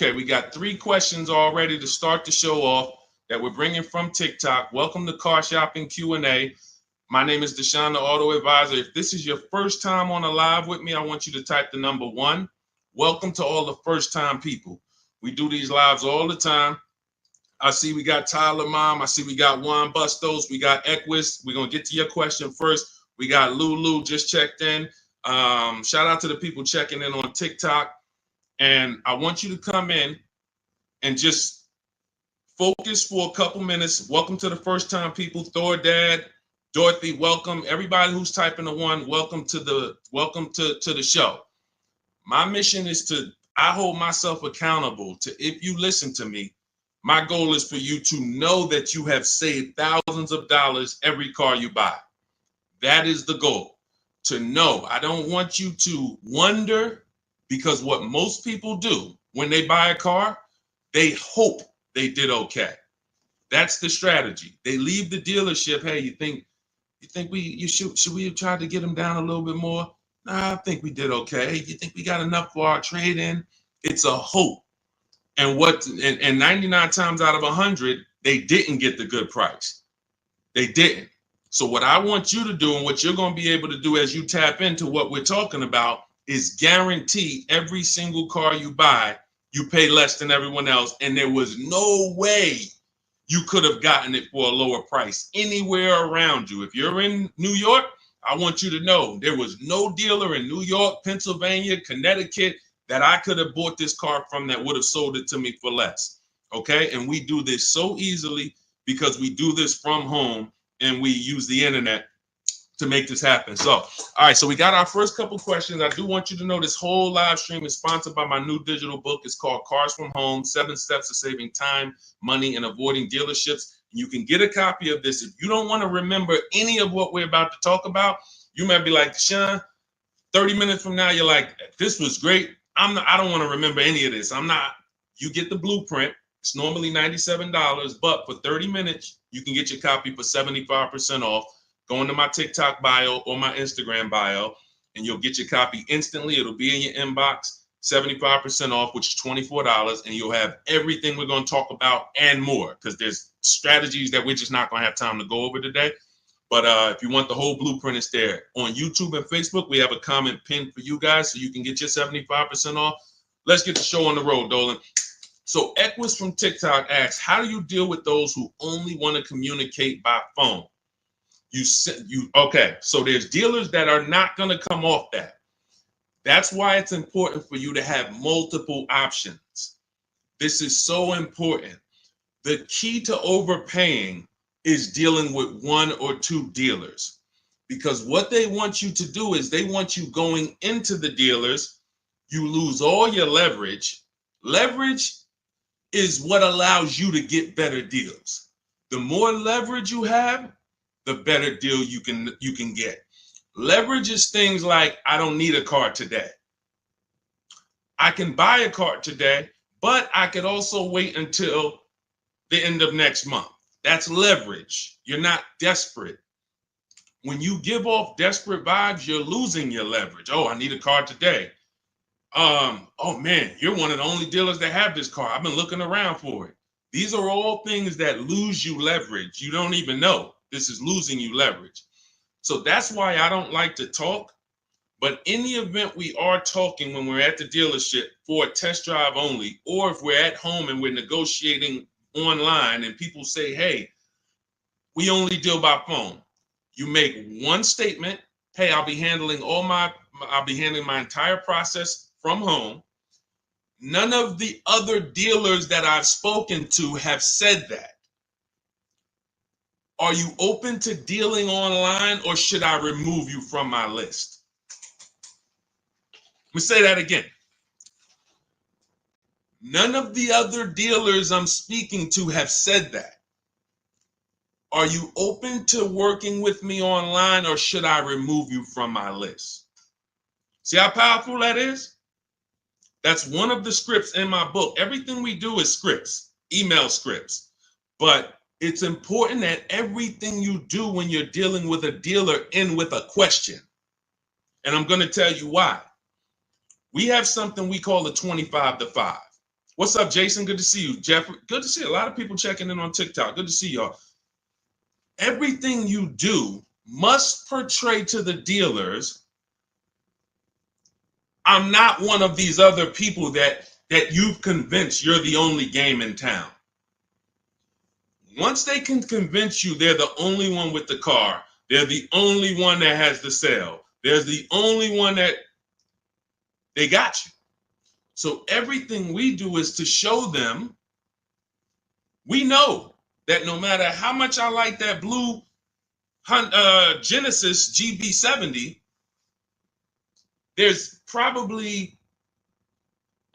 Okay, we got 3 questions already to start the show off that we're bringing from TikTok. Welcome to Car Shopping Q&A. My name is Deshone the Auto Advisor. If this is your first time on a live with me, I want you to type the number 1. Welcome to all the first-time people. We do these lives all the time. I see we got Tyler Mom. I see we got Juan Bustos. We got Equus. We're going to get to your question first. We got Lulu just checked in. Shout out to the people checking in on TikTok. And I want you to come in and just focus for a couple minutes. Welcome to the first-time people. Thor Dad, Dorothy, welcome. Everybody who's typing the 1, welcome to the show. My mission is I hold myself accountable to, if you listen to me, my goal is for you to know that you have saved thousands of dollars every car you buy. That is the goal, to know. I don't want you to wonder, because what most people do when they buy a car, they hope they did okay. That's the strategy. They leave the dealership. Hey, you think should we have tried to get them down a little bit more? Nah, I think we did okay. You think we got enough for our trade-in? It's a hope. And 99 times out of 100, they didn't get the good price. They didn't. So what I want you to do, and what you're going to be able to do as you tap into what we're talking about, is guarantee every single car you buy, you pay less than everyone else. And there was no way you could have gotten it for a lower price anywhere around you. If you're in New York, I want you to know there was no dealer in New York, Pennsylvania, Connecticut that I could have bought this car from that would have sold it to me for less. Okay. And we do this so easily because we do this from home and we use the internet to make this happen. So, all right, so we got our first couple questions. I do want you to know this whole live stream is sponsored by my new digital book. It's called Cars from Home, 7 Steps to Saving Time, Money, and Avoiding Dealerships. You can get a copy of this. If you don't want to remember any of what we're about to talk about, you might be like, Sean, 30 minutes from now, you're like, this was great. I don't want to remember any of this. You get the blueprint. It's normally $97, but for 30 minutes, you can get your copy for 75% off. Go into my TikTok bio or my Instagram bio, and you'll get your copy instantly. It'll be in your inbox, 75% off, which is $24, and you'll have everything we're going to talk about and more, because there's strategies that we're just not going to have time to go over today. But if you want the whole blueprint, it's there. On YouTube and Facebook, we have a comment pinned for you guys so you can get your 75% off. Let's get the show on the road, Dolan. So Equus from TikTok asks, how do you deal with those who only want to communicate by phone? Okay, so there's dealers that are not going to come off that. That's why it's important for you to have multiple options. This is so important. The key to overpaying is dealing with 1 or 2 dealers, because what they want you to do is they want you going into the dealers. You lose all your leverage. Leverage is what allows you to get better deals. The more leverage you have, the better deal you can get. Leverage is things like, I don't need a car today. I can buy a car today, but I could also wait until the end of next month. That's leverage. You're not desperate. When you give off desperate vibes, you're losing your leverage. Oh, I need a car today. Oh man, you're one of the only dealers that have this car. I've been looking around for it. These are all things that lose you leverage. You don't even know. This is losing you leverage. So that's why I don't like to talk. But in the event we are talking when we're at the dealership for a test drive only, or if we're at home and we're negotiating online and people say, hey, we only deal by phone. You make one statement. Hey, I'll be handling my entire process from home. None of the other dealers that I've spoken to have said that. Are you open to dealing online, or should I remove you from my list? Let me say that again. None of the other dealers I'm speaking to have said that. Are you open to working with me online, or should I remove you from my list? See how powerful that is? That's one of the scripts in my book. Everything we do is scripts, email scripts. But it's important that everything you do when you're dealing with a dealer end with a question. And I'm going to tell you why. We have something we call the 25 to 5. What's up, Jason? Good to see you. Jeffrey, good to see a lot of people checking in on TikTok. Good to see y'all. Everything you do must portray to the dealers, I'm not one of these other people that you've convinced you're the only game in town. Once they can convince you they're the only one with the car, they're the only one that has the sale, they're the only one that they got you. So everything we do is to show them, we know that no matter how much I like that blue Genesis GB70, there's probably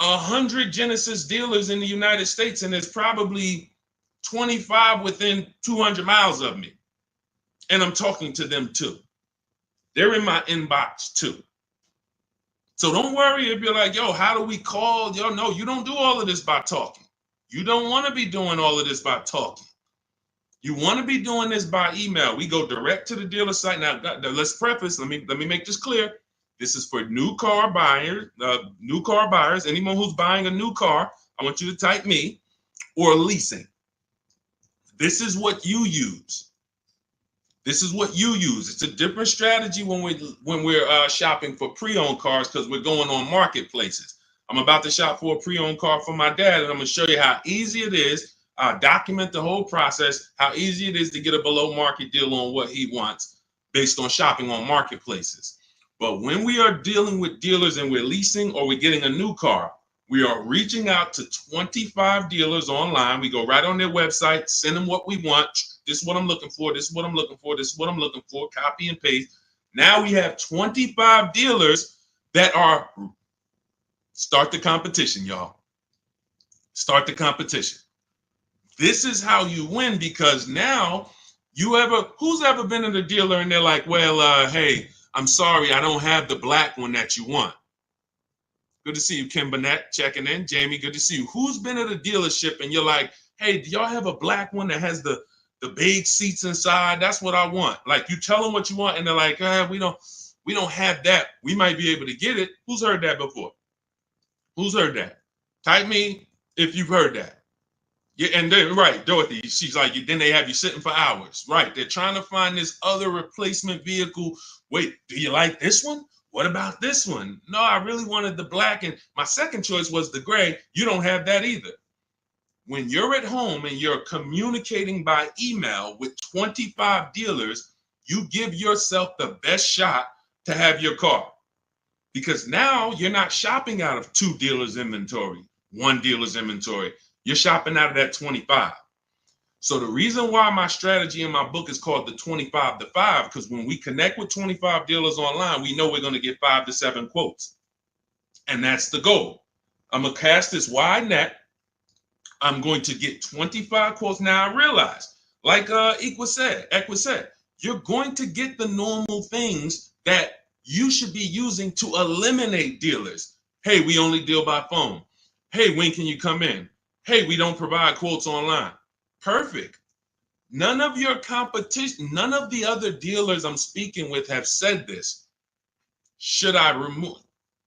100 Genesis dealers in the United States, and there's probably 25 within 200 miles of me. And I'm talking to them too. They're in my inbox too. So don't worry if you're like, yo, how do we call? Yo, no, you don't do all of this by talking. You don't want to be doing all of this by talking. You want to be doing this by email. We go direct to the dealer site. Now, let's preface, let me make this clear. This is for new car buyers, anyone who's buying a new car. I want you to type me, or leasing. This is what you use. This is what you use. It's a different strategy when we're shopping for pre-owned cars, because we're going on marketplaces. I'm about to shop for a pre-owned car for my dad, and I'm going to show you how easy it is. Document the whole process, how easy it is to get a below market deal on what he wants based on shopping on marketplaces. But when we are dealing with dealers and we're leasing or we're getting a new car, we are reaching out to 25 dealers online. We go right on their website, send them what we want. This is what I'm looking for. This is what I'm looking for. This is what I'm looking for. Copy and paste. Now we have 25 dealers that are, start the competition, y'all. Start the competition. This is how you win, because now who's ever been at a dealer and they're like, well, hey, I'm sorry, I don't have the black one that you want. Good to see you, Kim Burnett, checking in. Jamie, good to see you. Who's been at a dealership and you're like, hey, do y'all have a black one that has the big seats inside? That's what I want. Like, you tell them what you want and they're like, we don't have that. We might be able to get it. Who's heard that before? Who's heard that? Type me if you've heard that. Yeah, and then right, Dorothy, she's like, then they have you sitting for hours. Right, they're trying to find this other replacement vehicle. Wait, do you like this one? What about this one? No, I really wanted the black, and my second choice was the gray. You don't have that either. When you're at home and you're communicating by email with 25 dealers, you give yourself the best shot to have your car. Because now you're not shopping out of 2 dealers' inventory, 1 dealer's inventory. You're shopping out of that 25. So the reason why my strategy in my book is called the 25 to 5, because when we connect with 25 dealers online, we know we're going to get 5 to 7 quotes. And that's the goal. I'm going to cast this wide net. I'm going to get 25 quotes. Now I realize, like Equa said, you're going to get the normal things that you should be using to eliminate dealers. Hey, we only deal by phone. Hey, when can you come in? Hey, we don't provide quotes online. Perfect. None of your competition, none of the other dealers I'm speaking with have said this. Should I remove?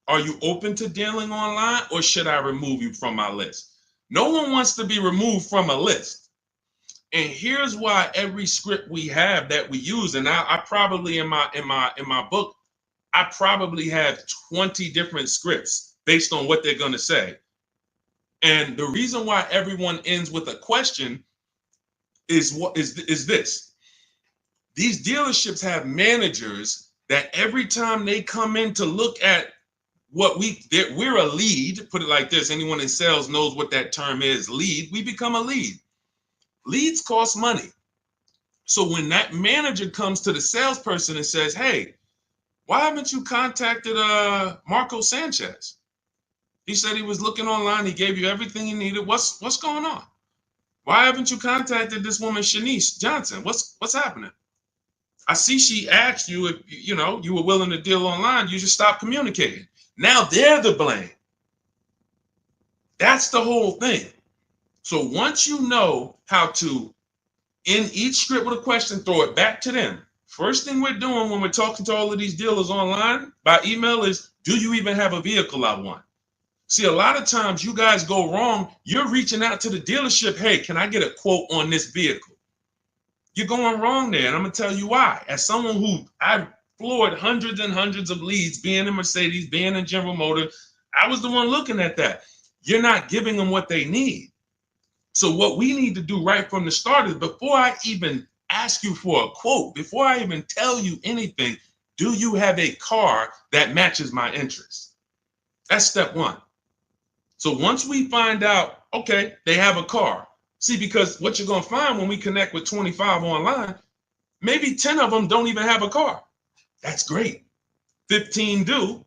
Are you open to dealing online, or should I remove you from my list? No one wants to be removed from a list. And here's why every script we have that we use, and I probably in my book, I probably have 20 different scripts based on what they're going to say. And the reason why everyone ends with a question is this. These dealerships have managers that every time they come in to look at what we're a lead, put it like this, anyone in sales knows what that term is, lead, we become a lead. Leads cost money. So when that manager comes to the salesperson and says, hey, why haven't you contacted Marco Sanchez? He said he was looking online. He gave you everything you needed. What's going on? Why haven't you contacted this woman, Shanice Johnson? What's happening? I see she asked you if you were willing to deal online. You just stopped communicating. Now they're the blame. That's the whole thing. So once you know how to, in each script with a question, throw it back to them. First thing we're doing when we're talking to all of these dealers online by email is, do you even have a vehicle I want? See, a lot of times you guys go wrong. You're reaching out to the dealership. Hey, can I get a quote on this vehicle? You're going wrong there. And I'm going to tell you why. As someone who I've floored hundreds and hundreds of leads, being in Mercedes, being in General Motors, I was the one looking at that. You're not giving them what they need. So what we need to do right from the start is, before I even ask you for a quote, before I even tell you anything, do you have a car that matches my interests? That's step one. So once we find out, okay, they have a car. See, because what you're going to find when we connect with 25 online, maybe 10 of them don't even have a car. That's great. 15 do.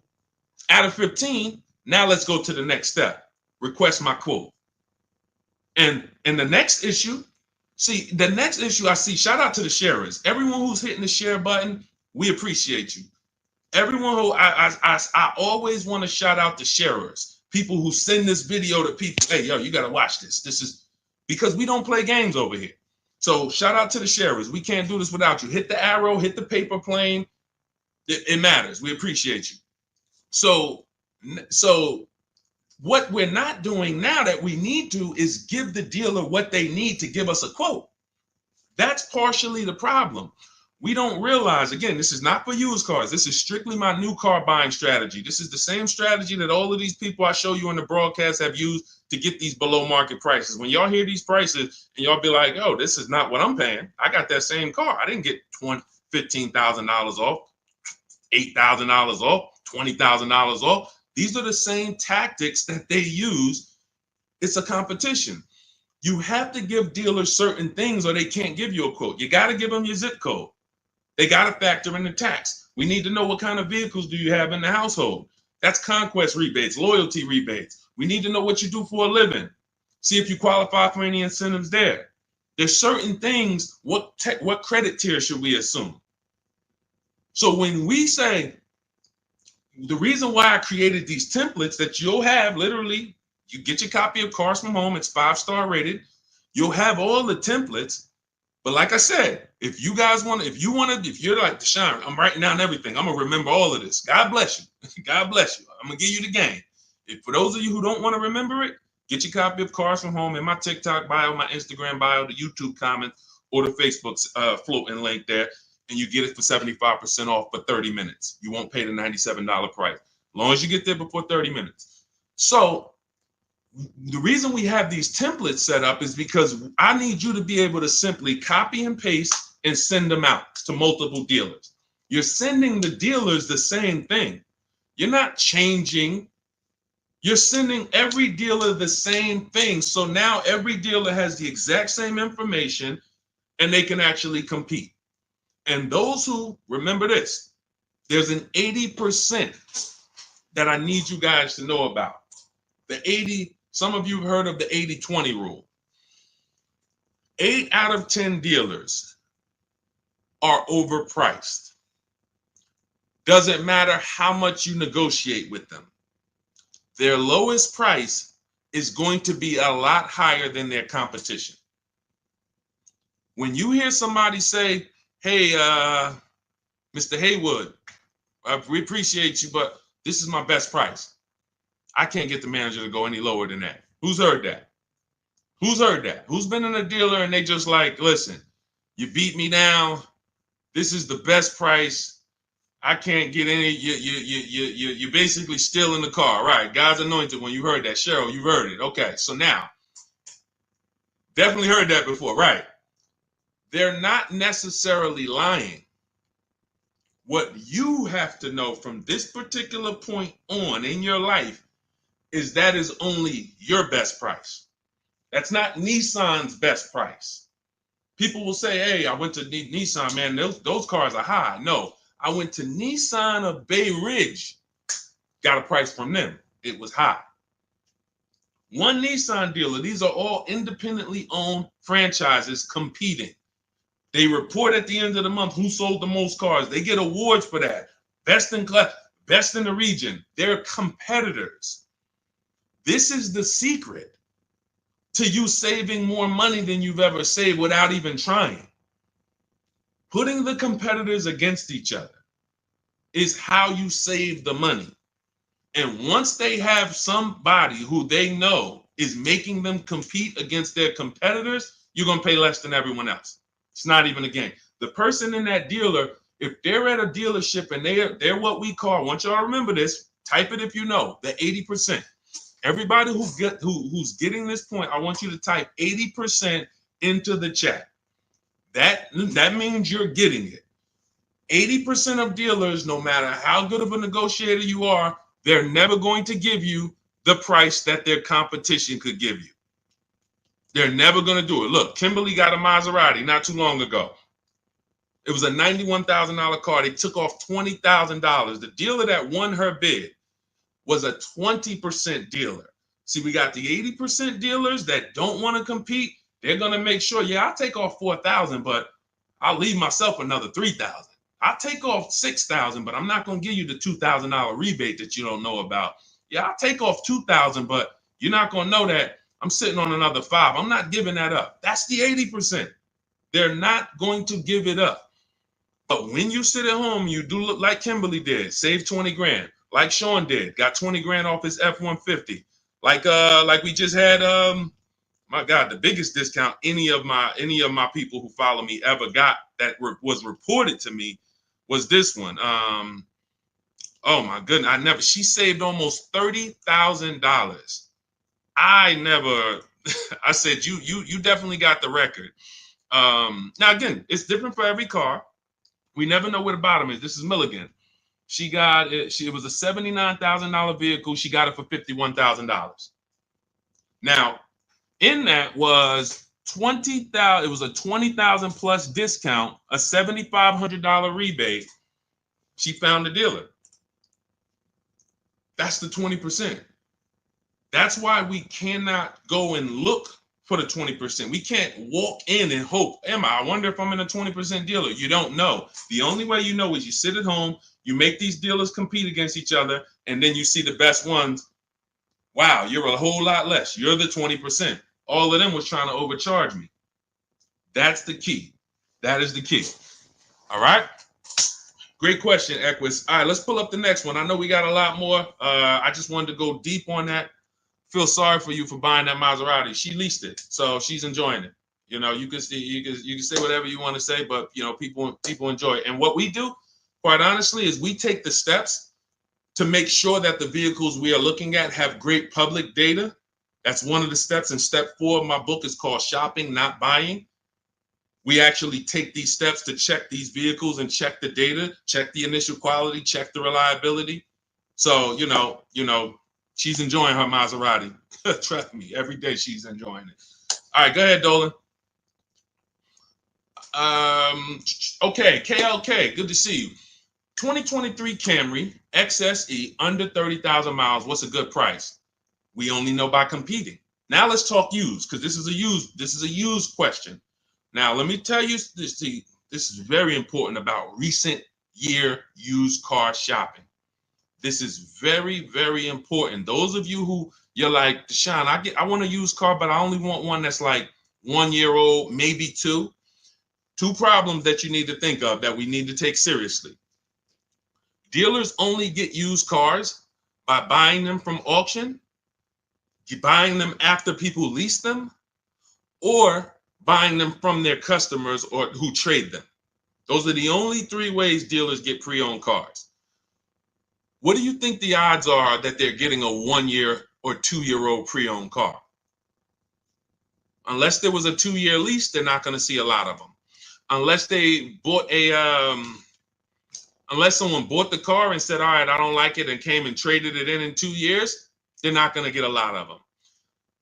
Out of 15, now let's go to the next step. Request my quote. And the next issue, I see, shout out to the sharers. Everyone who's hitting the share button, we appreciate you. Everyone who, I always want to shout out the sharers. People who send this video to people, hey, yo, you got to watch this. This is because we don't play games over here. So shout out to the sharers. We can't do this without you. Hit the arrow, hit the paper plane. It matters. We appreciate you. So what we're not doing now that we need to is give the dealer what they need to give us a quote. That's partially the problem. We don't realize, again, this is not for used cars. This is strictly my new car buying strategy. This is the same strategy that all of these people I show you in the broadcast have used to get these below market prices. When y'all hear these prices and y'all be like, oh, this is not what I'm paying. I got that same car. I didn't get $15,000 off, $8,000 off, $20,000 off. These are the same tactics that they use. It's a competition. You have to give dealers certain things or they can't give you a quote. You got to give them your zip code. They got to factor in the tax. We need to know what kind of vehicles do you have in the household. That's conquest rebates, loyalty rebates. We need to know what you do for a living. See if you qualify for any incentives there. There's certain things, what credit tier should we assume? So when we say, the reason why I created these templates that you'll have, literally, you get your copy of Cars from Home, it's 5-star rated. You'll have all the templates. But like I said, if you're like, Deshone, I'm writing down everything. I'm going to remember all of this. God bless you. God bless you. I'm going to give you the game. For those of you who don't want to remember it, get your copy of Cars from Home in my TikTok bio, my Instagram bio, the YouTube comments, or the Facebook floating link there. And you get it for 75% off for 30 minutes. You won't pay the $97 price, as long as you get there before 30 minutes. So the reason we have these templates set up is because I need you to be able to simply copy and paste and send them out to multiple dealers. You're sending the dealers the same thing. You're not changing. You're sending every dealer the same thing. So now every dealer has the exact same information and they can actually compete. And those who, remember this, there's an 80% that I need you guys to know about. The 80, some of you have heard of the 80-20 rule. 8 out of 10 dealers are overpriced. Doesn't matter how much you negotiate with them. Their lowest price is going to be a lot higher than their competition. When you hear somebody say, hey, Mr. Haywood, we appreciate you, but this is my best price. I can't get the manager to go any lower than that. Who's heard that? Who's heard that? Who's been in a dealer and they just like, listen, you beat me down. This is the best price. I can't get any. You basically still in the car, right? God's anointed. When you heard that, Cheryl, you heard it. Okay, so now, definitely heard that before, right? They're not necessarily lying. What you have to know from this particular point on in your life is that is only your best price. That's not Nissan's best price. People will say, hey, I went to Nissan, man, those cars are high. No, I went to Nissan of Bay Ridge, got a price from them. It was high. One Nissan dealer, these are all independently owned franchises competing. They report at the end of the month who sold the most cars. They get awards for that. Best in class, best in the region. They're competitors. This is the secret to you saving more money than you've ever saved without even trying. Putting the competitors against each other is how you save the money. And once they have somebody who they know is making them compete against their competitors, you're going to pay less than everyone else. It's not even a game. The person in that dealer, if they're at a dealership and they're what we call, I want y'all to remember this, type it if you know, the 80%. Everybody who's getting this point, I want you to type 80% into the chat. That means you're getting it. 80% of dealers, no matter how good of a negotiator you are, they're never going to give you the price that their competition could give you. They're never going to do it. Look, Kimberly got a Maserati not too long ago. It was a $91,000 car. They took off $20,000. The dealer that won her bid was a 20% dealer. See, we got the 80% dealers that don't want to compete. They're going to make sure, yeah, I'll take off $4,000, but I'll leave myself another $3,000. I'll take off $6,000, but I'm not going to give you the $2,000 rebate that you don't know about. Yeah, I'll take off $2,000, but you're not going to know that I'm sitting on another $5,000. I'm not giving that up. That's the 80%. They're not going to give it up. But when you sit at home, you do look like Kimberly did, save 20 grand, like Sean did, got 20 grand off his F-150. Like we just had, my God, the biggest discount any of my people who follow me ever got that was reported to me was this one. Oh my goodness, she saved almost $30,000. I said, you definitely got the record. Now again, it's different for every car. We never know where the bottom is. This is Milligan. She got it. It was a $79,000 vehicle. She got it for $51,000. Now, in that was $20,000. It was a $20,000 plus discount, a $7,500 rebate. She found a dealer. That's the 20%. That's why we cannot go and look for the 20%. We can't walk in and hope, I wonder if I'm in a 20% dealer. You don't know. The only way you know is you sit at home, you make these dealers compete against each other, and then you see the best ones. Wow, you're a whole lot less. You're the 20%. All of them was trying to overcharge me. That's the key. That is the key. All right. Great question, Equus. All right, let's pull up the next one. I know we got a lot more. I just wanted to go deep on that. Feel sorry for you for buying that Maserati. She leased it, so she's enjoying it. You know, you can say whatever you want to say, but you know, people enjoy it. And what we do, quite honestly, is we take the steps to make sure that the vehicles we are looking at have great public data. That's one of the steps. And step 4 of my book is called Shopping, Not Buying. We actually take these steps to check these vehicles and check the data, check the initial quality, check the reliability. So, you know, she's enjoying her Maserati. Trust me, every day she's enjoying it. All right, go ahead, Dolan. Okay, KLK, good to see you. 2023 Camry XSE under 30,000 miles. What's a good price? We only know by competing. Now let's talk used, because this is a used question. Now let me tell you this. This is very important about recent year used car shopping. This is very, very important. Those of you who you're like, Deshaun, I want a used car, but I only want one that's like 1 year old, maybe 2. 2 problems that you need to think of that we need to take seriously. Dealers only get used cars by buying them from auction, buying them after people lease them, or buying them from their customers or who trade them. Those are the only 3 ways dealers get pre-owned cars. What do you think the odds are that they're getting a 1 year or 2 year old pre-owned car? Unless there was a 2-year lease, they're not going to see a lot of them. Unless they bought unless someone bought the car and said, all right, I don't like it, and came and traded it in 2 years, they're not going to get a lot of them.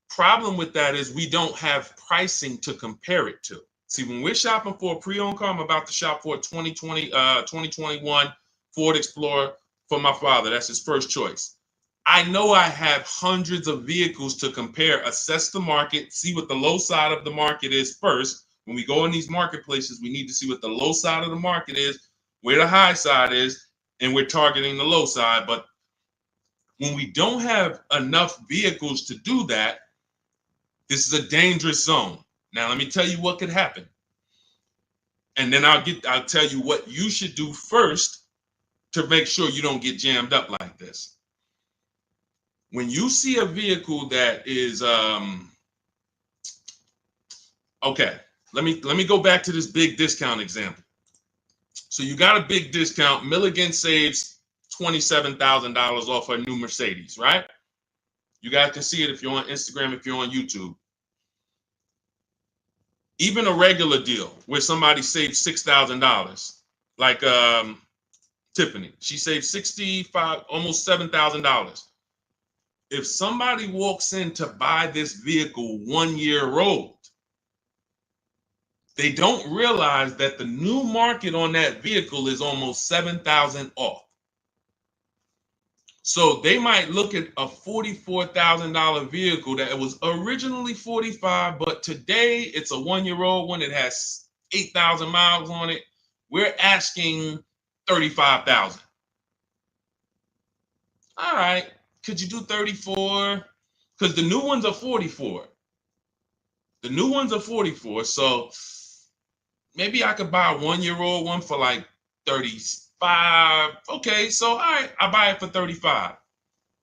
Problem with that is we don't have pricing to compare it to. See, when we're shopping for a pre-owned car, I'm about to shop for a 2021 Ford Explorer for my father. That's his first choice. I know I have hundreds of vehicles to compare, assess the market, see what the low side of the market is first. When we go in these marketplaces, we need to see what the low side of the market is, where the high side is, and we're targeting the low side. But when we don't have enough vehicles to do that, this is a dangerous zone. Now, let me tell you what could happen. And then I'll tell you what you should do first to make sure you don't get jammed up like this. When you see a vehicle that is okay, let me go back to this big discount example. So you got a big discount. Milligan saves $27,000 off a new Mercedes, right? You guys can see it if you're on Instagram, if you're on YouTube. Even a regular deal where somebody saves $6,000, like Tiffany, she saved $65, almost $7,000. If somebody walks in to buy this vehicle 1 year old, they don't realize that the new market on that vehicle is almost $7,000 off. So they might look at a $44,000 vehicle that was originally $45,000, but today it's a 1 year old one. It has 8,000 miles on it. We're asking $35,000. All right, could you do 34? Because the new ones are 44. The new ones are 44. So maybe I could buy a 1 year old one for like 35. Okay, so all right, I buy it for 35.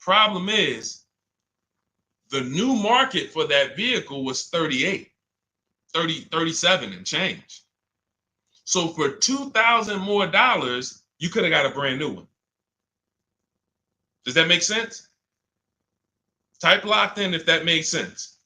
Problem is, the new market for that vehicle was 37 and change. So for $2,000 more, you could have got a brand new one. Does that make sense? Type locked in if that makes sense.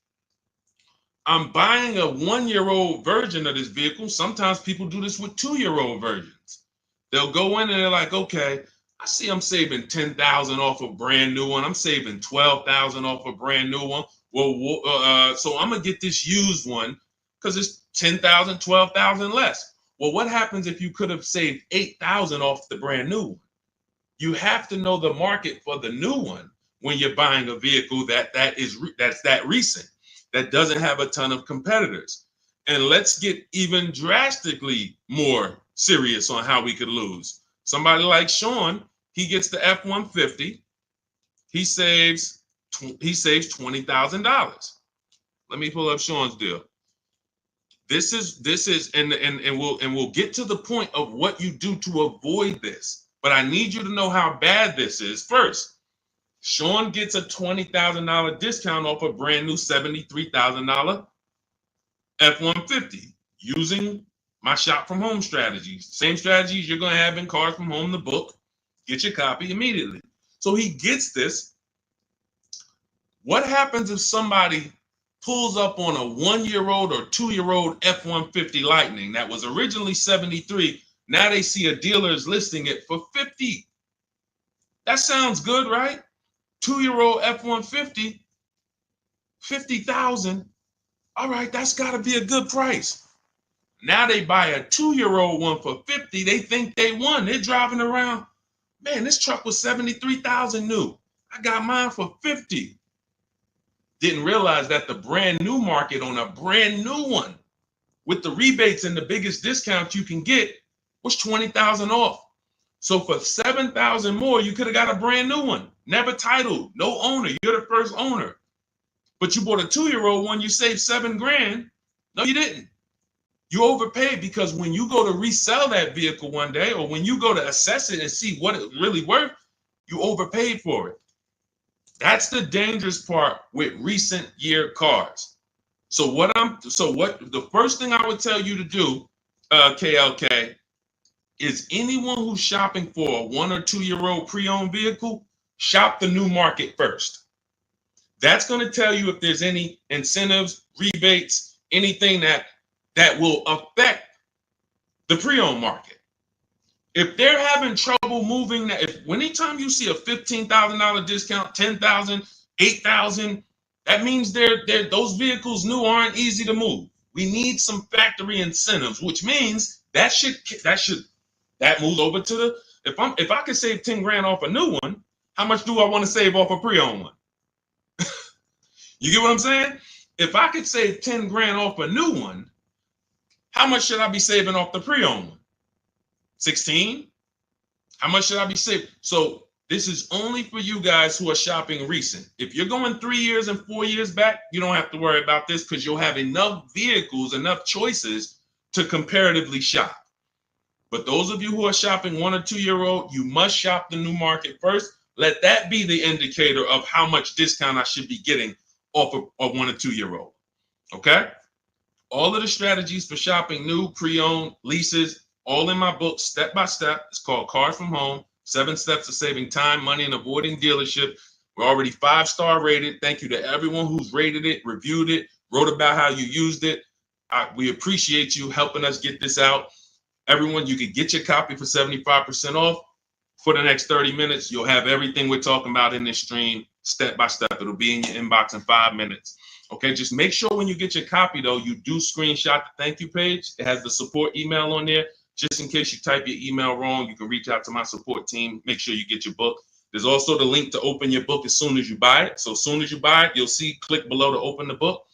I'm buying a 1 year old version of this vehicle. Sometimes people do this with 2 year old versions. They'll go in and they're like, okay, I see I'm saving $10,000 off a brand new one. I'm saving $12,000 off a brand new one. Well, so I'm gonna get this used one because it's $10,000, $12,000 less. Well, what happens if you could have saved $8,000 off the brand new one? You have to know the market for the new one when you're buying a vehicle that's that recent, that doesn't have a ton of competitors. And let's get even drastically more serious on how we could lose. Somebody like Sean, he gets the F-150. He saves $20,000. Let me pull up Sean's deal. This is and we'll get to the point of what you do to avoid this. But I need you to know how bad this is first. Sean gets a $20,000 discount off a brand new $73,000 F-150 using my shop from home strategies. Same strategies you're going to have in Cars from Home, the book. Get your copy immediately. So he gets this. What happens if somebody pulls up on a 1 year old or 2 year old F-150 Lightning that was originally 73? Now they see a dealer is listing it for 50. That sounds good, right? 2 year old F-150, 50,000. All right, that's got to be a good price. Now they buy a 2 year old one for 50. They think they won. They're driving around. Man, this truck was 73,000 new. I got mine for 50. Didn't realize that the brand new market on a brand new one with the rebates and the biggest discount you can get was 20,000 off. So for 7,000 more, you could have got a brand new one. Never titled, no owner. You're the first owner. But you bought a 2 year old one, you saved $7,000. No, you didn't. You overpaid because when you go to resell that vehicle one day, or when you go to assess it and see what it really worth, you overpaid for it. That's the dangerous part with recent year cars. So the first thing I would tell you to do, KLK, is anyone who's shopping for a 1 or 2 year old pre-owned vehicle, shop the new market first. That's going to tell you if there's any incentives, rebates, anything that will affect the pre-owned market. If they're having trouble moving, anytime you see a $15,000 discount, $10,000, $8,000, that means those vehicles new aren't easy to move. We need some factory incentives, which means that moves over to the, if I could save 10 grand off a new one, how much do I want to save off a pre-owned one? You get what I'm saying? If I could save 10 grand off a new one, how much should I be saving off the pre-owned one? 16? How much should I be saving? So this is only for you guys who are shopping recent. If you're going 3 years and 4 years back, you don't have to worry about this because you'll have enough vehicles, enough choices to comparatively shop. But those of you who are shopping 1 or 2 year old, you must shop the new market first. let that be the indicator of how much discount I should be getting off of a 1 or 2 year old. Okay? All of the strategies for shopping new, pre-owned, leases, all in my book, step by step. It's called Cars from Home, 7 Steps of Saving Time, Money, and Avoiding Dealership. We're already 5-star rated. Thank you to everyone who's rated it, reviewed it, wrote about how you used it. We appreciate you helping us get this out. Everyone, you can get your copy for 75% off. For the next 30 minutes, you'll have everything we're talking about in this stream, step by step. It'll be in your inbox in 5 minutes. Okay, just make sure when you get your copy, though, you do screenshot the thank you page. It has the support email on there. Just in case you type your email wrong, you can reach out to my support team. Make sure you get your book. There's also the link to open your book as soon as you buy it. So as soon as you buy it, you'll see, click below to open the book.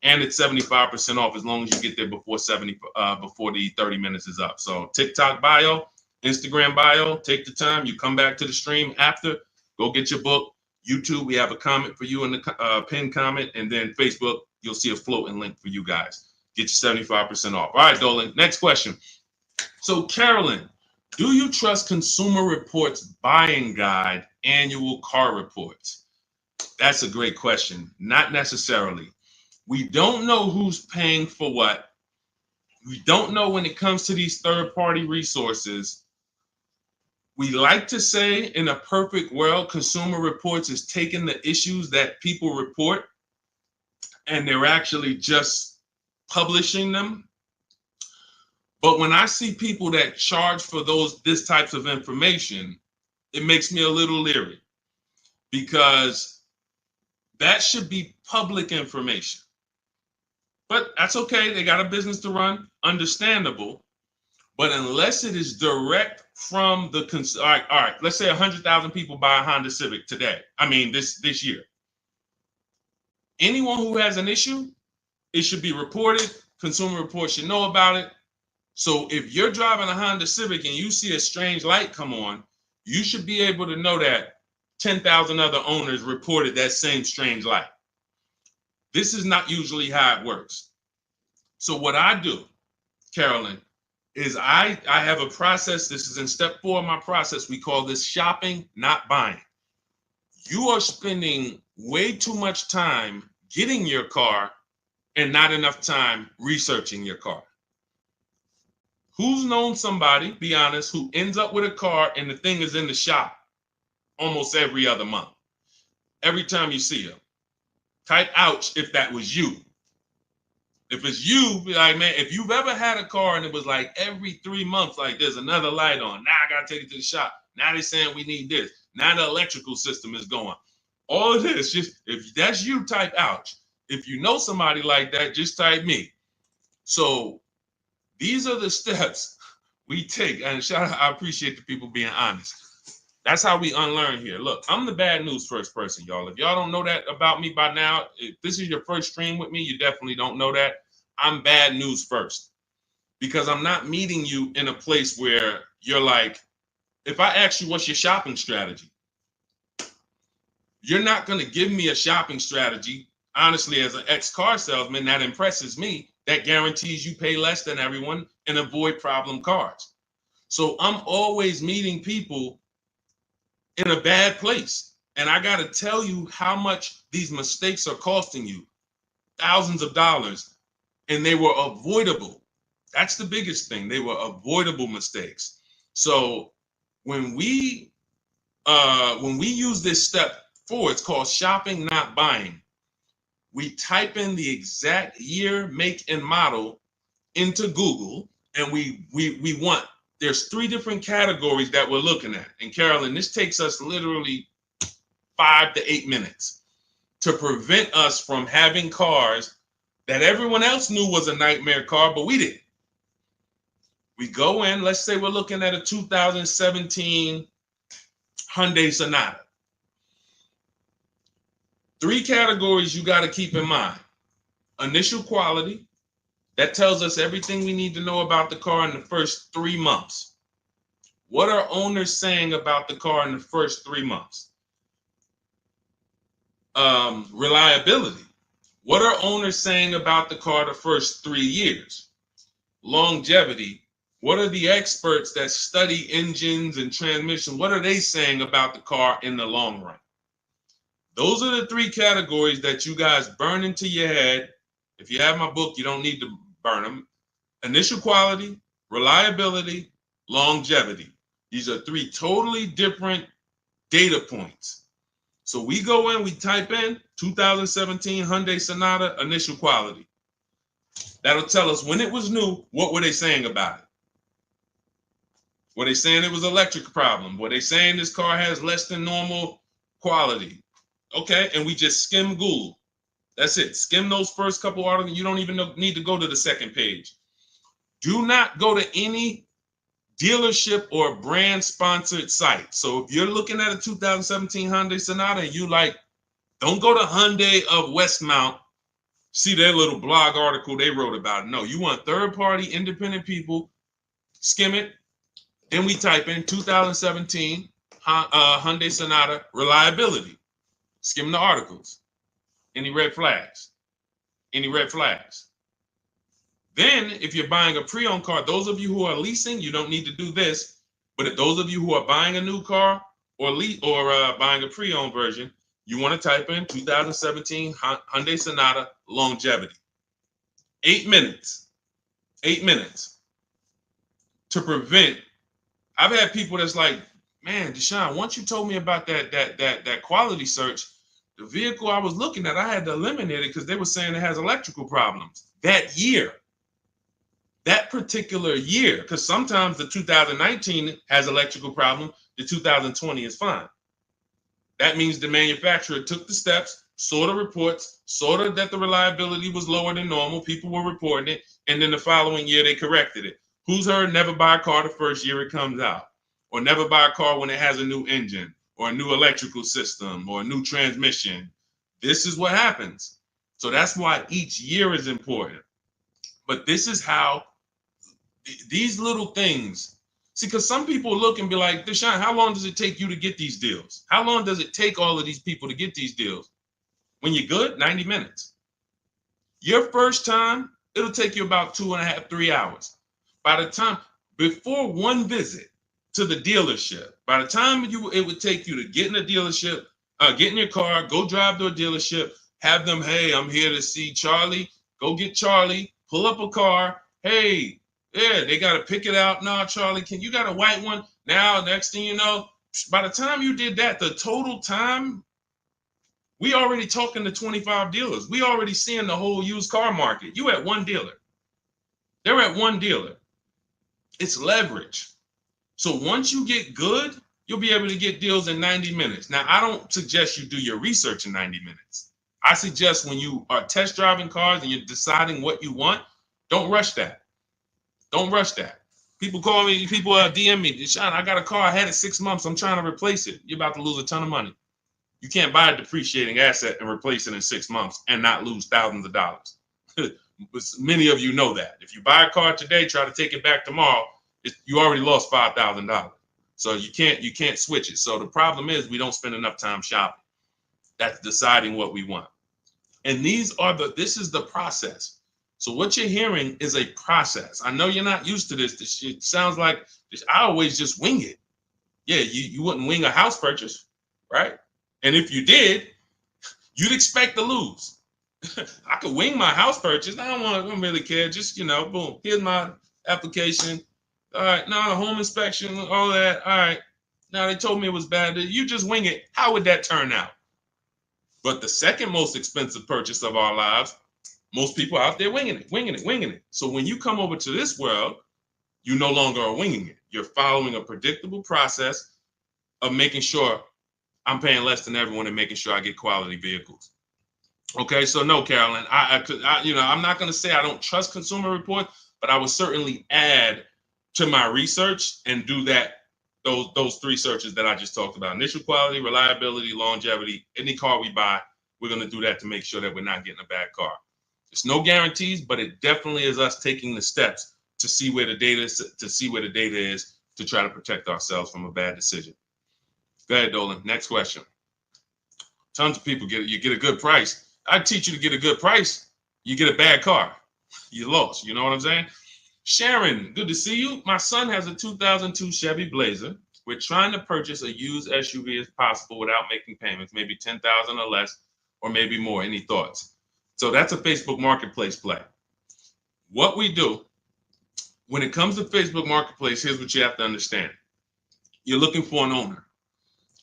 And it's 75% off as long as you get there before the 30 minutes is up. So TikTok bio, Instagram bio, take the time. You come back to the stream after, go get your book. YouTube, we have a comment for you in the pinned comment. And then Facebook, you'll see a floating link for you guys. Get your 75% off. All right, Dolan, next question. So Carolyn, do you trust Consumer Reports Buying Guide annual car reports? That's a great question. Not necessarily. We don't know who's paying for what. We don't know when it comes to these third-party resources. We like to say in a perfect world, Consumer Reports is taking the issues that people report and they're actually just publishing them. But when I see people that charge for this types of information, it makes me a little leery because that should be public information. But that's okay. They got a business to run. Understandable. But unless it is direct from the all right, let's say 100,000 people buy a Honda Civic today. I mean, this year. Anyone who has an issue, it should be reported. Consumer Reports should know about it. So if you're driving a Honda Civic and you see a strange light come on, you should be able to know that 10,000 other owners reported that same strange light. This is not usually how it works. So what I do, Carolyn, is I have a process. This is in step 4 of my process. We call this shopping, not buying. You are spending way too much time getting your car and not enough time researching your car. Who's known somebody, be honest, who ends up with a car and the thing is in the shop almost every other month? Every time you see them. Type ouch if that was you. If it's you, be like, man, if you've ever had a car and it was like every 3 months, like there's another light on. Now I got to take it to the shop. Now they're saying we need this. Now the electrical system is going. All of this, just if that's you, type ouch. If you know somebody like that, just type me. So these are the steps we take. And I appreciate the people being honest. That's how we unlearn here. Look, I'm the bad news first person, y'all. If y'all don't know that about me by now, if this is your first stream with me, you definitely don't know that. I'm bad news first because I'm not meeting you in a place where you're like, if I ask you what's your shopping strategy, you're not going to give me a shopping strategy. Honestly, as an ex-car salesman, that impresses me. That guarantees you pay less than everyone and avoid problem cars. So I'm always meeting people in a bad place. And I got to tell you how much these mistakes are costing you. Thousands of dollars. And they were avoidable. That's the biggest thing. They were avoidable mistakes. So when we use this step 4, it's called shopping, not buying. We type in the exact year, make, and model into Google, and we want, there's 3 different categories that we're looking at. And Carolyn, this takes us literally 5 to 8 minutes to prevent us from having cars that everyone else knew was a nightmare car, but we didn't. We go in, let's say we're looking at a 2017 Hyundai Sonata. 3 categories you got to keep in mind. Initial quality, that tells us everything we need to know about the car in the first 3 months. What are owners saying about the car in the first 3 months? Reliability. What are owners saying about the car the first 3 years? Longevity. What are the experts that study engines and transmission? What are they saying about the car in the long run? Those are the three categories that you guys burn into your head. If you have my book, you don't need to burn them. Initial quality, reliability, longevity. These are three totally different data points. So we go in, we type in 2017 Hyundai Sonata initial quality. That'll tell us when it was new, what were they saying about it? Were they saying it was an electric problem? Were they saying this car has less than normal quality? Okay, and we just skim Google. That's it. Skim those first couple articles. You don't even need to go to the second page. Do not go to any dealership or brand sponsored site. So if you're looking at a 2017 Hyundai Sonata and you like, don't go to Hyundai of Westmount, see their little blog article they wrote about it. No, you want third party independent people, skim it. Then we type in 2017 Hyundai Sonata reliability. Skim the articles. Any red flags? Any red flags? Then, if you're buying a pre-owned car, those of you who are leasing, you don't need to do this. But if those of you who are buying a new car or buying a pre-owned version, you want to type in 2017 Hyundai Sonata longevity. 8 minutes. 8 minutes. To prevent. I've had people that's like, man, Deshone, once you told me about that quality search, the vehicle I was looking at, I had to eliminate it because they were saying it has electrical problems that year. That particular year, because sometimes the 2019 has electrical problem, the 2020 is fine. That means the manufacturer took the steps, saw the reports, saw that the reliability was lower than normal, people were reporting it, and then the following year they corrected it. Who's heard never buy a car the first year it comes out, or never buy a car when it has a new engine, or a new electrical system, or a new transmission? This is what happens. So that's why each year is important. But this is how these little things, see, because some people look and be like, Deshone, how long does it take you to get these deals? How long does it take all of these people to get these deals? When you're good, 90 minutes. Your first time, it'll take you about 2.5, 3 hours. By the time, before one visit to the dealership, by the time it would take you to get in a dealership, get in your car, go drive to a dealership, have them, hey, I'm here to see Charlie. Go get Charlie, pull up a car. Hey, yeah, they got to pick it out. No, Charlie, you got a white one? Now, next thing you know, by the time you did that, the total time, we already talking to 25 dealers. We already seeing the whole used car market. You at one dealer. They're at one dealer. It's leverage. So once you get good, you'll be able to get deals in 90 minutes. Now, I don't suggest you do your research in 90 minutes. I suggest when you are test driving cars and you're deciding what you want, don't rush that. Don't rush that. People call me, people DM me, Deshone, I got a car, I had it 6 months, I'm trying to replace it. You're about to lose a ton of money. You can't buy a depreciating asset and replace it in 6 months and not lose thousands of dollars. Many of you know that. If you buy a car today, try to take it back tomorrow, you already lost $5,000. So you can't switch it. So the problem is we don't spend enough time shopping. That's deciding what we want. And this is the process. So what you're hearing is a process. I know you're not used to this. It sounds like I always just wing it. Yeah, you wouldn't wing a house purchase, right? And if you did, you'd expect to lose. I could wing my house purchase. I don't really care. Just, boom, here's my application. All right, now home inspection, all that. All right, now they told me it was bad. You just wing it. How would that turn out? But the second most expensive purchase of our lives, most people out there winging it. So when you come over to this world, you no longer are winging it. You're following a predictable process of making sure I'm paying less than everyone and making sure I get quality vehicles. Okay, so no, Carolyn, I'm not going to say I don't trust Consumer Report, but I would certainly add to my research and do those three searches that I just talked about: initial quality, reliability, longevity. Any car we buy, we're going to do that to make sure that we're not getting a bad car. There's no guarantees, but it definitely is us taking the steps to see where the data is, to try to protect ourselves from a bad decision. Go ahead, Dolan. Next question. Tons of people you get a good price. I teach you to get a good price. You get a bad car. You lost. You know what I'm saying? Sharon, good to see you. My son has a 2002 Chevy Blazer. We're trying to purchase a used SUV as possible without making payments, maybe 10,000 or less, or maybe more. Any thoughts? So that's a Facebook Marketplace play. What we do when it comes to Facebook Marketplace, here's what you have to understand. You're looking for an owner.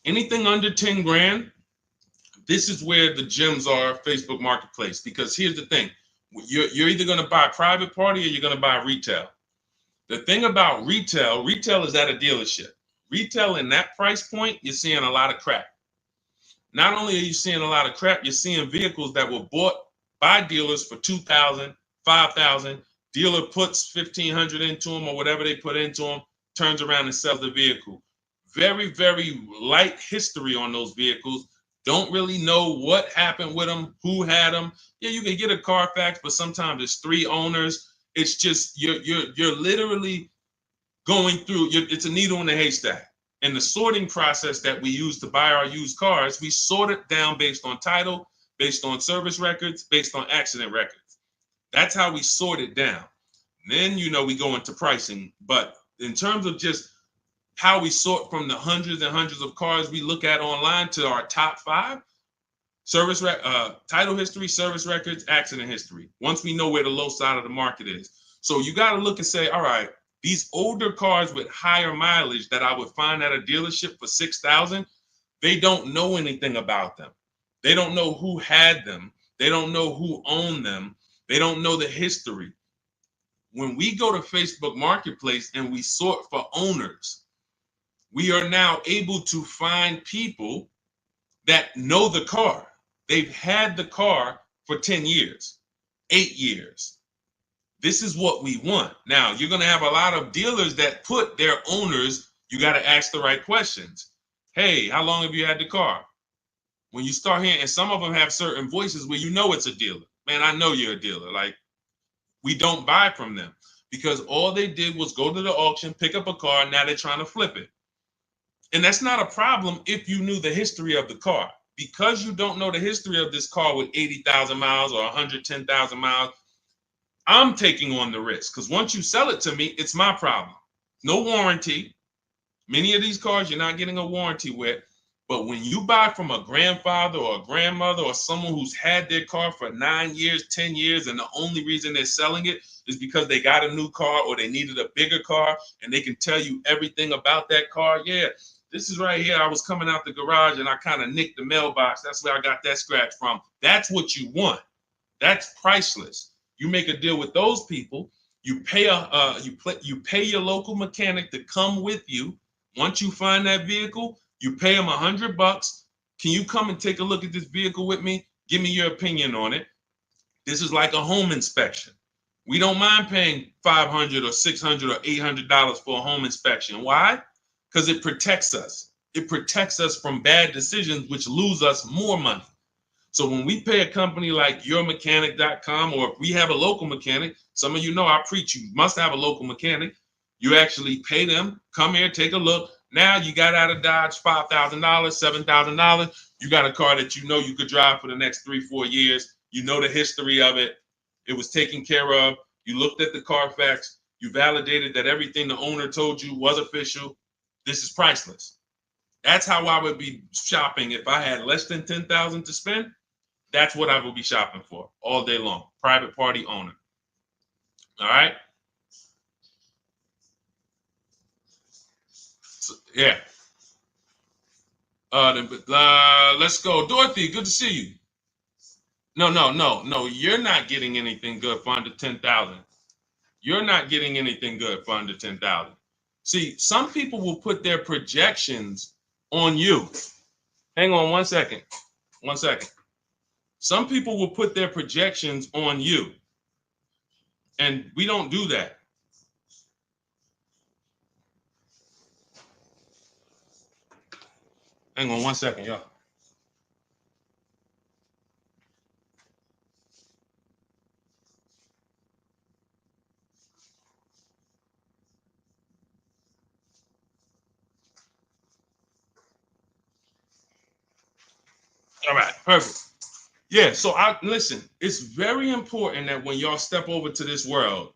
Anything under 10 grand, this is where the gems are, Facebook Marketplace. Because here's the thing. You're either going to buy private party or you're going to buy retail. The thing about retail is at a dealership. Retail in that price point, you're seeing a lot of crap. Not only are you seeing a lot of crap, you're seeing vehicles that were bought by dealers for $2,000, $5,000. Dealer puts $1,500 into them or whatever they put into them, turns around and sells the vehicle. Very, very light history on those vehicles. Don't really know what happened with them, who had them. Yeah, you can get a Carfax, but sometimes it's 3 owners. It's just you're literally going through. It's a needle in a haystack. And the sorting process that we use to buy our used cars, we sort it down based on title, based on service records, based on accident records. That's how we sort it down. Then we go into pricing. But in terms of just how we sort from the hundreds and hundreds of cars we look at online to our top 5, title history, service records, accident history. Once we know where the low side of the market is. So you got to look and say, all right, these older cars with higher mileage that I would find at a dealership for $6,000, they don't know anything about them. They don't know who had them. They don't know who owned them. They don't know the history. When we go to Facebook Marketplace and we sort for owners, we are now able to find people that know the car. They've had the car for 10 years, 8 years. This is what we want. Now, you're going to have a lot of dealers that put their owners, you got to ask the right questions. Hey, how long have you had the car? When you start hearing, and some of them have certain voices where it's a dealer. Man, I know you're a dealer. Like, we don't buy from them because all they did was go to the auction, pick up a car, and now they're trying to flip it. And that's not a problem if you knew the history of the car. Because you don't know the history of this car with 80,000 miles or 110,000 miles, I'm taking on the risk. Because once you sell it to me, it's my problem. No warranty. Many of these cars you're not getting a warranty with. But when you buy from a grandfather or a grandmother or someone who's had their car for 9 years, 10 years, and the only reason they're selling it is because they got a new car or they needed a bigger car and they can tell you everything about that car. Yeah. This is right here. I was coming out the garage and I kind of nicked the mailbox. That's where I got that scratch from. That's what you want. That's priceless. You make a deal with those people. You pay you pay your local mechanic to come with you. Once you find that vehicle, you pay him $100. Can you come and take a look at this vehicle with me? Give me your opinion on it. This is like a home inspection. We don't mind paying $500 or $600 or $800 for a home inspection. Why? Because it protects us. It protects us from bad decisions, which lose us more money. So when we pay a company like yourmechanic.com, or if we have a local mechanic, some of you know I preach, you must have a local mechanic. You actually pay them, come here, take a look. Now you got out of Dodge $5,000, $7,000. You got a car that you know you could drive for the next 3-4 years. You know the history of it. It was taken care of. You looked at the Carfax. You validated that everything the owner told you was official. This is priceless. That's how I would be shopping if I had less than $10,000 to spend. That's what I would be shopping for all day long. Private party owner. All right. So, yeah. Let's go, Dorothy. Good to see you. No. You're not getting anything good for under 10,000. You're not getting anything good for under 10,000. See, some people will put their projections on you. Hang on 1 second. 1 second. Some people will put their projections on you. And we don't do that. Hang on 1 second, y'all. All right, perfect. Yeah, so listen, it's very important that when y'all step over to this world,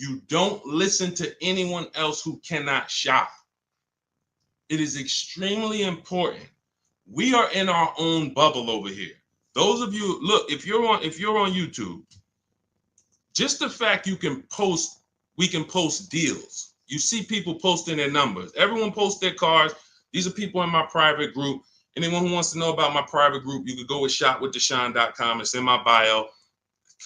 You don't listen to anyone else who cannot shop. It is extremely important. We are in our own bubble over here. Those of you, look, if you're on YouTube, just the fact we can post deals. You see people posting their numbers. Everyone posts their cars. These are people in my private group. Anyone who wants to know about my private group, you could go with shopwithdeshone.com. It's in my bio.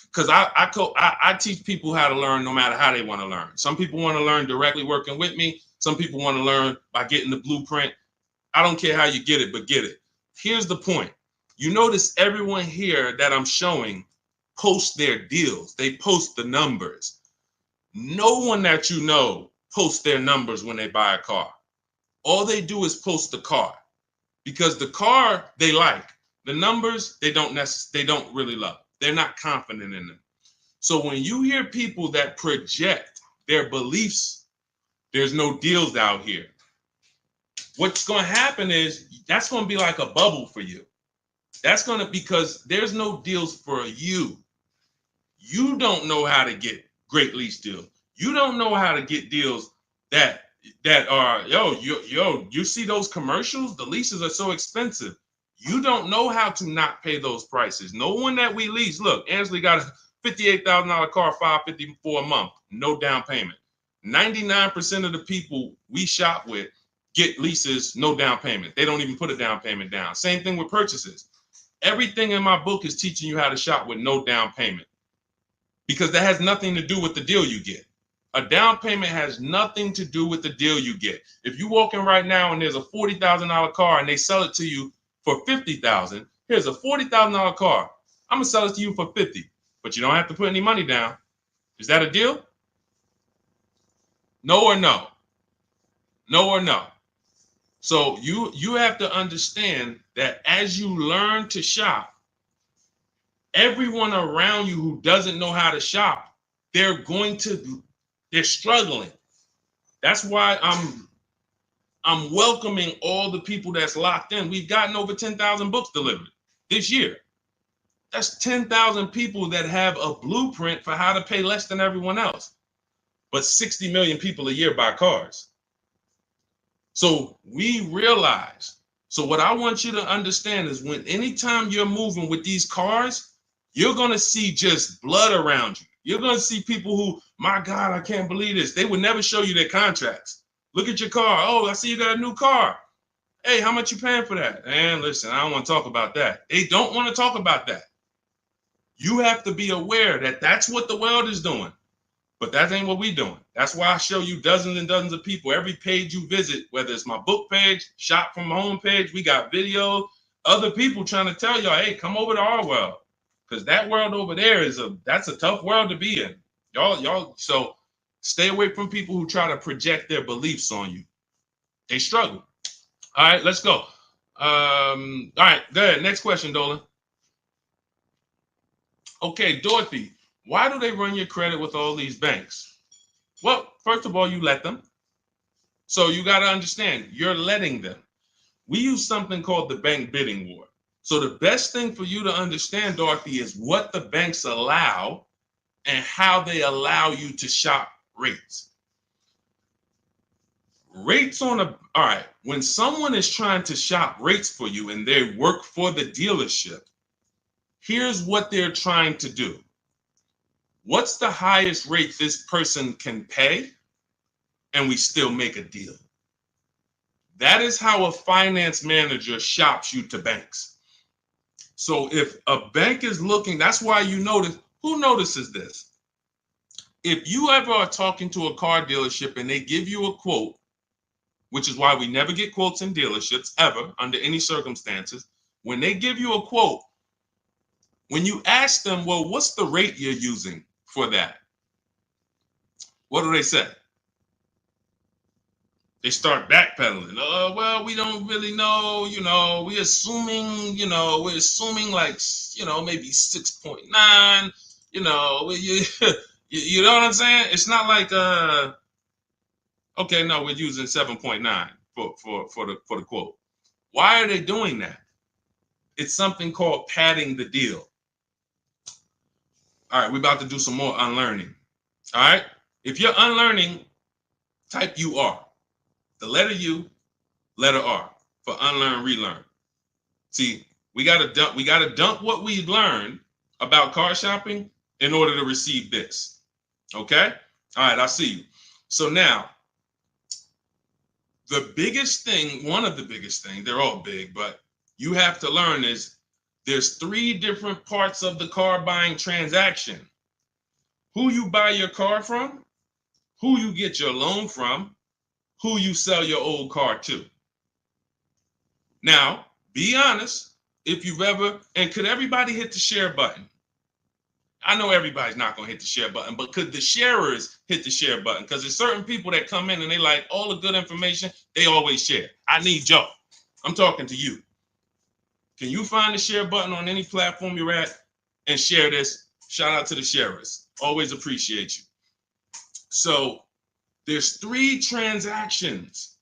Because I teach people how to learn no matter how they want to learn. Some people want to learn directly working with me. Some people want to learn by getting the blueprint. I don't care how you get it, but get it. Here's the point. You notice everyone here that I'm showing post their deals. They post the numbers. No one that you know posts their numbers when they buy a car. All they do is post the car, because the car they like. The numbers they don't really love. They're not confident in them. So when you hear people that project their beliefs, there's no deals out here. What's going to happen is that's going to be like a bubble for you. That's going to, because there's no deals for you. You don't know how to get great lease deals. You don't know how to get deals that are, you see those commercials? The leases are so expensive. You don't know how to not pay those prices. No one that we lease, look, Ansley got a $58,000 car, $554 a month, no down payment. 99% of the people we shop with get leases, no down payment. They don't even put a down payment down. Same thing with purchases. Everything in my book is teaching you how to shop with no down payment, because that has nothing to do with the deal you get. A down payment has nothing to do with the deal you get. If you walk in right now and there's a $40,000 car and they sell it to you for $50,000, here's a $40,000 car. I'm gonna sell it to you for $50,000, but you don't have to put any money down. Is that a deal? No or no? No or no? So you have to understand that as you learn to shop, everyone around you who doesn't know how to shop, they're struggling. That's why I'm welcoming all the people that's locked in. We've gotten over 10,000 books delivered this year. That's 10,000 people that have a blueprint for how to pay less than everyone else. But 60 million people a year buy cars. So we realize. So what I want you to understand is, anytime you're moving with these cars, you're going to see just blood around you. You're going to see people who, my God, I can't believe this. They would never show you their contracts. Look at your car. Oh, I see you got a new car. Hey, how much you paying for that? And listen, I don't want to talk about that. They don't want to talk about that. You have to be aware that that's what the world is doing. But that ain't what we're doing. That's why I show you dozens and dozens of people. Every page you visit, whether it's my book page, shop from home page, we got videos, other people trying to tell y'all, hey, come over to our world. Because that world over there that's a tough world to be in. Y'all, so stay away from people who try to project their beliefs on you. They struggle. All right, let's go. All right, go ahead. Next question, Dolan. Okay, Dorothy, why do they run your credit with all these banks? Well, first of all, you let them. So you got to understand, you're letting them. We use something called the bank bidding war. So the best thing for you to understand, Dorothy, is what the banks allow and how they allow you to shop rates. All right, when someone is trying to shop rates for you and they work for the dealership, here's what they're trying to do. What's the highest rate this person can pay? And we still make a deal. That is how a finance manager shops you to banks. So if a bank is looking, that's why you notice, who notices this? If you ever are talking to a car dealership and they give you a quote, which is why we never get quotes in dealerships ever under any circumstances, when they give you a quote, when you ask them, well, what's the rate you're using for that? What do they say? They start backpedaling. Oh, well, we don't really know, we're assuming like, maybe 6.9, you know what I'm saying? It's not like, okay, no, we're using 7.9 for the quote. Why are they doing that? It's something called padding the deal. All right, we're about to do some more unlearning. All right, If you're unlearning, type UR. The letter U, letter R for unlearn, relearn. See, we gotta dump what we've learned about car shopping in order to receive this. Okay? All right, I see you. So now, the biggest thing, one of the biggest things, they're all big, but you have to learn is there's 3 different parts of the car buying transaction. Who you buy your car from, who you get your loan from, who you sell your old car to. Now, be honest, if you've ever, and could everybody hit the share button? I know everybody's not going to hit the share button, but could the sharers hit the share button? Because there's certain people that come in and they like all the good information, they always share. I need y'all. I'm talking to you. Can you find the share button on any platform you're at and share this? Shout out to the sharers. Always appreciate you. So there's 3 transactions.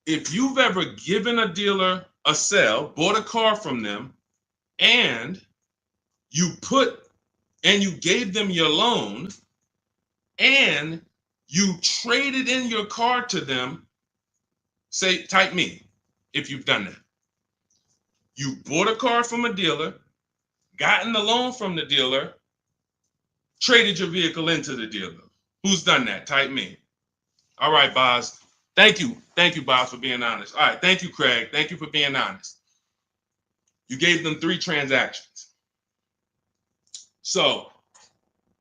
If you've ever given a dealer a sale, bought a car from them, and you gave them your loan, and you traded in your car to them, say, type me if you've done that. You bought a car from a dealer, gotten the loan from the dealer, traded your vehicle into the dealer. Who's done that? Type me. All right, Boz. Thank you. Thank you, Boz, for being honest. All right. Thank you, Craig. Thank you for being honest. You gave them 3 transactions. So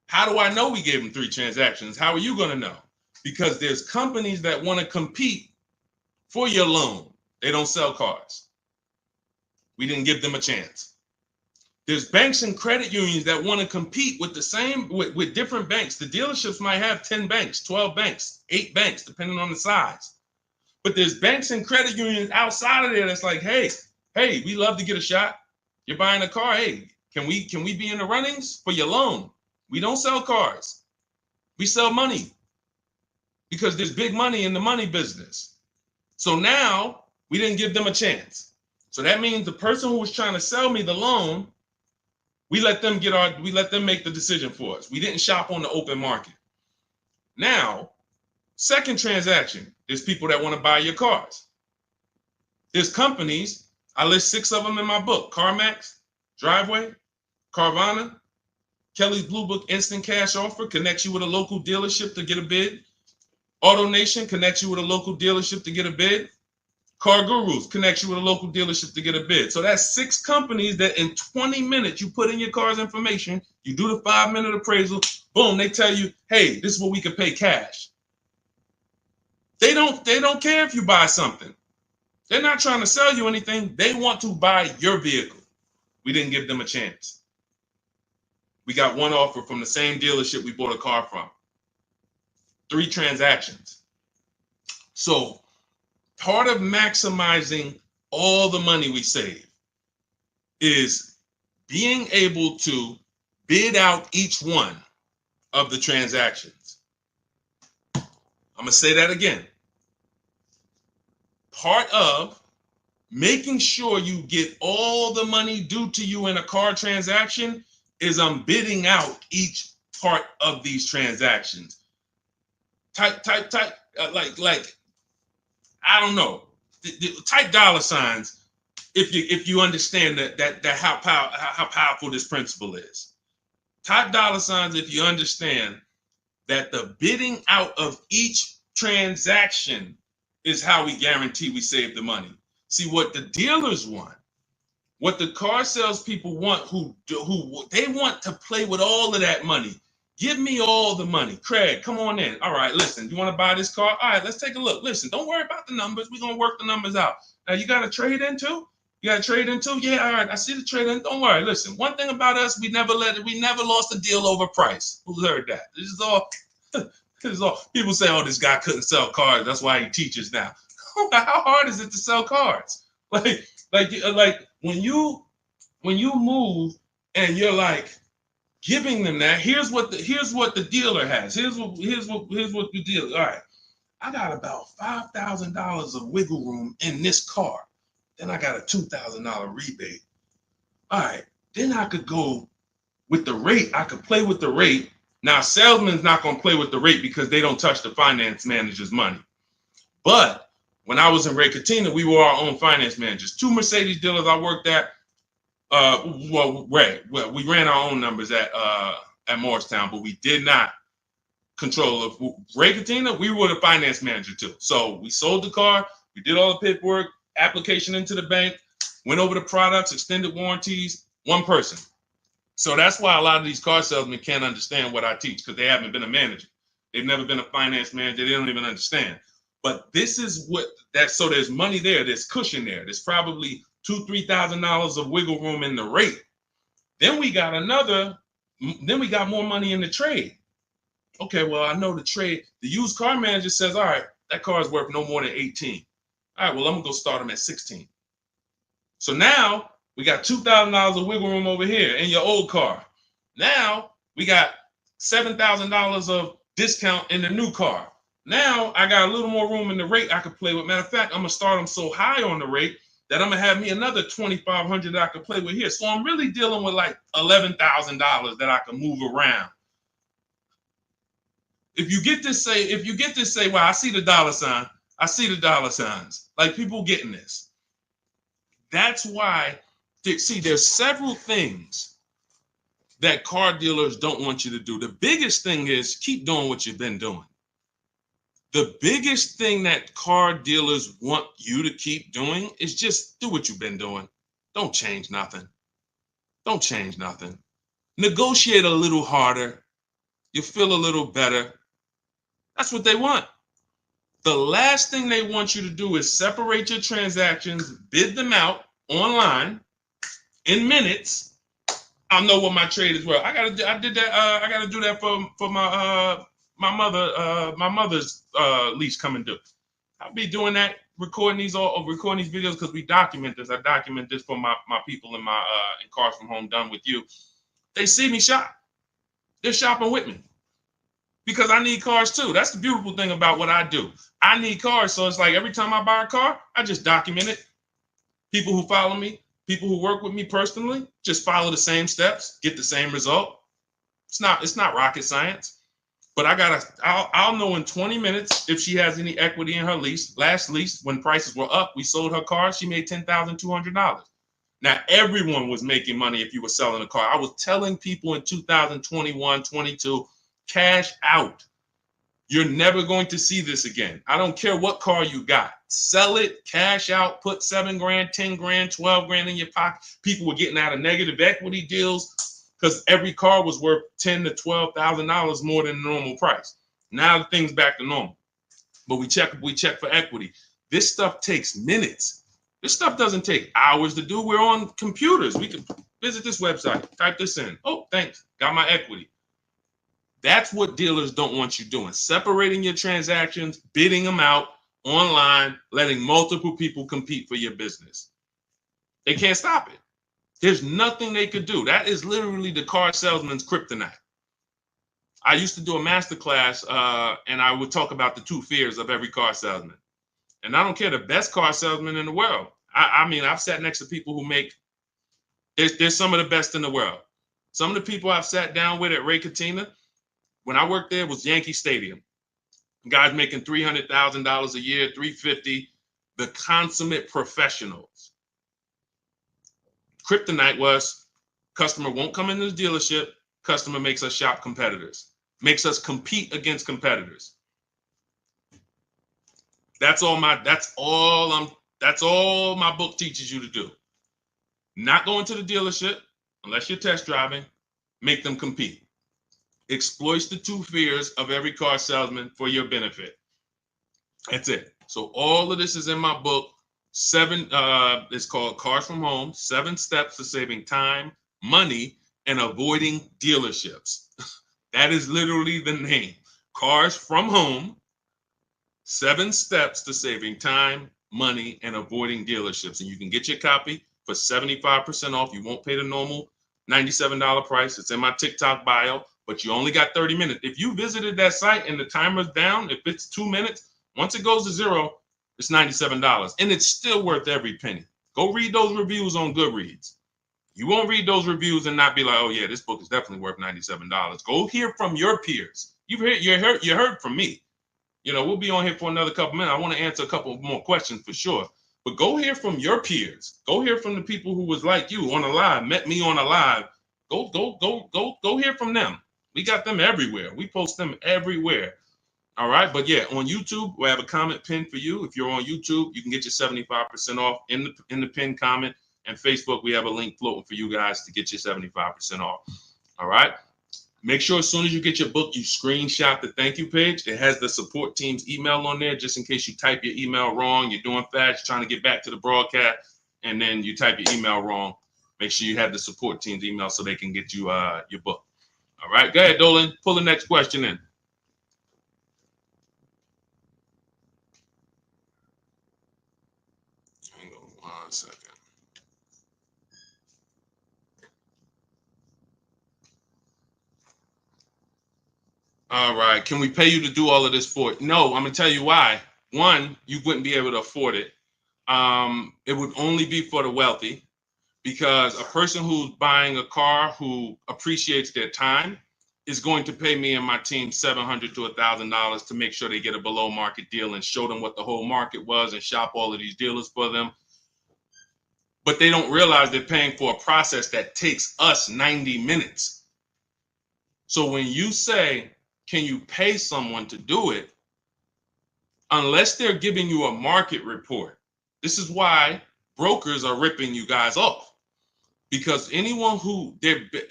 how do I know we gave them 3 transactions? How are you going to know? Because there's companies that want to compete for your loan. They don't sell cars. We didn't give them a chance. There's banks and credit unions that want to compete with with different banks. The dealerships might have 10 banks, 12 banks, 8 banks, depending on the size. But there's banks and credit unions outside of there that's like, hey, we love to get a shot. You're buying a car. Hey, can we be in the runnings for your loan? We don't sell cars. We sell money because there's big money in the money business. So now we didn't give them a chance. So that means the person who was trying to sell me the loan, we let them make the decision for us. We didn't shop on the open market. Now, second transaction, there's people that want to buy your cars. There's companies, I list 6 of them in my book: CarMax, Driveway, Carvana, Kelly's Blue Book Instant Cash Offer connects you with a local dealership to get a bid. AutoNation connects you with a local dealership to get a bid. Car Gurus connects you with a local dealership to get a bid. So that's 6 companies that in 20 minutes you put in your car's information, you do the 5-minute appraisal, boom, they tell you, hey, this is what we can pay cash. They don't care if you buy something. They're not trying to sell you anything. They want to buy your vehicle. We didn't give them a chance. We got 1 offer from the same dealership we bought a car from. 3 transactions. So part of maximizing all the money we save is being able to bid out each one of the transactions. I'm going to say that again. Part of making sure you get all the money due to you in a car transaction is I'm bidding out each part of these transactions. Type, like, I don't know. Type $signs if you understand that how powerful this principle is. Type $signs if you understand that the bidding out of each transaction is how we guarantee we save the money. See, what the dealers want, what the car salespeople want, who they want to play with all of that money. Give me all the money. Craig, come on in. All right, listen, you want to buy this car? All right, let's take a look. Listen, don't worry about the numbers. We're going to work the numbers out. Now, you got to trade in too? You got to trade in too? Yeah, all right, I see the trade in. Don't worry. Listen, one thing about us, we never lost a deal over price. Who's heard that? This is all. People say, oh, this guy couldn't sell cars. That's why he teaches now. How hard is it to sell cars? Like when you move and you're like, giving them that, here's what the dealer has. Here's what the dealer. All right, I got about $5,000 of wiggle room in this car. Then I got a $2,000 rebate. All right, then I could go with the rate. I could play with the rate Now, salesman's not going to play with the rate because they don't touch the finance manager's money. But when I was in Ray Katina, we were our own finance managers. 2 Mercedes dealers I worked at. We ran our own numbers at Morristown, but we did not control of Ray Katina. We were the finance manager too. So we sold the car, we did all the paperwork, application into the bank, went over the products, extended warranties, one person. So that's why a lot of these car salesmen can't understand what I teach, because they haven't been a manager. They've never been a finance manager. They don't even understand. But this is what that. So there's money there. There's cushion there. There's probably $2,000-3,000 of wiggle room in the rate. Then we got more money in the trade. Okay, well, I know the trade. The used car manager says, all right, that car is worth no more than 18. All right, well, I'm gonna go start them at 16. So now we got $2,000 of wiggle room over here in your old car. Now we got $7,000 of discount in the new car. Now I got a little more room in the rate I could play with. Matter of fact, I'm gonna start them so high on the rate that I'm gonna have me another $2,500 that I could play with here. So I'm really dealing with like $11,000 that I can move around. If you get this, say, well, I see the dollar sign. I see the dollar signs. Like, people getting this. That's why, see, there's several things that car dealers don't want you to do. The biggest thing is keep doing what you've been doing. The biggest thing that car dealers want you to keep doing is just do what you've been doing. Don't change nothing. Don't change nothing. Negotiate a little harder. You feel a little better. That's what they want. The last thing they want you to do is separate your transactions, bid them out online in minutes. I'll know what my trade is worth. I gotta do that for my mother's lease coming due. I'll be doing that, recording these videos because we document this. I document this for my people in Cars from Home Done With You. They see me shop. They're shopping with me, because I need cars too. That's the beautiful thing about what I do. I need cars, so it's like every time I buy a car, I just document it. People who follow me, people who work with me personally, just follow the same steps, get the same result. It's not rocket science. But I'll know in 20 minutes if she has any equity in her lease. Last lease, when prices were up, we sold her car. She made $10,200. Now, everyone was making money if you were selling a car. I was telling people in 2021, 22, cash out. You're never going to see this again. I don't care what car you got. Sell it, cash out, put $7 grand, $10 grand, $12 grand in your pocket. People were getting out of negative equity deals because every car was worth $10,000 to $12,000 more than the normal price. Now the thing's back to normal. But we check for equity. This stuff takes minutes. This stuff doesn't take hours to do. We're on computers. We can visit this website, type this in. Oh, thanks. Got my equity. That's what dealers don't want you doing. Separating your transactions, bidding them out online, letting multiple people compete for your business. They can't stop it. There's nothing they could do. That is literally the car salesman's kryptonite. I used to do a masterclass, and I would talk about the 2 fears of every car salesman. And I don't care, the best car salesman in the world. I mean, I've sat next to people who make, there's some of the best in the world. Some of the people I've sat down with at Ray Katina, when I worked there, was Yankee Stadium. Guys making $300,000 a year, $350,000, the consummate professionals. Kryptonite was customer won't come into the dealership. Customer makes us shop competitors, makes us compete against competitors. That's all my book teaches you to do. Not going to the dealership unless you're test driving, make them compete. Exploits the 2 fears of every car salesman for your benefit. That's it. So all of this is in my book. 7, it's called Cars from Home, 7 Steps to Saving Time, Money, and Avoiding Dealerships. That is literally the name. Cars from Home, 7 Steps to Saving Time, Money, and Avoiding Dealerships. And you can get your copy for 75% off. You won't pay the normal $97 price. It's in my TikTok bio. But you only got 30 minutes. If you visited that site and the timer's down, if it's 2 minutes, once it goes to 0, it's $97. And it's still worth every penny. Go read those reviews on Goodreads. You won't read those reviews and not be like, oh yeah, this book is definitely worth $97. Go hear from your peers. You heard from me. You know, we'll be on here for another couple minutes. I want to answer a couple more questions for sure. But go hear from your peers. Go hear from the people who was like you on a live, met me on a live. Go hear from them. We got them everywhere. We post them everywhere. All right. But yeah, on YouTube, we have a comment pinned for you. If you're on YouTube, you can get your 75% off in the pinned comment. And Facebook, we have a link floating for you guys to get your 75% off. All right. Make sure as soon as you get your book, you screenshot the thank you page. It has the support team's email on there, just in case you type your email wrong. You're doing fast, trying to get back to the broadcast, and then you type your email wrong. Make sure you have the support team's email so they can get you your book. All right. Go ahead, Dolan. Pull the next question in. Hang on 1 second. All right. Can we pay you to do all of this for it? No, I'm going to tell you why. One, you wouldn't be able to afford it. It would only be for the wealthy, because a person who's buying a car who appreciates their time is going to pay me and my team $700 to $1,000 to make sure they get a below market deal and show them what the whole market was and shop all of these dealers for them. But they don't realize they're paying for a process that takes us 90 minutes. So when you say, can you pay someone to do it? Unless they're giving you a market report. This is why brokers are ripping you guys off, because anyone who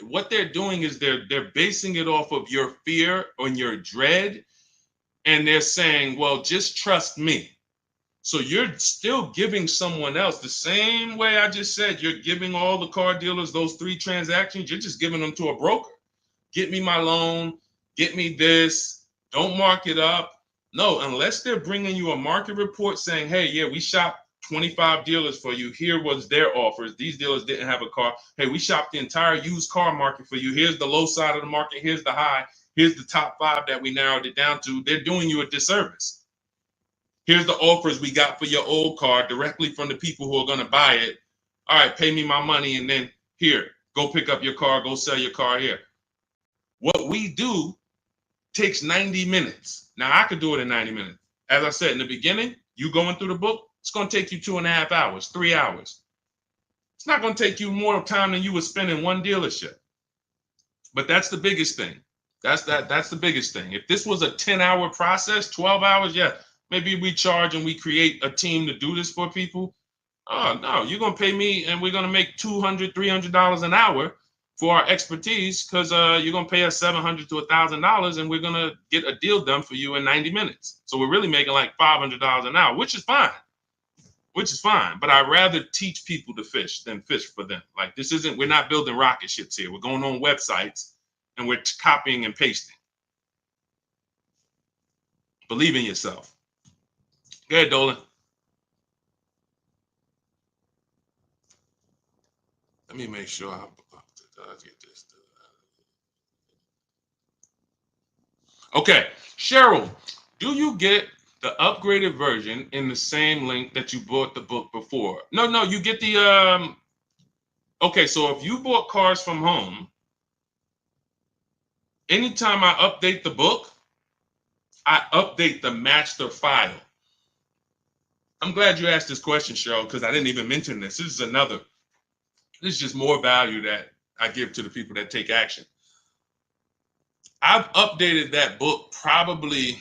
what they're doing is they're basing it off of your fear and your dread, and they're saying, well, just trust me. So you're still giving someone else the same way I just said. You're giving all the car dealers those 3 transactions. You're just giving them to a broker. Get me my loan. Get me this. Don't mark it up. No, unless they're bringing you a market report saying, hey, yeah, we shopped 25 dealers for you. Here was their offers. These dealers didn't have a car. Hey, we shopped the entire used car market for you. Here's the low side of the market. Here's the high. Here's the top 5 that we narrowed it down to. They're doing you a disservice. Here's the offers we got for your old car directly from the people who are going to buy it. All right, pay me my money, and then here, go pick up your car, go sell your car here. What we do takes 90 minutes. Now, I could do it in 90 minutes. As I said in the beginning, you going through the book, it's going to take you 2.5 hours, 3 hours. It's not going to take you more time than you would spend in one dealership. But that's the biggest thing. That's the biggest thing. If this was a 10-hour process, 12 hours, yeah, maybe we charge and we create a team to do this for people. Oh, no, you're going to pay me and we're going to make $200, $300 an hour for our expertise, because you're going to pay us $700 to $1,000 and we're going to get a deal done for you in 90 minutes. So we're really making like $500 an hour, which is fine. But I'd rather teach people to fish than fish for them. Like, this isn't, we're not building rocket ships here. We're going on websites and we're copying and pasting. Believe in yourself. Go ahead, Dolan. Let me make sure I get this. Okay, Cheryl, do you get the upgraded version in the same link that you bought the book before? No, you get the okay, so if you bought Cars from Home, anytime I update the book, I update the master file. I'm glad you asked this question, Cheryl, because I didn't even mention this. This is just more value that I give to the people that take action. I've updated that book probably,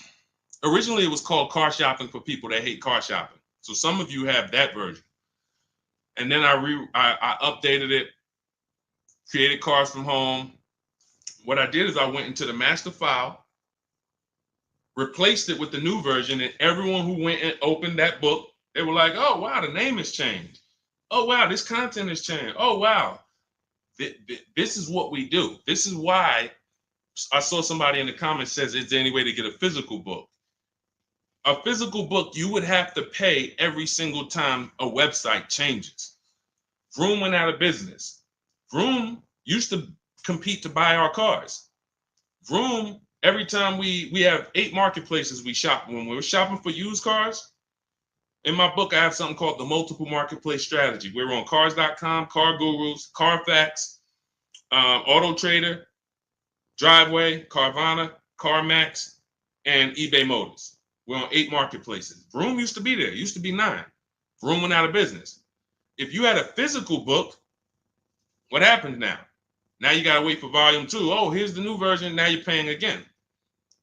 originally it was called Car Shopping for People That Hate Car Shopping. So some of you have that version. And then I updated it, created Cars from Home. What I did is I went into the master file, replaced it with the new version, and everyone who went and opened that book, they were like, oh, wow, the name has changed. Oh, wow, this content has changed. Oh, wow. This is what we do. This is why I saw somebody in the comments says, is there any way to get a physical book? A physical book, you would have to pay every single time a website changes. Vroom went out of business. Vroom used to compete to buy our cars. Vroom, every time we have 8 marketplaces we shop. When we were shopping for used cars, In my book, I have something called the multiple marketplace strategy. We're on cars.com, Car Gurus, Carfax, Auto Trader, Driveway, Carvana, CarMax, and eBay Motors. We're on 8 marketplaces. Vroom used to be there. It used to be 9. Vroom went out of business. If you had a physical book, what happens now? Now you got to wait for volume 2. Oh, here's the new version. Now you're paying again.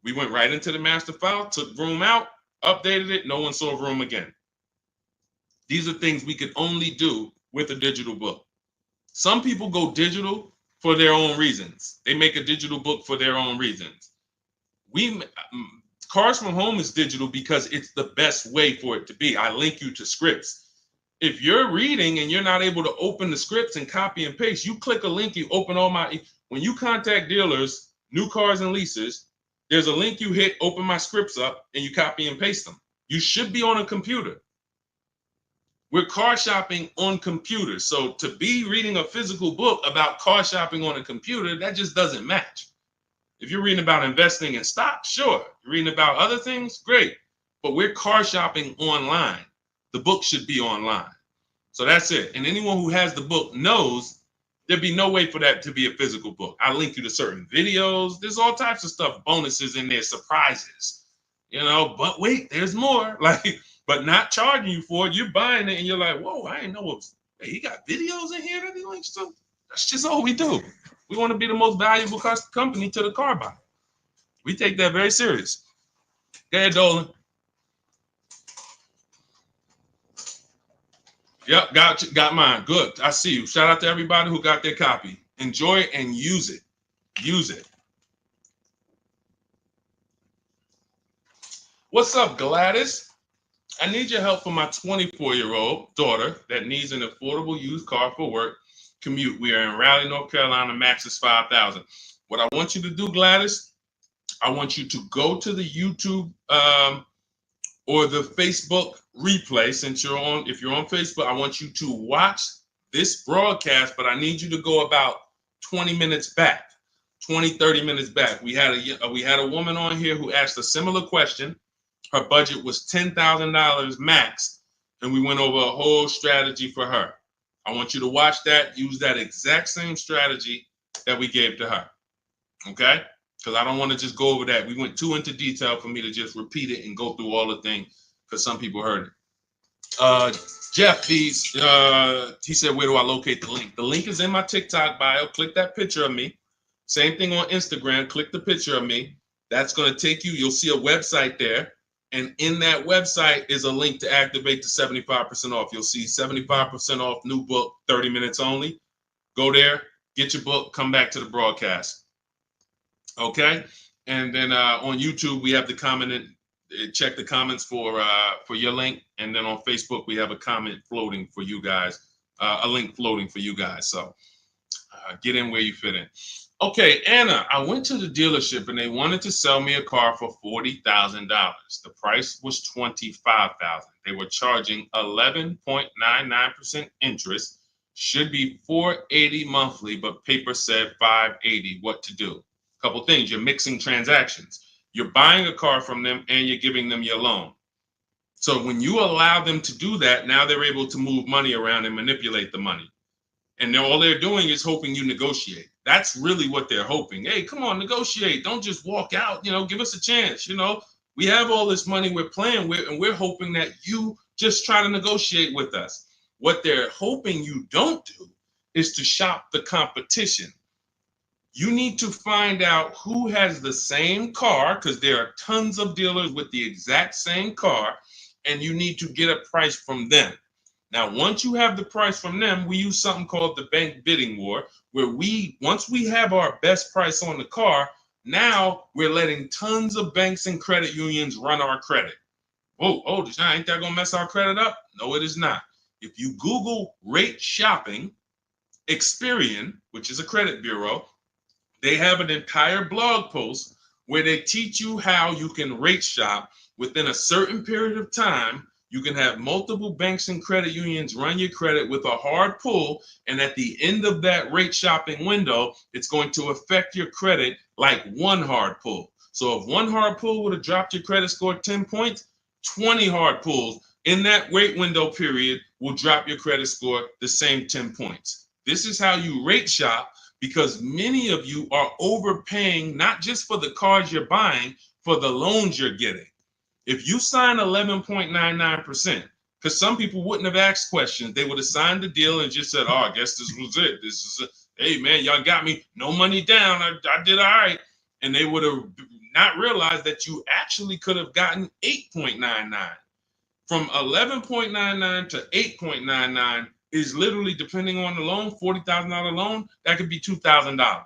We went right into the master file, took Vroom out, updated it. No one saw Vroom again. These are things we could only do with a digital book. Some people go digital for their own reasons. They make a digital book for their own reasons. Cars from Home is digital because it's the best way for it to be. I link you to scripts. If you're reading and you're not able to open the scripts and copy and paste, you click a link, you open all my, when you contact dealers, new cars and leases, there's a link you hit, open my scripts up, and you copy and paste them. You should be on a computer. We're car shopping on computers. So to be reading a physical book about car shopping on a computer, that just doesn't match. If you're reading about investing in stocks, sure. You're reading about other things, great. But we're car shopping online. The book should be online. So that's it. And anyone who has the book knows there'd be no way for that to be a physical book. I link you to certain videos. There's all types of stuff, bonuses in there, surprises, but wait, there's more. But not charging you for it. You're buying it and you're like, whoa, I didn't know he got videos in here that he links to. That's just all we do. We want to be the most valuable company to the car buyer. We take that very serious. Go ahead, Dolan. Yep, got mine. Good. I see you. Shout out to everybody who got their copy. Enjoy it and use it. Use it. What's up, Gladys? I need your help for my 24-year-old daughter that needs an affordable used car for work commute. We are in Raleigh, North Carolina. Max is $5,000. What I want you to do, Gladys, I want you to go to the YouTube or the Facebook replay. If you're on Facebook, I want you to watch this broadcast, but I need you to go about 20 minutes back, 30 minutes back. We had a woman on here who asked a similar question. Her budget was $10,000 max, and we went over a whole strategy for her. I want you to watch that, use that exact same strategy that we gave to her, okay? Because I don't want to just go over that. We went too into detail for me to just repeat it and go through all the things because some people heard it. Jeff Bees, he said, where do I locate the link? The link is in my TikTok bio. Click that picture of me. Same thing on Instagram. Click the picture of me. That's going to take you. You'll see a website there. And in that website is a link to activate the 75% off. You'll see 75% off new book, 30 minutes only. Go there, get your book, come back to the broadcast. Okay? And then on YouTube, we have the comment and check the comments for your link. And then on Facebook, we have a comment floating for you guys, a link floating for you guys. So get in where you fit in. Okay, Anna, I went to the dealership and they wanted to sell me a car for $40,000. The price was $25,000. They were charging 11.99% interest. Should be $480 monthly, but paper said $580. What to do? A couple things. You're mixing transactions. You're buying a car from them and you're giving them your loan. So when you allow them to do that, now they're able to move money around and manipulate the money. And all they're doing is hoping you negotiate. That's really what they're hoping. Hey, come on, negotiate. Don't just walk out. Give us a chance. We have all this money we're playing with, and we're hoping that you just try to negotiate with us. What they're hoping you don't do is to shop the competition. You need to find out who has the same car, because there are tons of dealers with the exact same car, and you need to get a price from them. Now, once you have the price from them, we use something called the bank bidding war, where once we have our best price on the car, now we're letting tons of banks and credit unions run our credit. Oh, Deshone, ain't that gonna mess our credit up? No, it is not. If you Google rate shopping, Experian, which is a credit bureau, they have an entire blog post where they teach you how you can rate shop within a certain period of time. You can have multiple banks and credit unions run your credit with a hard pull, and at the end of that rate shopping window, it's going to affect your credit like one hard pull. So if one hard pull would have dropped your credit score 10 points, 20 hard pulls in that wait window period will drop your credit score the same 10 points. This is how you rate shop, because many of you are overpaying, not just for the cars you're buying, for the loans you're getting. If you sign 11.99%, because some people wouldn't have asked questions, they would have signed the deal and just said, oh, I guess this was it. This is it. Hey, man, y'all got me. No money down. I did all right. And they would have not realized that you actually could have gotten 8.99. From 11.99 to 8.99 is literally, depending on the loan, $40,000 loan, that could be $2,000.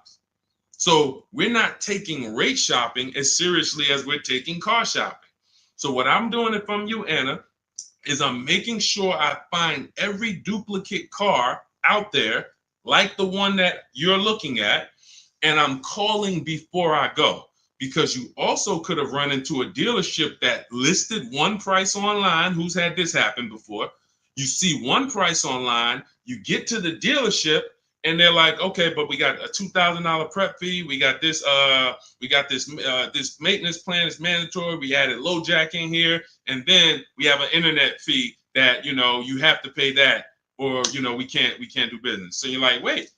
So we're not taking rate shopping as seriously as we're taking car shopping. So what I'm doing, if I'm you, Anna, is I'm making sure I find every duplicate car out there, like the one that you're looking at, and I'm calling before I go. Because you also could have run into a dealership that listed one price online. Who's had this happen before? You see one price online, you get to the dealership, and they're like, okay, but we got a $2,000 prep fee. We got this this maintenance plan is mandatory. We added low jack in here, and then we have an internet fee that you have to pay that, or we can't do business. So you're like, wait,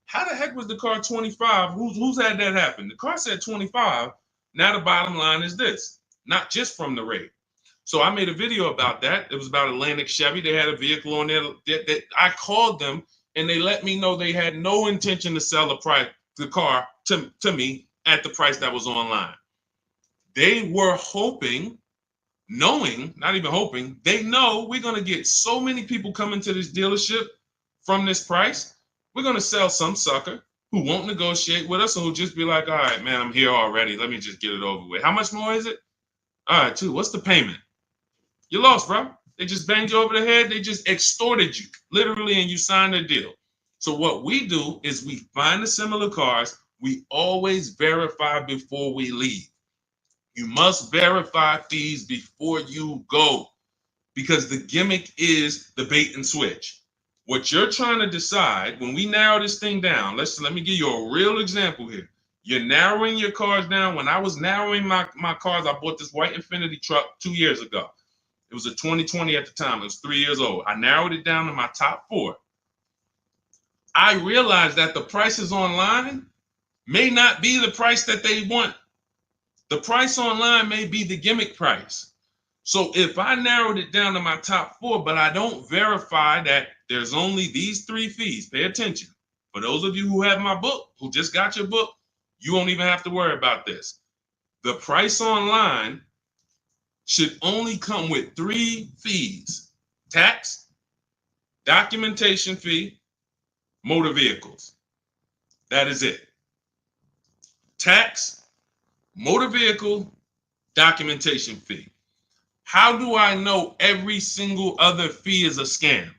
how the heck was the car 25? Who's had that happen? The car said 25. Now the bottom line is this, not just from the rate. So I made a video about that. It was about Atlantic Chevy. They had a vehicle on there that I called them, and they let me know they had no intention to sell the car to me at the price that was online. They were hoping, knowing, not even hoping, they know we're going to get so many people coming to this dealership from this price. We're going to sell some sucker who won't negotiate with us and who'll just be like, all right, man, I'm here already. Let me just get it over with. How much more is it? All right, what's the payment? You lost, bro. They just banged you over the head. They just extorted you, literally, and you signed a deal. So what we do is we find the similar cars. We always verify before we leave. You must verify fees before you go, because the gimmick is the bait and switch. What you're trying to decide, when we narrow this thing down, let me give you a real example here. You're narrowing your cars down. When I was narrowing my cars, I bought this white Infiniti truck 2 years ago. It was a 2020 at the time. It was 3 years old. I narrowed it down to my top 4. I realized that the prices online may not be the price that they want. The price online may be the gimmick price. So if I narrowed it down to my top 4, but I don't verify that there's only these 3 fees, pay attention. For those of you who have my book, who just got your book, you won't even have to worry about this. The price online should only come with 3 fees: tax, documentation fee, motor vehicles. That is it. Tax, motor vehicle, documentation fee. How do I know every single other fee is a scam?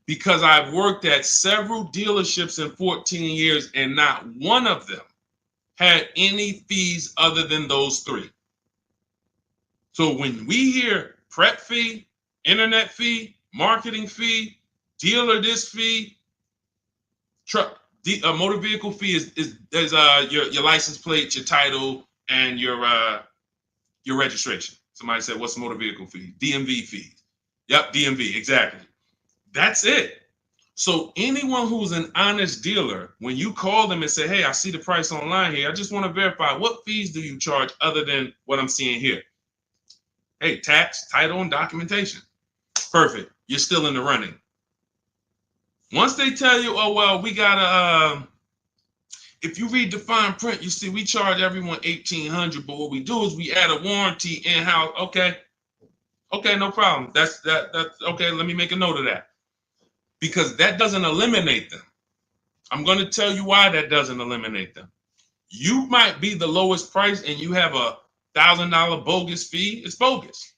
Because I've worked at several dealerships in 14 years, and not one of them had any fees other than those 3. So when we hear prep fee, internet fee, marketing fee, dealer this fee, motor vehicle fee is your license plate, your title, and your registration. Somebody said, what's motor vehicle fee? DMV fees. Yep, DMV, exactly. That's it. So anyone who's an honest dealer, when you call them and say, hey, I see the price online here, I just want to verify, what fees do you charge other than what I'm seeing here? Hey, tax, title, and documentation. Perfect. You're still in the running. Once they tell you, oh, well, we got to, if you read the fine print, you see we charge everyone $1,800, but what we do is we add a warranty in-house. Okay, no problem. That's okay. Let me make a note of that, because that doesn't eliminate them. I'm going to tell you why that doesn't eliminate them. You might be the lowest price and you have a $1,000 bogus fee. It's bogus.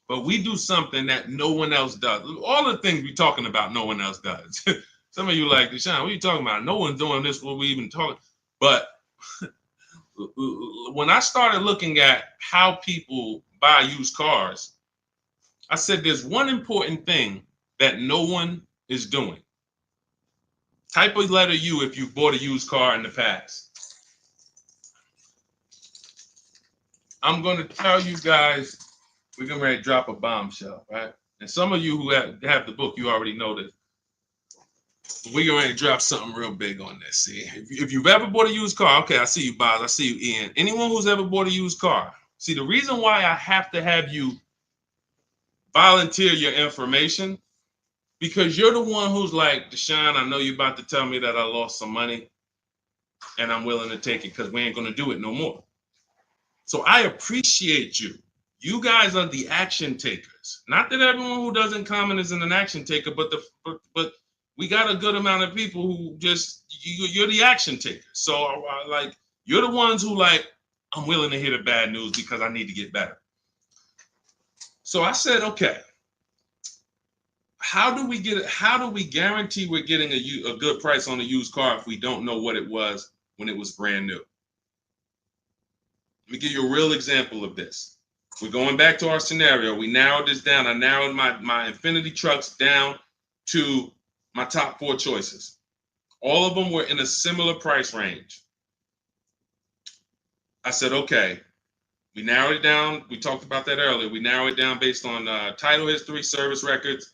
But we do something that no one else does. All the things we're talking about, no one else does. Some of you like, Deshone, what are you talking about? No one's doing this, what we even talking. But when I started looking at how people buy used cars, I said there's one important thing that no one is doing. Type a letter U if you bought a used car in the past. I'm going to tell you guys we're getting ready to drop a bombshell, right? And some of you who have the book, you already know this. We're getting ready to drop something real big on this. See, if you've ever bought a used car, okay, I see you, Boz. I see you, Ian. Anyone who's ever bought a used car, see, the reason why I have to have you volunteer your information, because you're the one who's like, Deshone, I know you're about to tell me that I lost some money and I'm willing to take it because we ain't going to do it no more. So I appreciate you. You guys are the action takers. Not that everyone who doesn't comment is an action taker, but we got a good amount of people who just, you're the action takers. So like, you're the ones who like, I'm willing to hear the bad news because I need to get better. So I said, okay, how do we guarantee we're getting a good price on a used car if we don't know what it was when it was brand new? Let me give you a real example of this. We're going back to our scenario. We narrowed this down. I narrowed my Infinity trucks down to my top 4 choices. All of them were in a similar price range. I said, okay, we narrowed it down. We talked about that earlier. We narrowed it down based on title history, service records,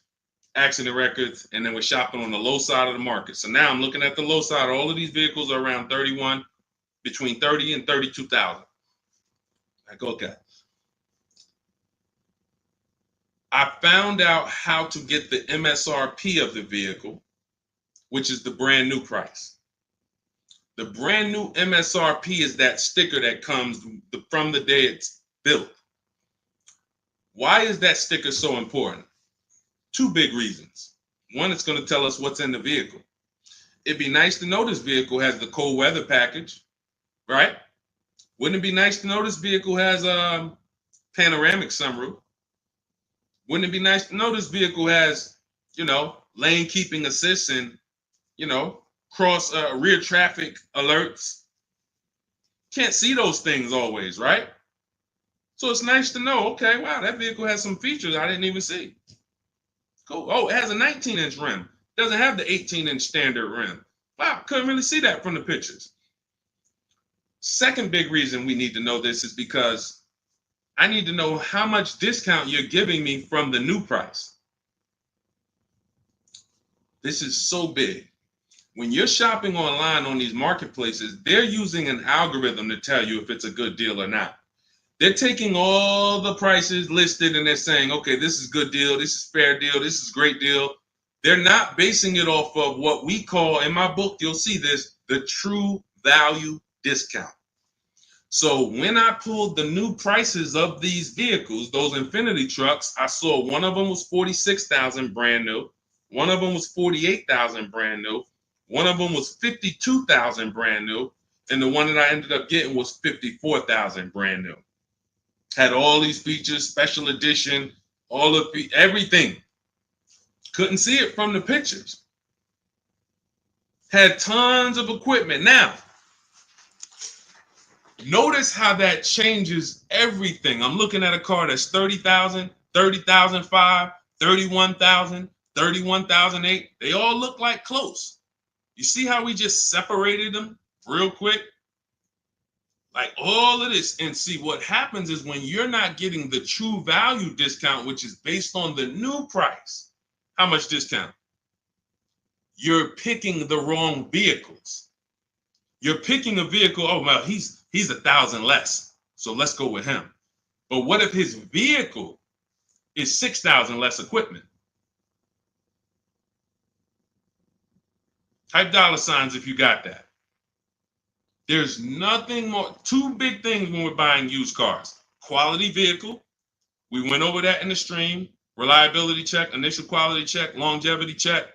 accident records, and then we're shopping on the low side of the market. So now I'm looking at the low side. All of these vehicles are around between 30 and 32,000. Like, okay. I found out how to get the MSRP of the vehicle, which is the brand new price. The brand new MSRP is that sticker that comes from the day it's built. Why is that sticker so important? 2 big reasons. One, it's going to tell us what's in the vehicle. It'd be nice to know this vehicle has the cold weather package, right? Wouldn't it be nice to know this vehicle has a panoramic sunroof? Wouldn't it be nice to know this vehicle has, lane keeping assist and, cross rear traffic alerts? Can't see those things always, right? So it's nice to know, okay, wow, that vehicle has some features I didn't even see. Cool. Oh, it has a 19-inch rim. Doesn't have the 18-inch standard rim. Wow, couldn't really see that from the pictures. Second big reason we need to know this is because I need to know how much discount you're giving me from the new price. This is so big. When you're shopping online on these marketplaces, they're using an algorithm to tell you if it's a good deal or not. They're taking all the prices listed and they're saying, okay, this is good deal, this is fair deal, this is great deal. They're not basing it off of what we call, in my book, you'll see this, the true value discount. So when I pulled the new prices of these vehicles, those Infinity trucks, I saw one of them was 46,000 brand new. One of them was 48,000 brand new. One of them was 52,000 brand new. And the one that I ended up getting was 54,000 brand new. Had all these features, special edition, everything. Couldn't see it from the pictures. Had tons of equipment. Now, notice how that changes everything. I'm looking at a car that's 30,000, 30,005, 31,000, 31,008. They all look like close. You see how we just separated them real quick? Like all of this. And see, what happens is when you're not getting the true value discount, which is based on the new price, how much discount? You're picking the wrong vehicles. You're picking a vehicle, oh, well, he's 1,000 less, so let's go with him. But what if his vehicle is 6,000 less equipment? Type $signs if you got that. There's nothing more. 2 big things when we're buying used cars. Quality vehicle. We went over that in the stream. Reliability check, initial quality check, longevity check.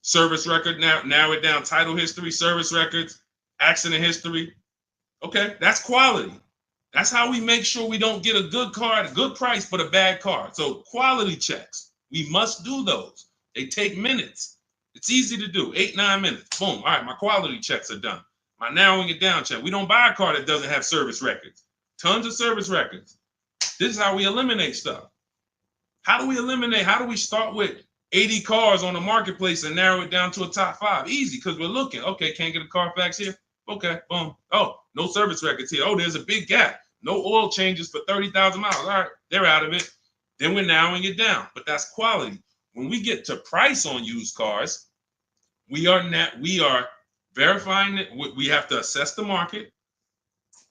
Service record, narrow it down. Title history, service records, accident history. Okay, that's quality. That's how we make sure we don't get a good car at a good price, but a bad car. So quality checks, we must do those. They take minutes. It's easy to do, 8-9 minutes. Boom, all right, my quality checks are done. My narrowing it down check. We don't buy a car that doesn't have service records. Tons of service records. This is how we eliminate stuff. How do we eliminate? How do we start with 80 cars on the marketplace and narrow it down to a top 5? Easy, because we're looking. Okay, can't get a Carfax here. Okay, boom. Oh, no service records here. Oh, there's a big gap. No oil changes for 30,000 miles. All right, they're out of it. Then we're narrowing it down, but that's quality. When we get to price on used cars, we are verifying it. We have to assess the market,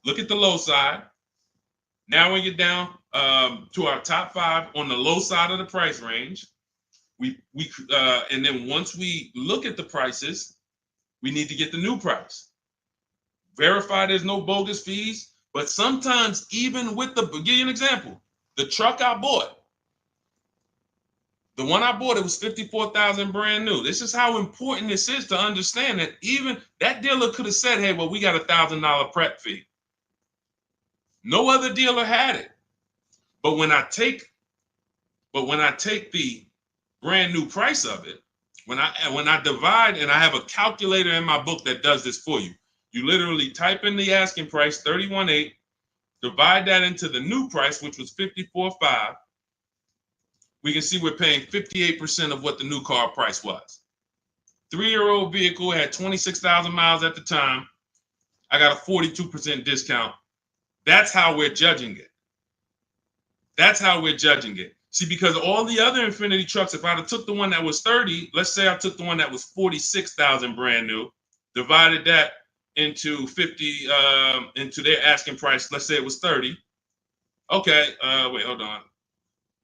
look at the low side, narrowing it down to our top 5 on the low side of the price range. And then once we look at the prices, we need to get the new price. Verify there's no bogus fees. But sometimes even with the, give you an example, the truck I bought, the one I bought, it was $54,000 brand new. This is how important this is to understand that even that dealer could have said, hey, well, we got $1,000 prep fee. No other dealer had it. But when I take the brand new price of it, when I divide, and I have a calculator in my book that does this for you. You literally type in the asking price, 31.8, divide that into the new price, which was 54.5. We can see we're paying 58% of what the new car price was. 3-year-old vehicle had 26,000 miles at the time. I got a 42% discount. That's how we're judging it. That's how we're judging it. See, because all the other Infiniti trucks, if I'd have took the one that was 30, let's say I took the one that was 46,000 brand new, divided that into 50, into their asking price, let's say it was 30. Okay, wait, hold on.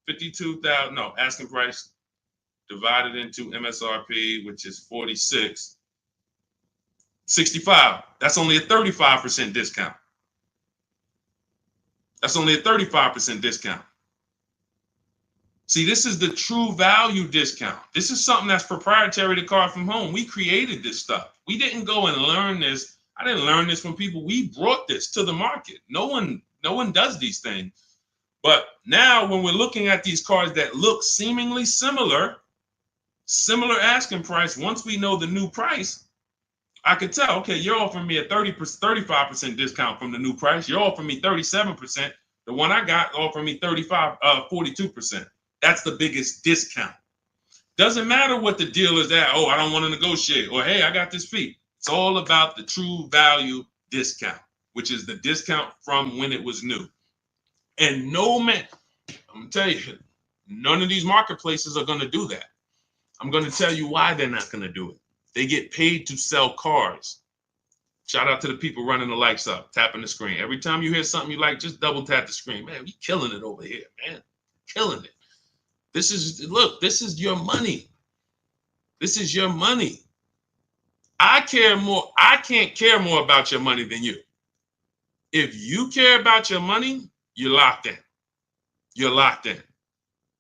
52,000, no, asking price divided into MSRP, which is 46, 65. That's only a 35% discount. That's only a 35% discount. See, this is the true value discount. This is something that's proprietary to Car From Home. We created this stuff. We didn't go and learn this. I didn't learn this from people. We brought this to the market. No one does these things. But now when we're looking at these cars that look seemingly similar asking price, once we know the new price, I could tell, okay, you're offering me a 35% discount from the new price. You're offering me 37%. The one I got offered me 42%. That's the biggest discount. Doesn't matter what the dealer's at. Oh, I don't want to negotiate. Or, hey, I got this fee. It's all about the true value discount, which is the discount from when it was new. And no man, I'm going to tell you, none of these marketplaces are going to do that. I'm going to tell you why they're not going to do it. They get paid to sell cars. Shout out to the people running the lights up, tapping the screen. Every time you hear something you like, just double tap the screen. Man, we killing it over here, man. Killing it. This is your money. This is your money. I can't care more about your money than you. If you care about your money, you're locked in. You're locked in.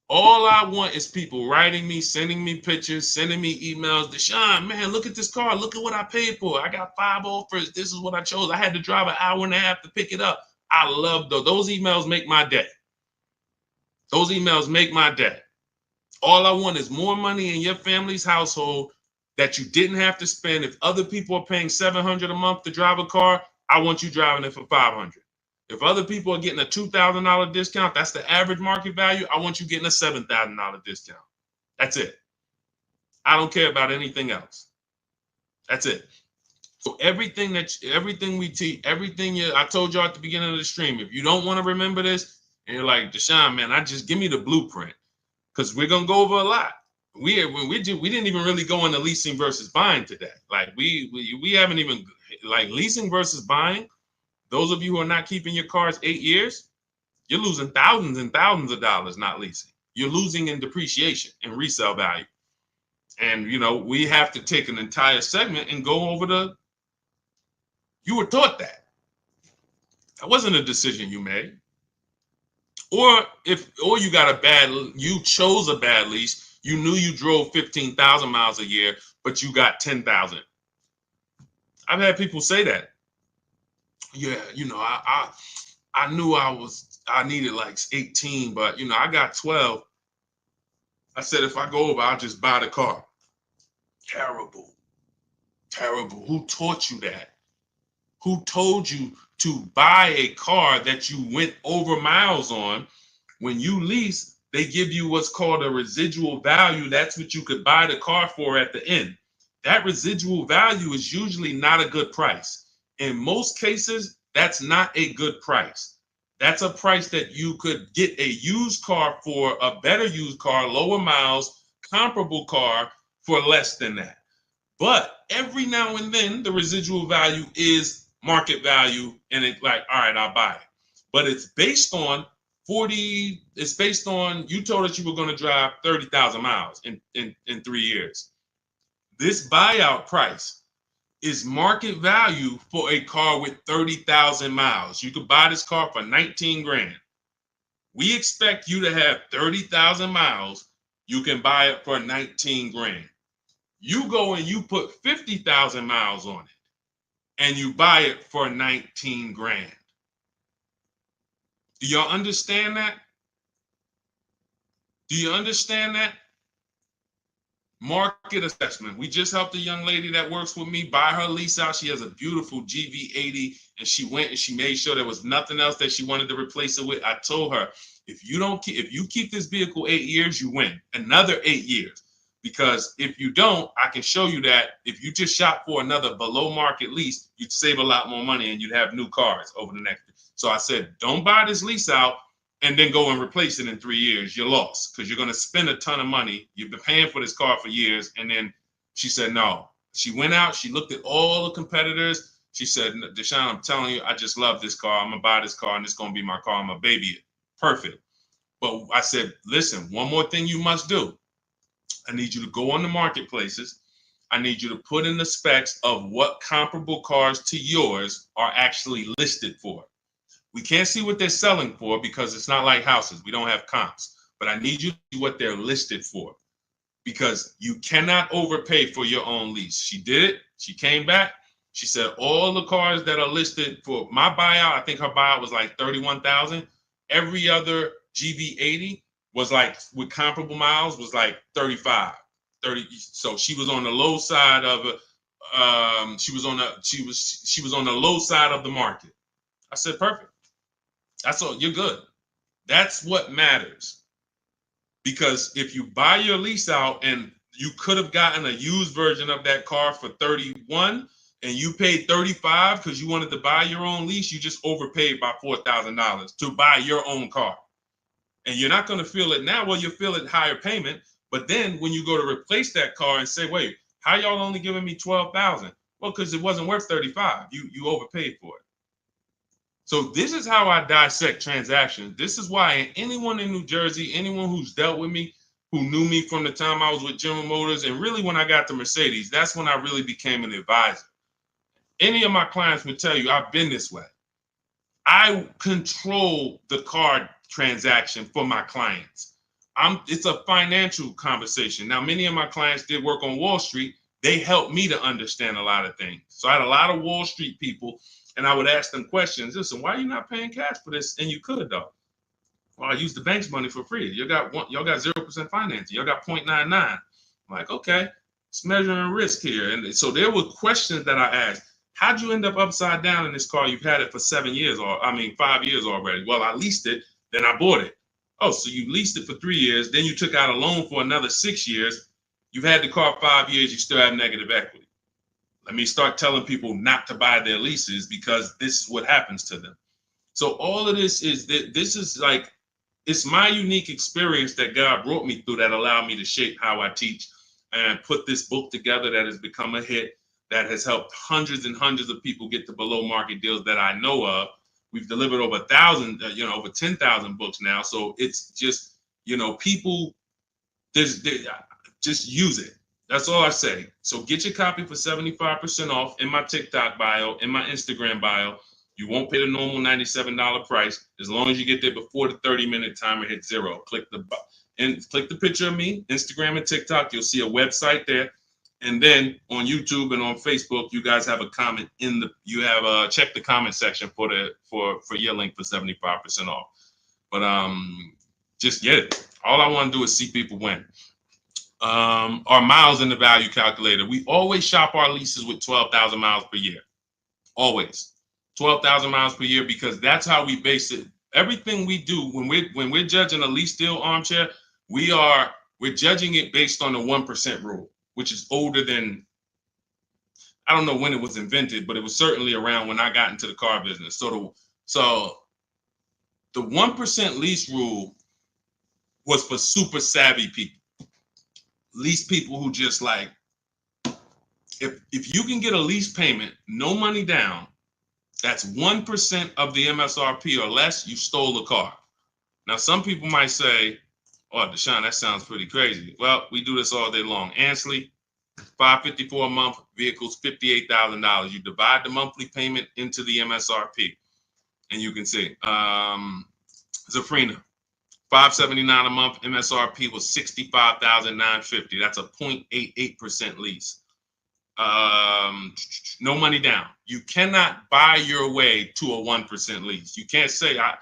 All I want is people writing me, sending me pictures, sending me emails. Deshone, man, look at this car. Look at what I paid for. I got 5 offers. This is what I chose. I had to drive an hour and a half to pick it up. I love those. Those emails make my day. Those emails make my day. All I want is more money in your family's household that you didn't have to spend. If other people are paying $700 a month to drive a car, I want you driving it for $500. If other people are getting a $2,000 discount, that's the average market value. I want you getting a $7,000 discount. That's it. I don't care about anything else. That's it. So everything we teach, I told you at the beginning of the stream, if you don't want to remember this, and you're like, Deshone, man, just give me the blueprint, because we're gonna go over a lot. We didn't even really go into leasing versus buying today. Like we haven't even, like, leasing versus buying. Those of you who are not keeping your cars 8 years, you're losing thousands and thousands of dollars not leasing. You're losing in depreciation and resale value. And, we have to take an entire segment and go over you were taught that. That wasn't a decision you made. Or you chose a bad lease. You knew you drove 15,000 miles a year, but you got 10,000. I've had people say that. Yeah, I knew I needed like 18, but I got 12. I said, if I go over, I'll just buy the car. Terrible. Terrible. Who taught you that? Who told you to buy a car that you went over miles on? When you lease, they give you what's called a residual value. That's what you could buy the car for at the end. That residual value is usually not a good price. In most cases, that's not a good price. That's a price that you could get a used car for, a better used car, lower miles, comparable car for less than that. But every now and then, the residual value is market value, and it's like, all right, I'll buy it. But it's based on it's based on, you told us you were going to drive 30,000 miles in 3 years. This buyout price is market value for a car with 30,000 miles. You could buy this car for 19 grand. We expect you to have 30,000 miles. You can buy it for 19 grand. You go and you put 50,000 miles on it and you buy it for 19 grand. Do y'all understand that? Do you understand that? Market assessment. We just helped a young lady that works with me buy her lease out. She has a beautiful GV80, and she went and she made sure there was nothing else that she wanted to replace it with. I told her, if you keep this vehicle 8 years, you win another 8 years. Because if you don't, I can show you that if you just shop for another below market lease, you'd save a lot more money and you'd have new cars over the next. So I said, don't buy this lease out and then go and replace it in 3 years. You're lost because you're going to spend a ton of money. You've been paying for this car for years. And then she said, no. She went out. She looked at all the competitors. She said, Deshone, I'm telling you, I just love this car. I'm going to buy this car and it's going to be my car. I'm going to baby it. Perfect. But I said, listen, one more thing you must do. I need you to go on the marketplaces. I need you to put in the specs of what comparable cars to yours are actually listed for. We can't see what they're selling for because it's not like houses. We don't have comps. But I need you to see what they're listed for because you cannot overpay for your own lease. She did it. She came back. She said all the cars that are listed for my buyout, I think her buyout was like 31,000. Every other GV80 was like, with comparable miles, was like 35, 30. So she was on the low side of it. She was on the low side of the market. I said, perfect. That's all. You're good. That's what matters. Because if you buy your lease out and you could have gotten a used version of that car for 31 and you paid 35 because you wanted to buy your own lease, you just overpaid by $4,000 to buy your own car. And you're not going to feel it now. Well, you'll feel it higher payment. But then when you go to replace that car and say, wait, how y'all only giving me 12,000? Well, because it wasn't worth 35. You overpaid for it. So this is how I dissect transactions. This is why anyone in New Jersey, anyone who's dealt with me, who knew me from the time I was with General Motors, and really when I got to Mercedes, that's when I really became an advisor. Any of my clients would tell you I've been this way. I control the car transaction for my clients. It's a financial conversation. Now, many of my clients did work on Wall Street. They helped me to understand a lot of things. So I had a lot of Wall Street people, and I would ask them questions. Listen, why are you not paying cash for this? And you could, though. Well, I use the bank's money for free. Y'all got 0% financing. Y'all got 0.99. I'm like, okay, it's measuring risk here. And so there were questions that I asked. How'd you end up upside down in this car? You've had it for 5 years already. Well, I leased it, then I bought it. Oh, so you leased it for 3 years, then you took out a loan for another 6 years. You've had the car 5 years, you still have negative equity. Let me start telling people not to buy their leases because this is what happens to them. So all of this is like, it's my unique experience that God brought me through that allowed me to shape how I teach and put this book together that has become a hit, that has helped hundreds and hundreds of people get to below market deals that I know of. We've delivered over 1,000, over 10,000 books now. So it's just, people, just use it. That's all I say. So get your copy for 75% off in my TikTok bio, in my Instagram bio. You won't pay the normal $97 price as long as you get there before the 30-minute timer hits 0. Click the picture of me, Instagram and TikTok. You'll see a website there. And then on YouTube and on Facebook, you guys have a comment check the comment section for your link for 75% off. But just get it. All I want to do is see people win. Our miles in the value calculator. We always shop our leases with 12,000 miles per year. Always 12,000 miles per year, because that's how we base it. Everything we do when we're judging a lease deal, Armchair, we're judging it based on the 1% rule, which is older than, I don't know when it was invented, but it was certainly around when I got into the car business. So The 1% lease rule was for super savvy people. Lease people who just like, if you can get a lease payment, no money down, that's 1% of the MSRP or less, you stole the car. Now, some people might say, oh, Deshone, that sounds pretty crazy. Well, we do this all day long. Ansley, $554 a month, vehicles $58,000. You divide the monthly payment into the MSRP, and you can see. Zafrina, $579 a month, MSRP was $65,950. That's a 0.88% lease. No money down. You cannot buy your way to a 1% lease. You can't say I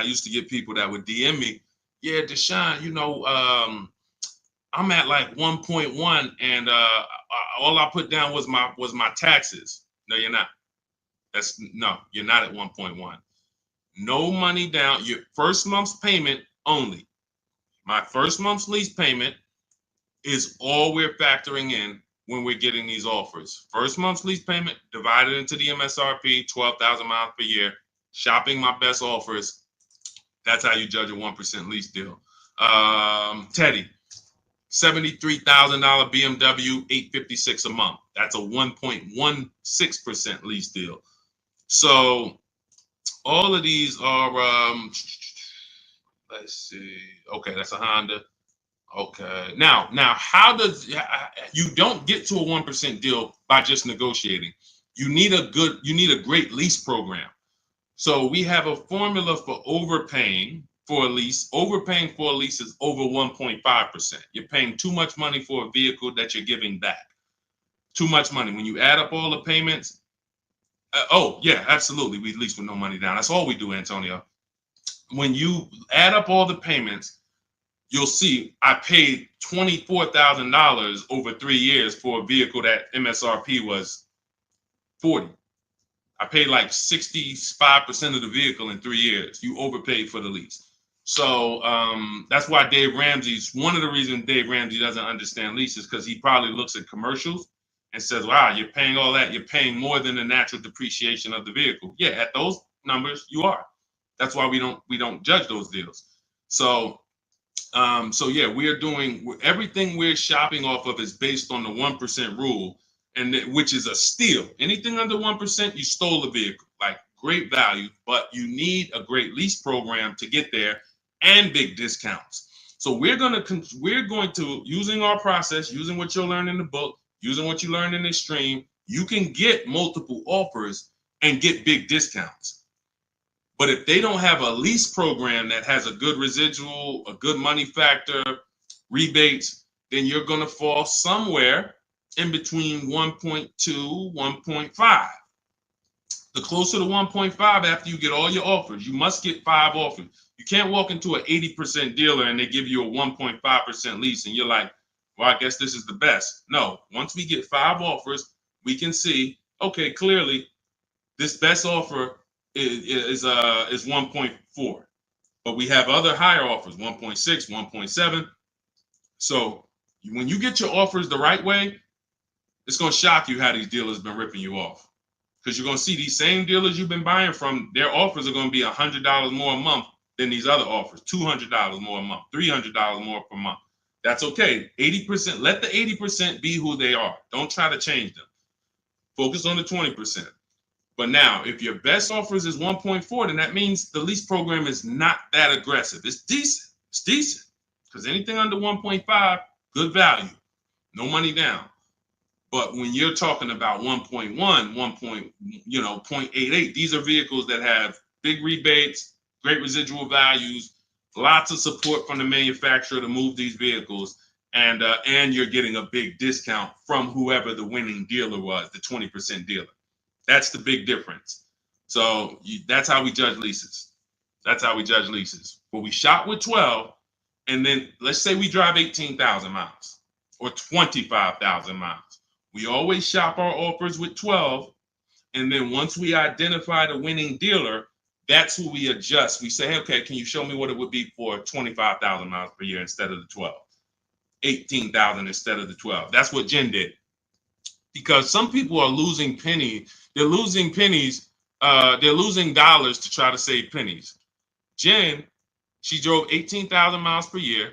used to get people that would DM me, yeah, Deshone, you know, I'm at like 1.1 and all I put down was my taxes. No, you're not. You're not at 1.1. No money down. Your first month's payment only. My first month's lease payment is all we're factoring in when we're getting these offers. First month's lease payment divided into the MSRP, 12,000 miles per year. Shopping my best offers. That's how you judge a 1% lease deal. Teddy, $73,000 BMW, $856 a month. That's a 1.16% lease deal. So all of these are, let's see. Okay, that's a Honda. Okay. Now, how does you don't get to a 1% deal by just negotiating? You need a great lease program. So we have a formula for overpaying for a lease. Overpaying for a lease is over 1.5%. You're paying too much money for a vehicle that you're giving back. Too much money. When you add up all the payments, oh yeah, absolutely. We lease with no money down. That's all we do, Antonio. When you add up all the payments, you'll see I paid $24,000 over 3 years for a vehicle that MSRP was 40. I paid like 65% of the vehicle in 3 years. You overpaid for the lease. So that's why one of the reasons Dave Ramsey doesn't understand leases, because he probably looks at commercials and says, wow, you're paying all that. You're paying more than the natural depreciation of the vehicle. Yeah, at those numbers, you are. That's why we don't judge those deals. So yeah, we're doing everything we're shopping off of is based on the 1% rule. Which is a steal. Anything under 1%, you stole the vehicle. Like great value, but you need a great lease program to get there and big discounts. So we're going to using our process, using what you'll learn in the book, using what you learned in this stream, you can get multiple offers and get big discounts. But if they don't have a lease program that has a good residual, a good money factor, rebates, then you're going to fall somewhere in between 1.2, 1.5. The closer to 1.5 after you get all your offers, you must get 5 offers. You can't walk into an 80% dealer and they give you a 1.5% lease and you're like, well, I guess this is the best. No, once we get 5 offers, we can see, okay, clearly this best offer is 1.4. But we have other higher offers, 1.6, 1.7. So when you get your offers the right way, it's going to shock you how these dealers been ripping you off, because you're going to see these same dealers you've been buying from, their offers are going to be $100 more a month than these other offers, $200 more a month, $300 more per month. That's okay. 80%, let the 80% be who they are. Don't try to change them. Focus on the 20%. But now, if your best offers is 1.4, then that means the lease program is not that aggressive. It's decent. It's decent. Because anything under 1.5, good value. No money down. But when you're talking about 1.1, 0.88, these are vehicles that have big rebates, great residual values, lots of support from the manufacturer to move these vehicles, and you're getting a big discount from whoever the winning dealer was, the 20% dealer. That's the big difference. So that's how we judge leases. That's how we judge leases. But we shop with 12, and then let's say we drive 18,000 miles or 25,000 miles. We always shop our offers with 12, and then once we identify the winning dealer, that's who we adjust. We say, hey, okay, can you show me what it would be for 25,000 miles per year instead of the 12? 18,000 instead of the 12. That's what Jen did. Because some people are losing pennies. They're losing pennies. They're losing dollars to try to save pennies. Jen, she drove 18,000 miles per year.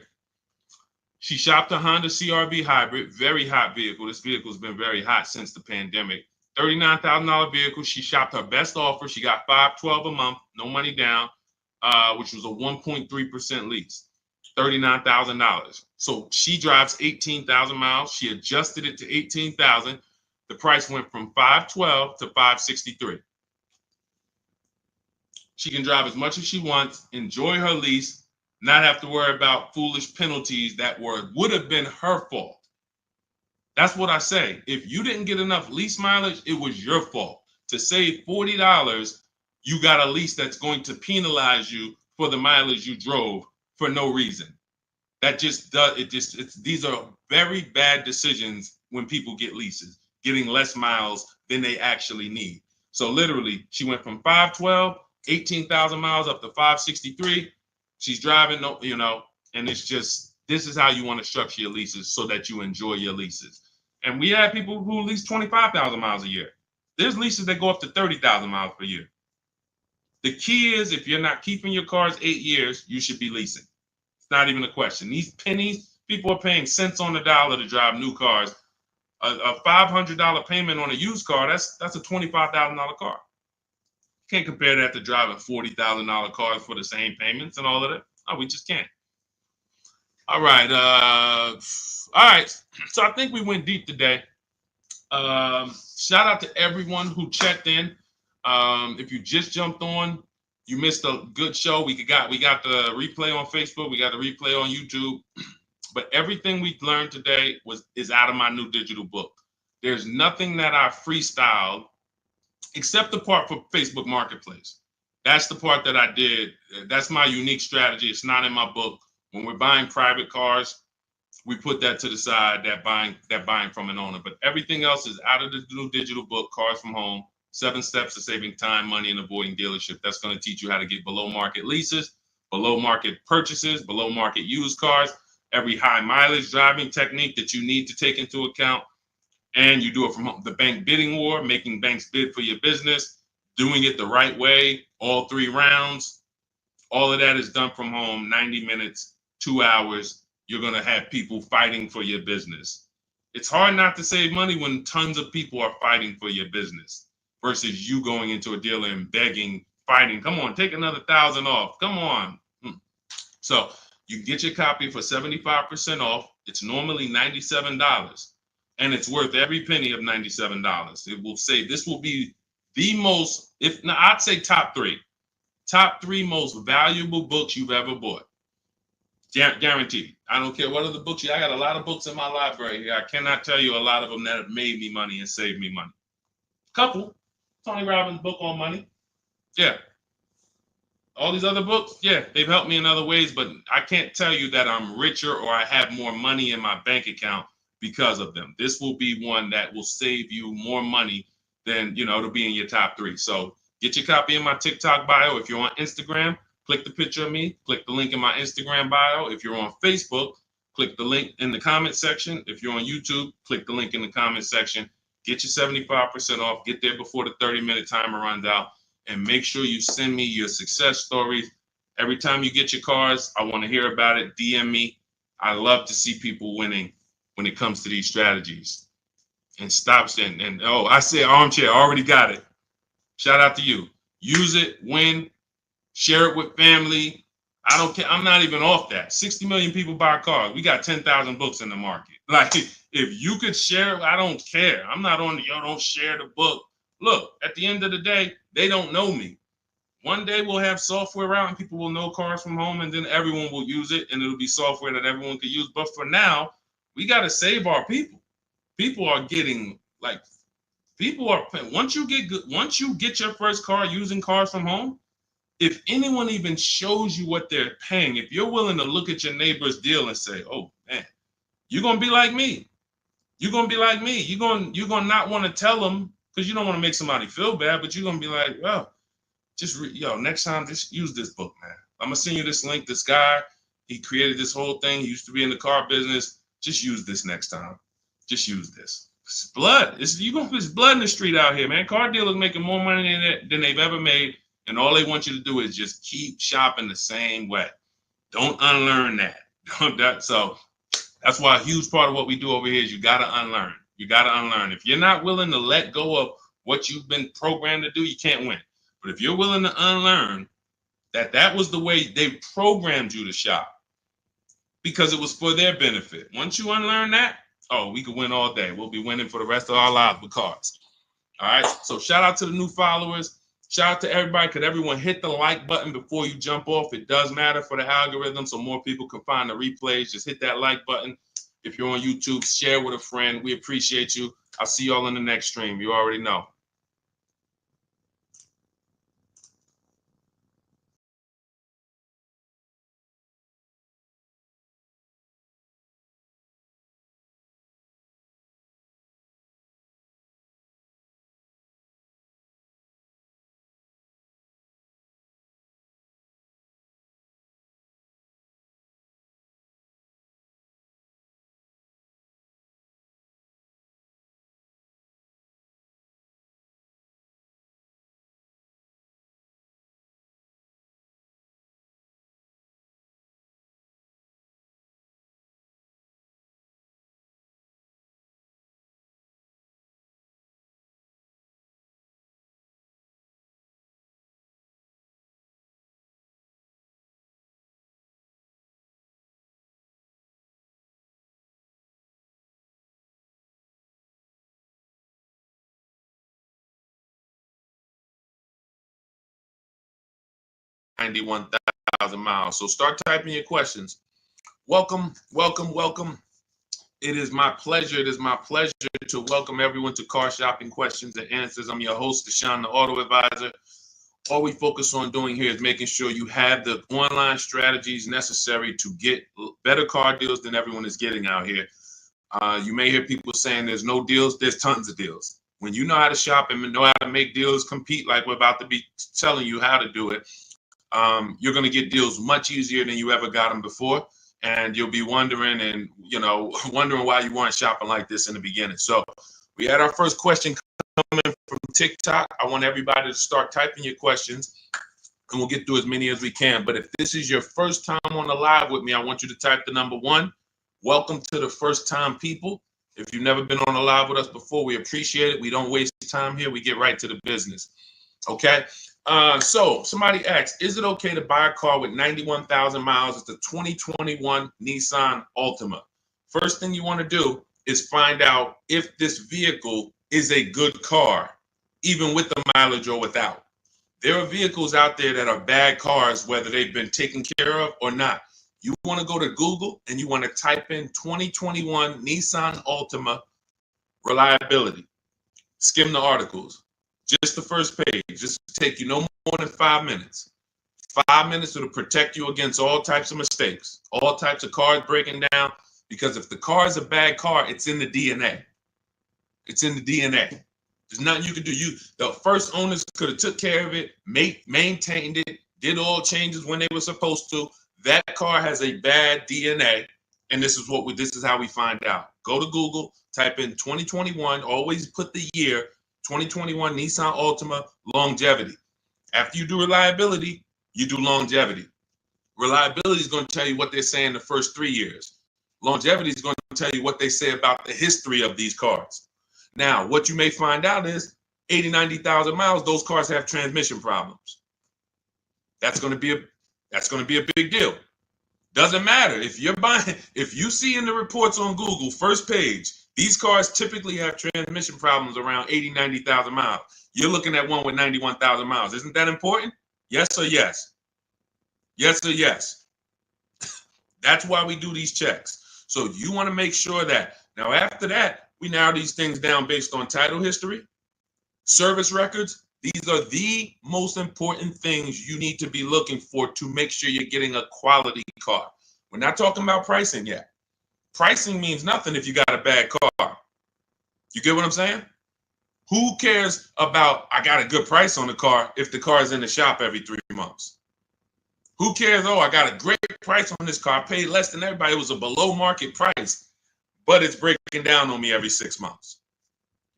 She shopped a Honda CRV hybrid, very hot vehicle. This vehicle's been very hot since the pandemic. $39,000 vehicle. She shopped her best offer. She got $512 a month, no money down, which was a 1.3% lease. $39,000. So she drives 18,000 miles. She adjusted it to 18,000. The price went from $512 to $563. She can drive as much as she wants, enjoy her lease, not have to worry about foolish penalties that would have been her fault. That's what I say. If you didn't get enough lease mileage, it was your fault. To save $40, you got a lease that's going to penalize you for the mileage you drove for no reason. That just does it. These are very bad decisions when people get leases, getting less miles than they actually need. So literally, she went from 512, 18,000 miles up to 563. She's driving, and it's just, this is how you want to structure your leases so that you enjoy your leases. And we have people who lease 25,000 miles a year. There's leases that go up to 30,000 miles per year. The key is, if you're not keeping your cars 8 years, you should be leasing. It's not even a question. These pennies, people are paying cents on the dollar to drive new cars. A $500 payment on a used car, that's a $25,000 car. Can't compare that to driving $40,000 cars for the same payments and all of that. Oh, we just can't. All right. So I think we went deep today. Shout out to everyone who checked in. If you just jumped on, you missed a good show. We got the replay on Facebook. We got the replay on YouTube. But everything we learned today is out of my new digital book. There's nothing that I freestyled except the part for Facebook Marketplace. That's the part that I did. That's my unique strategy. It's not in my book. When we're buying private cars, we put that to the side, that buying from an owner. But everything else is out of the new digital book, Cars from Home, 7 Steps to Saving Time, Money, and Avoiding Dealership. That's going to teach you how to get below market leases, below market purchases, below market used cars, every high mileage driving technique that you need to take into account. And you do it from the bank bidding war, making banks bid for your business, doing it the right way, all 3 rounds. All of that is done from home, 90 minutes, 2 hours. You're going to have people fighting for your business. It's hard not to save money when tons of people are fighting for your business versus you going into a dealer and begging, fighting. Come on, take another $1,000 off. Come on. So you can get your copy for 75% off. It's normally $97. And it's worth every penny of $97. It will say this will be the most, I'd say top 3 most valuable books you've ever bought. Guaranteed. I don't care what other books I got a lot of books in my library. I cannot tell you a lot of them that have made me money and saved me money. Couple. Tony Robbins' book on money. Yeah. All these other books, yeah, they've helped me in other ways, but I can't tell you that I'm richer or I have more money in my bank account because of them. This will be one that will save you more money than, it'll be in your top 3. So get your copy in my TikTok bio. If you're on Instagram, click the picture of me, click the link in my Instagram bio. If you're on Facebook, click the link in the comment section. If you're on YouTube, click the link in the comment section. Get your 75% off. Get there before the 30-minute timer runs out. And make sure you send me your success stories. Every time you get your cars, I want to hear about it. DM me. I love to see people winning when it comes to these strategies. And I say armchair, I already got it. Shout out to you. Use it, win, share it with family. I don't care. I'm not even off that. 60 million people buy cars. We got 10,000 books in the market. Like, if you could share it, I don't care. I'm not on don't share the book. Look, at the end of the day, they don't know me. One day we'll have software out and people will know Cars from Home, and then everyone will use it and it'll be software that everyone can use. But for now, we got to save our people. People are getting once you get your first car using Cars from Home, if anyone even shows you what they're paying, if you're willing to look at your neighbor's deal and say, oh man, you're going to be like me. You're going to be like me. You're going to not want to tell them because you don't want to make somebody feel bad, but you're going to be like, well, next time, just use this book, man. I'm going to send you this link. This guy, he created this whole thing. He used to be in the car business. Just use this next time. Just use this. It's blood. It's blood in the street out here, man. Car dealers making more money than they've ever made. And all they want you to do is just keep shopping the same way. Don't unlearn that. So that's why a huge part of what we do over here is you got to unlearn. You got to unlearn. If you're not willing to let go of what you've been programmed to do, you can't win. But if you're willing to unlearn that was the way they programmed you to shop because it was for their benefit. Once you unlearn that, oh, we could win all day. We'll be winning for the rest of our lives with cars. All right. So shout out to the new followers. Shout out to everybody. Could everyone hit the like button before you jump off? It does matter for the algorithm, so more people can find the replays. Just hit that like button. If you're on YouTube, share with a friend. We appreciate you. I'll see y'all in the next stream. You already know. $91,000 So start typing your questions. Welcome, welcome, welcome. It is my pleasure. It is my pleasure to welcome everyone to Car Shopping Questions and Answers. I'm your host, Deshone the Auto Advisor. All we focus on doing here is making sure you have the online strategies necessary to get better car deals than everyone is getting out here. You may hear people saying there's no deals. There's tons of deals. When you know how to shop and know how to make deals compete, like we're about to be telling you how to do it, you're going to get deals much easier than you ever got them before. And you'll be wondering wondering why you weren't shopping like this in the beginning. So we had our first question coming from TikTok. I want everybody to start typing your questions, and we'll get through as many as we can. But if this is your first time on the live with me, I want you to type the number 1. Welcome to the first time people. If you've never been on a live with us before, we appreciate it. We don't waste time here. We get right to the business. Okay. So somebody asked, is it okay to buy a car with 91,000 miles? It's a 2021 Nissan Altima. First thing you want to do is find out if this vehicle is a good car, even with the mileage or without. There are vehicles out there that are bad cars, whether they've been taken care of or not. You want to go to Google and you want to type in 2021 Nissan Altima reliability. Skim the articles. Just the first page. Just take you no more than 5 minutes. 5 minutes will protect you against all types of mistakes, all types of cars breaking down. Because if the car is a bad car, it's in the DNA. It's in the DNA. There's nothing you can do. The first owners could have took care of it, maintained it, did all changes when they were supposed to. That car has a bad DNA, and this is how we find out. Go to Google, type in 2021. Always put the year 2021 Nissan Altima longevity. After you do reliability, you do longevity. Reliability is going to tell you what they're saying the first 3 years. Longevity is going to tell you what they say about the history of these cars. Now, what you may find out is 80, 90,000 miles, those cars have transmission problems. That's going to be a big deal. Doesn't matter if you see in the reports on Google, first page, these cars typically have transmission problems around 80, 90,000 miles. You're looking at one with 91,000 miles. Isn't that important? Yes or yes? Yes or yes? That's why we do these checks. So you want to make sure that. Now, after that, we narrow these things down based on title history, service records. These are the most important things you need to be looking for to make sure you're getting a quality car. We're not talking about pricing yet. Pricing means nothing if you got a bad car. You get what I'm saying? Who cares about, I got a good price on the car if the car is in the shop every 3 months? Who cares, I got a great price on this car. I paid less than everybody. It was a below market price, but it's breaking down on me every 6 months.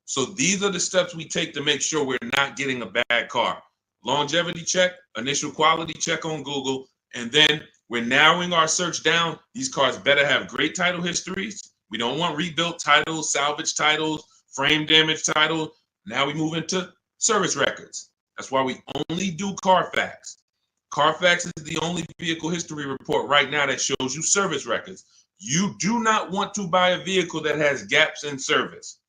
So these are the steps we take to make sure we're not getting a bad car. longevity check, initial quality check on Google, and then we're narrowing our search down. These cars better have great title histories. We don't want rebuilt titles, salvage titles, frame damage titles. Now we move into service records. That's why we only do Carfax. Carfax is the only vehicle history report right now that shows you service records. You do not want to buy a vehicle that has gaps in service.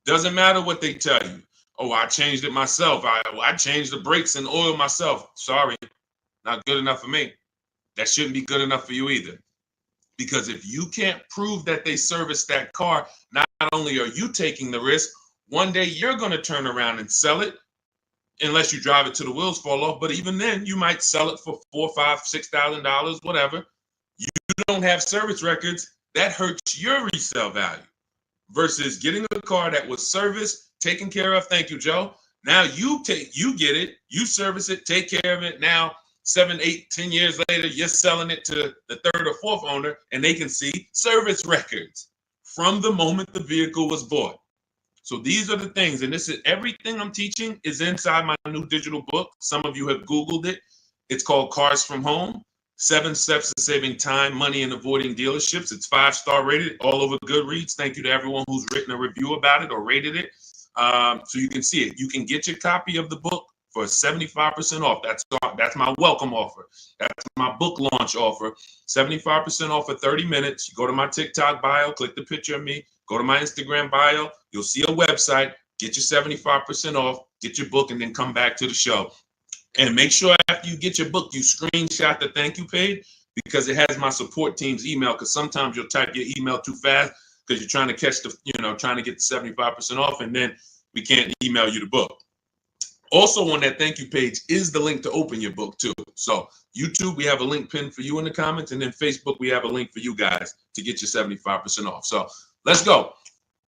Doesn't matter what they tell you. Oh, I changed it myself. I changed the brakes and oil myself. Sorry, not good enough for me. That shouldn't be good enough for you either. Because if you can't prove that they serviced that car, not only are you taking the risk, one day you're going to turn around and sell it, unless you drive it till the wheels fall off. But even then, you might sell it for $4,000, $5,000, $6,000, whatever. You don't have service records. That hurts your resale value. Versus getting a car that was serviced, taken care of. Thank you, Joe. Now you get it, you service it, take care of it. Now 7, 8, 10 years later, you're selling it to the third or fourth owner, and they can see service records from the moment the vehicle was bought. So these are the things, and this is everything I'm teaching is inside my new digital book. Some of you have Googled it. It's called Cars from Home. 7 Steps to Saving Time, Money, and Avoiding Dealerships. It's 5-star rated all over Goodreads. Thank you to everyone who's written a review about it or rated it. So you can see it. You can get your copy of the book for 75% off. That's my welcome offer. That's my book launch offer. 75% off for 30 minutes. You go to my TikTok bio, click the picture of me, go to my Instagram bio. You'll see a website. Get your 75% off, get your book, and then come back to the show. And make sure after you get your book, you screenshot the thank you page because it has my support team's email. Because sometimes you'll type your email too fast because you're trying to catch the, trying to get the 75% off, and then we can't email you the book. Also on that thank you page is the link to open your book too. So YouTube, we have a link pinned for you in the comments, and then Facebook, we have a link for you guys to get your 75% off. So let's go.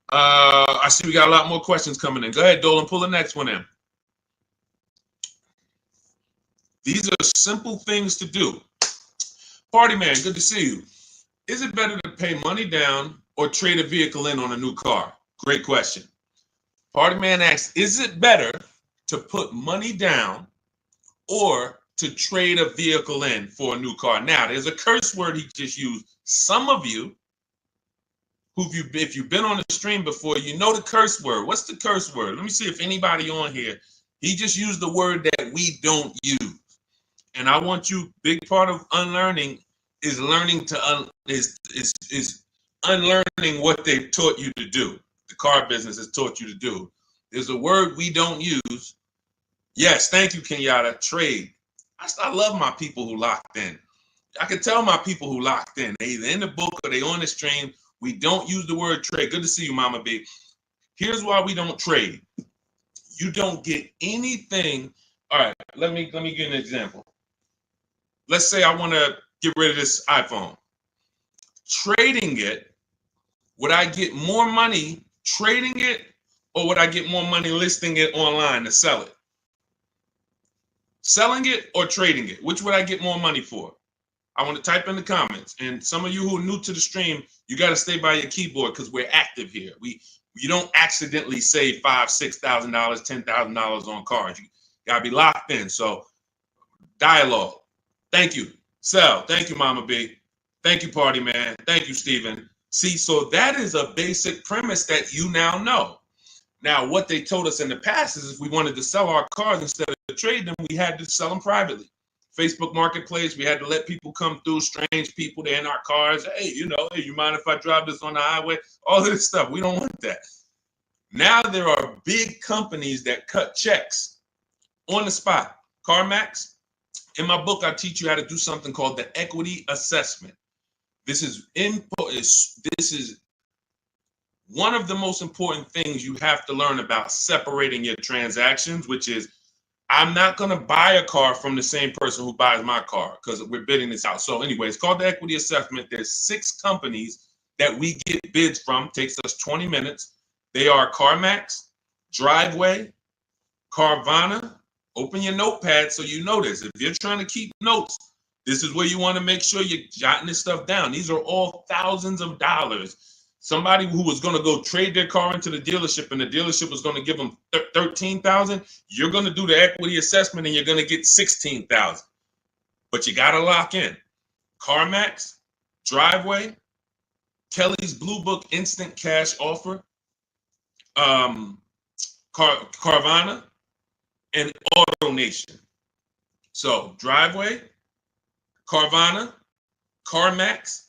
I see we got a lot more questions coming in. Go ahead, Dolan, pull the next one in. These are simple things to do. Party man, good to see you. Is it better to pay money down or trade a vehicle in on a new car? Great question. Party man asks, is it better to put money down or to trade a vehicle in for a new car? Now, there's a curse word he just used. Some of you, if you've been on the stream before, you know the curse word. What's the curse word? Let me see if anybody on here, he just used the word that we don't use. And I want you, big part of unlearning is learning to is unlearning what they've taught you to do. The car business has taught you to do. There's a word we don't use. Yes, thank you, Kenyatta. Trade. I love my people who locked in. I can tell my people who locked in. They either in the book or they on the stream. We don't use the word trade. Good to see you, Mama B. Here's why we don't trade. You don't get anything. All right, let me give you an example. Let's say I want to get rid of this iPhone. Trading it, would I get more money trading it, or would I get more money listing it online to sell it? Selling it or trading it? Which would I get more money for? I want to type in the comments. And some of you who are new to the stream, you got to stay by your keyboard because we're active here. You don't accidentally save $5,000, $6,000, $10,000 on cars. You got to be locked in. So dialogue. Thank you. Sell. Thank you, Mama B. Thank you, Party Man. Thank you, Stephen. See, so that is a basic premise that you now know. Now, what they told us in the past is if we wanted to sell our cars instead of trade them, we had to sell them privately. Facebook Marketplace, we had to let people come through, strange people, they're in our cars. Hey, hey, you mind if I drive this on the highway? All of this stuff. We don't want that. Now there are big companies that cut checks on the spot. CarMax. In my book, I teach you how to do something called the equity assessment. This is one of the most important things you have to learn about separating your transactions, which is I'm not going to buy a car from the same person who buys my car because we're bidding this out. So anyway, it's called the equity assessment. There's 6 companies that we get bids from. It takes us 20 minutes. They are CarMax, Driveway, Carvana. Open your notepad so you know this. If you're trying to keep notes, this is where you want to make sure you're jotting this stuff down. These are all thousands of dollars Somebody who was going to go trade their car into the dealership and the dealership was going to give them $13,000, you're going to do the equity assessment and you're going to get $16,000. But you got to lock in. CarMax, Driveway, Kelly's Blue Book Instant Cash Offer, Carvana, and AutoNation. So Driveway, Carvana, CarMax,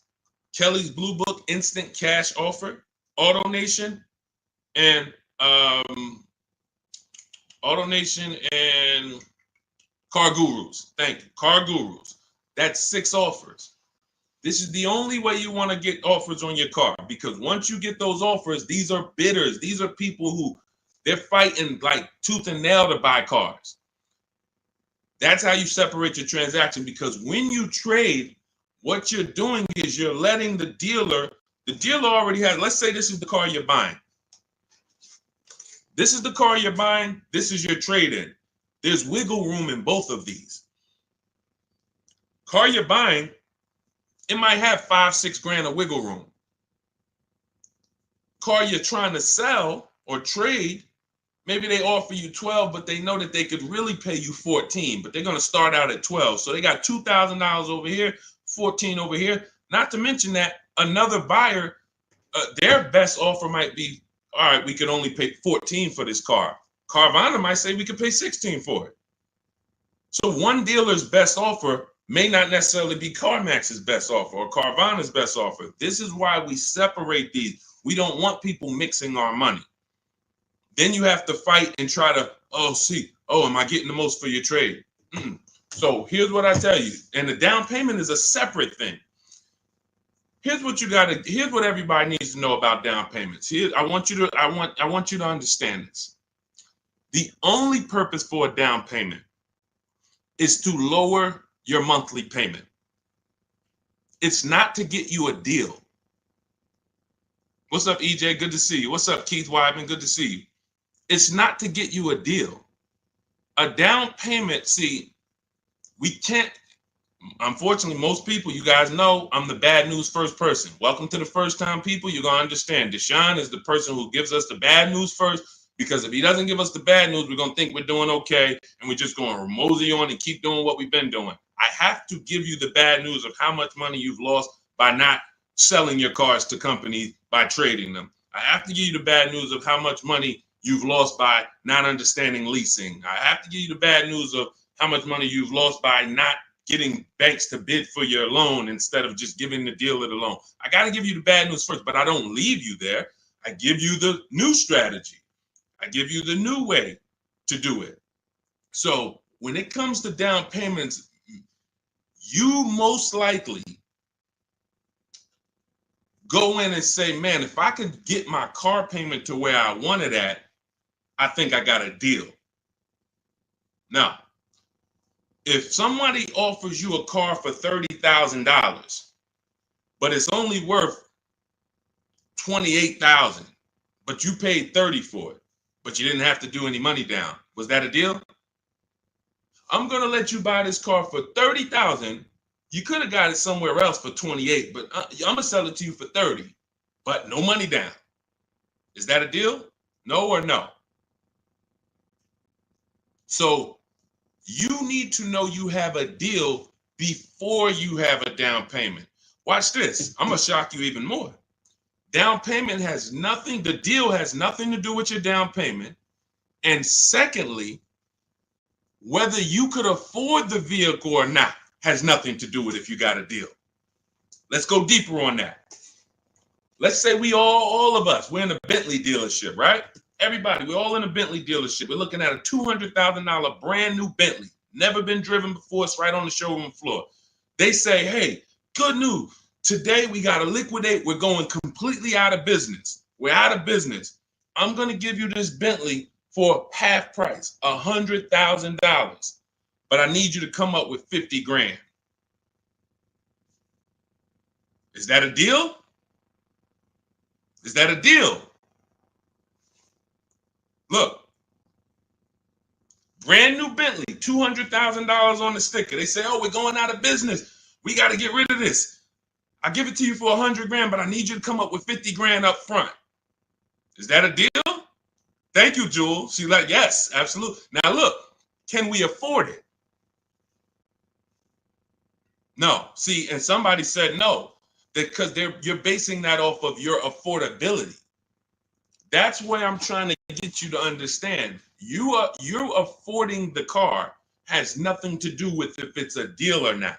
Kelly's Blue Book Instant Cash Offer, AutoNation, and Car Gurus. Thank you, Car Gurus. That's 6 offers. This is the only way you want to get offers on your car, because once you get those offers, these are bidders. These are people who they're fighting like tooth and nail to buy cars. That's how you separate your transaction, because when you trade, what you're doing is you're letting the dealer already has, let's say this is the car you're buying. This is the car you're buying. This is your trade-in. There's wiggle room in both of these. Car you're buying, it might have 5-6 grand of wiggle room. Car you're trying to sell or trade, maybe they offer you 12, but they know that they could really pay you 14, but they're going to start out at 12. So they got $2,000 over here, 14 over here. Not to mention that another buyer, their best offer might be, all right, we could only pay 14 for this car. Carvana might say we could pay 16 for it. So one dealer's best offer may not necessarily be CarMax's best offer or Carvana's best offer. This is why we separate these. We don't want people mixing our money. Then you have to fight and try to, am I getting the most for your trade? So here's what I tell you. And the down payment is a separate thing. Here's what everybody needs to know about down payments. I want you to understand this. The only purpose for a down payment is to lower your monthly payment. It's not to get you a deal. What's up, EJ? Good to see you. What's up, Keith Weidman? Good to see you. It's not to get you a deal. A down payment, we can't, unfortunately, most people, you guys know, I'm the bad news first person. Welcome to the first time people. You're going to understand. Deshone is the person who gives us the bad news first, because if he doesn't give us the bad news, we're going to think we're doing okay, and we're just going to mosey on and keep doing what we've been doing. I have to give you the bad news of how much money you've lost by not selling your cars to companies by trading them. I have to give you the bad news of how much money you've lost by not understanding leasing. I have to give you the bad news of how much money you've lost by not getting banks to bid for your loan instead of just giving the dealer the loan. I got to give you the bad news first, but I don't leave you there. I give you the new strategy. I give you the new way to do it. So when it comes to down payments, you most likely go in and say, man, if I could get my car payment to where I want it at, I think I got a deal. Now, if somebody offers you a car for $30,000, but it's only worth $28,000, but you paid $30,000 for it, but you didn't have to do any money down, was that a deal? I'm going to let you buy this car for $30,000. You could have got it somewhere else for $28,000, but I'm going to sell it to you for $30,000, but no money down. Is that a deal? No or no? So you need to know you have a deal before you have a down payment. Watch this. I'm going to shock you even more. Down payment has nothing, the deal has nothing to do with your down payment. And secondly, whether you could afford the vehicle or not has nothing to do with if you got a deal. Let's go deeper on that. Let's say we all of us, we're in a Bentley dealership, right? Everybody, we're all in a Bentley dealership. We're looking at a $200,000 brand new Bentley, never been driven before. It's right on the showroom floor. They say, hey, good news. Today we got to liquidate. We're going completely out of business. We're out of business. I'm going to give you this Bentley for half price, $100,000. But I need you to come up with 50 grand. Is that a deal? Is that a deal? Look, brand new Bentley, $200,000 on the sticker. They say, oh, we're going out of business. We got to get rid of this. I give it to you for 100 grand, but I need you to come up with 50 grand up front. Is that a deal? Thank you, Jewel. She's like, yes, absolutely. Now look, can we afford it? No. See, and somebody said no, because you're basing that off of your affordability. That's where I'm trying to get you to understand. You're affording the car has nothing to do with if it's a deal or not.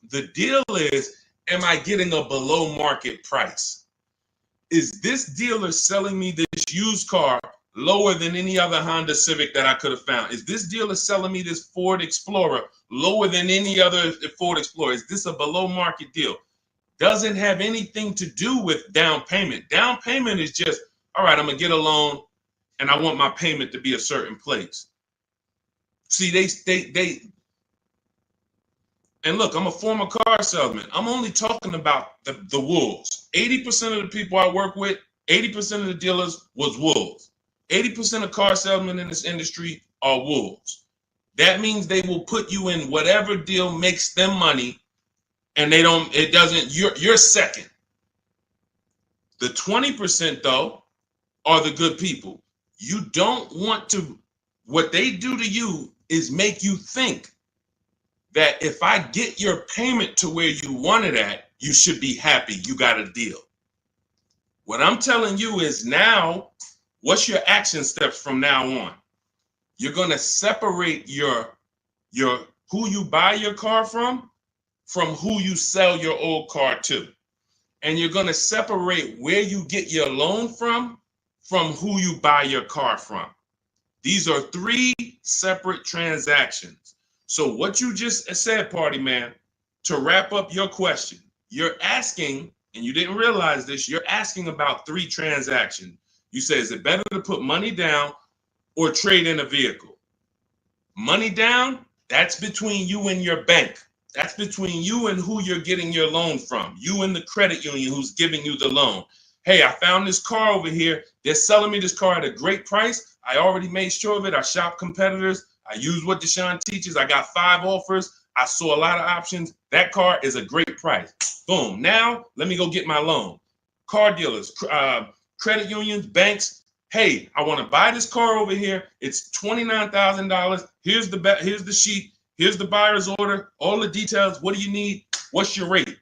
The deal is, am I getting a below market price? Is this dealer selling me this used car lower than any other Honda Civic that I could have found? Is this dealer selling me this Ford Explorer lower than any other Ford Explorer? Is this a below market deal? Doesn't have anything to do with down payment. Down payment is just, all right, I'm going to get a loan and I want my payment to be a certain place. See, they and look, I'm a former car salesman. I'm only talking about the wolves. 80% of the people I work with, 80% of the dealers was wolves. 80% of car salesmen in this industry are wolves. That means they will put you in whatever deal makes them money, and you're second. The 20% though are the good people. You don't want to, what they do to you is make you think that if I get your payment to where you want it at, you should be happy. You got a deal. What I'm telling you is now, what's your action steps from now on? You're going to separate your who you buy your car from who you sell your old car to. And you're going to separate where you get your loan from who you buy your car from. These are three separate transactions. So what you just said, Party Man, to wrap up your question, you're asking, and you didn't realize this, you're asking about three transactions. You say, is it better to put money down or trade in a vehicle? Money down, that's between you and your bank. That's between you and who you're getting your loan from. You and the credit union who's giving you the loan. Hey, I found this car over here. They're selling me this car at a great price. I already made sure of it. I shop competitors. I use what Deshone teaches. I got 5 offers. I saw a lot of options. That car is a great price. Boom. Now, let me go get my loan. Car dealers, credit unions, banks. Hey, I want to buy this car over here. It's $29,000. Here's the sheet. Here's the buyer's order. All the details. What do you need? What's your rate?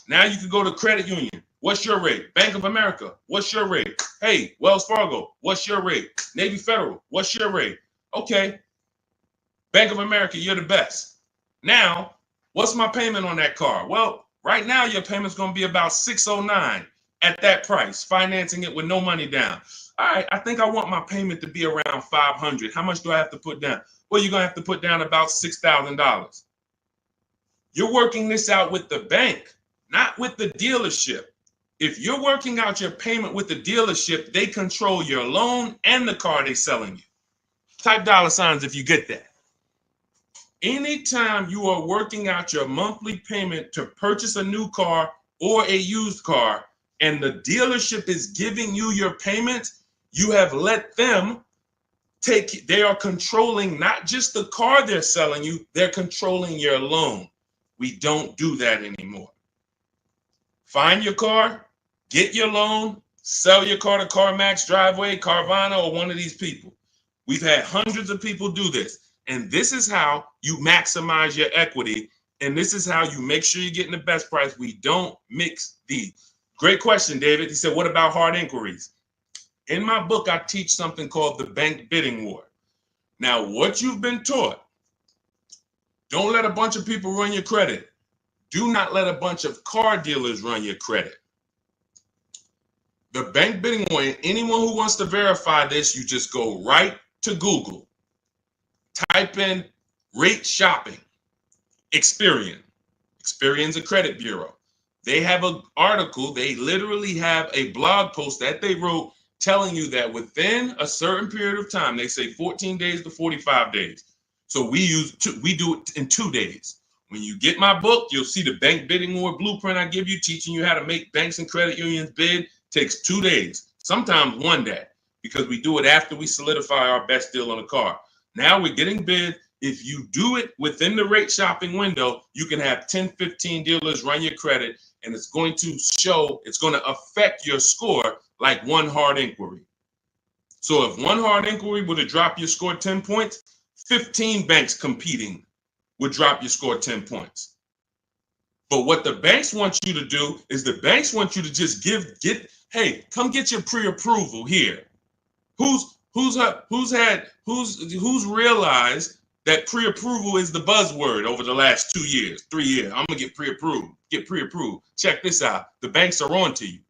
Now you can go to credit union. What's your rate? Bank of America. What's your rate? Hey, Wells Fargo. What's your rate? Navy Federal. What's your rate? Okay. Bank of America, you're the best. Now, what's my payment on that car? Well, right now your payment's going to be about $609 at that price, financing it with no money down. All right, I think I want my payment to be around $500. How much do I have to put down? Well, you're going to have to put down about $6,000. You're working this out with the bank, not with the dealership. If you're working out your payment with the dealership, they control your loan and the car they're selling you. Type $ if you get that. Anytime you are working out your monthly payment to purchase a new car or a used car, and the dealership is giving you your payment, you have let them they are controlling not just the car they're selling you, they're controlling your loan. We don't do that anymore. Find your car, get your loan, sell your car to CarMax, Driveway, Carvana, or one of these people. We've had hundreds of people do this. And this is how you maximize your equity. And this is how you make sure you're getting the best price. We don't mix these. Great question, David. He said, what about hard inquiries? In my book, I teach something called the bank bidding war. Now, what you've been taught, don't let a bunch of people run your credit. Do not let a bunch of car dealers run your credit. The bank bidding war, anyone who wants to verify this, you just go right to Google. Type in rate shopping, Experian. Experian's a credit bureau. They have an article, they literally have a blog post that they wrote telling you that within a certain period of time, they say 14 days to 45 days. So we do it in 2 days. When you get my book, you'll see the bank bidding war blueprint I give you, teaching you how to make banks and credit unions bid. Takes 2 days, sometimes 1 day, because we do it after we solidify our best deal on a car. Now we're getting bid. if you do it within the rate shopping window, you can have 10, 15 dealers run your credit, and it's going to affect your score like one hard inquiry. So if one hard inquiry would have dropped your score 10 points, 15 banks competing would drop your score 10 points. But what the banks want you to do is the banks want you to just hey, come get your pre-approval here. Who's realized that pre-approval is the buzzword over the last 2 years, 3 years? I'm gonna get pre-approved. Check this out. The banks are on to you.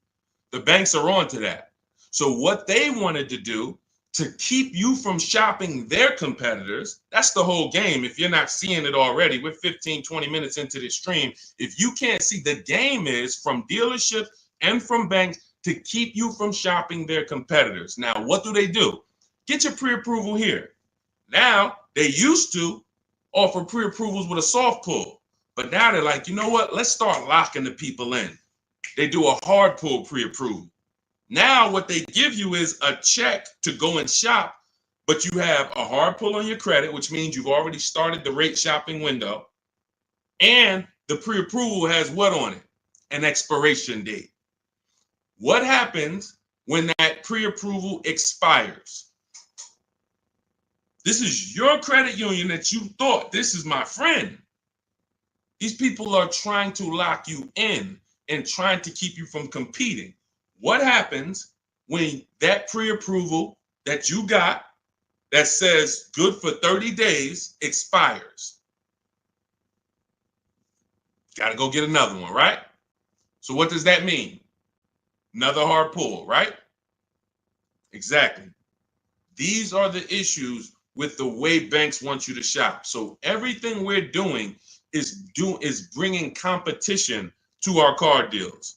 The banks are on to that. So what they wanted to do to keep you from shopping their competitors, that's the whole game. If you're not seeing it already, we're 15, 20 minutes into this stream. If you can't see, the game is from dealerships and from banks to keep you from shopping their competitors. Now, what do? Get your pre-approval here. Now, they used to offer pre-approvals with a soft pull, but now they're like, you know what? Let's start locking the people in. They do a hard pull pre-approval. Now what they give you is a check to go and shop, but you have a hard pull on your credit, which means you've already started the rate shopping window, and the pre-approval has what on it? An expiration date. What happens when that pre-approval expires? This is your credit union that you thought, this is my friend. These people are trying to lock you in and trying to keep you from competing. What happens when that pre-approval that you got that says good for 30 days expires? Got to go get another one, right? So what does that mean? Another hard pull, right? Exactly. These are the issues with the way banks want you to shop. So everything we're doing is bringing competition to our car deals.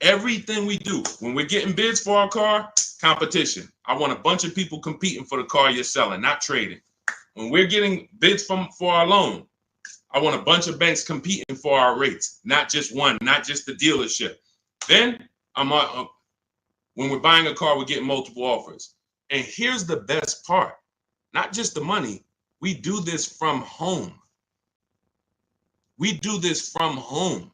Everything we do, when we're getting bids for our car, competition. I want a bunch of people competing for the car you're selling, not trading. When we're getting bids for our loan, I want a bunch of banks competing for our rates, not just one, not just the dealership. Then when we're buying a car, we're getting multiple offers. And here's the best part, not just the money. We do this from home. We do this from home.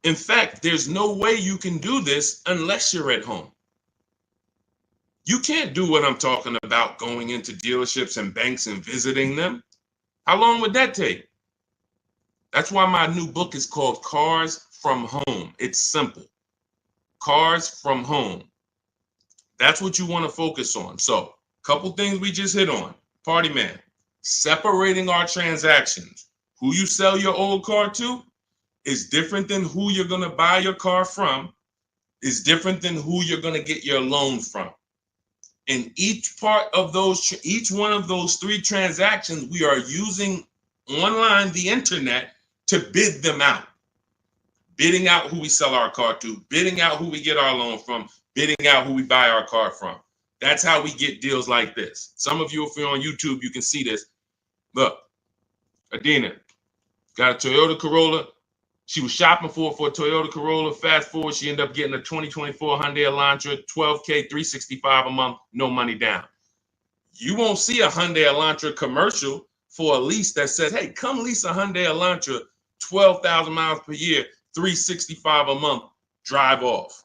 In fact, there's no way you can do this unless you're at home. You can't do what I'm talking about, going into dealerships and banks and visiting them. How long would that take? That's why my new book is called Cars from Home. It's simple. Cars from Home. That's what you want to focus on. So, a couple things we just hit on. Party man, separating our transactions. Who you sell your old car to is different than who you're going to buy your car from, is different than who you're going to get your loan from. In each one of those three transactions, we are using online, the internet, to bid them out. Bidding out who we sell our car to, bidding out who we get our loan from, bidding out who we buy our car from. That's how we get deals like this. Some of you, if you're on YouTube, you can see this. Look, Adina got a Toyota Corolla. She was shopping for a Toyota Corolla. Fast forward, she ended up getting a 2024 Hyundai Elantra, $12K, $365 a month, no money down. You won't see a Hyundai Elantra commercial for a lease that says, hey, come lease a Hyundai Elantra, 12,000 miles per year, $365 a month, drive off.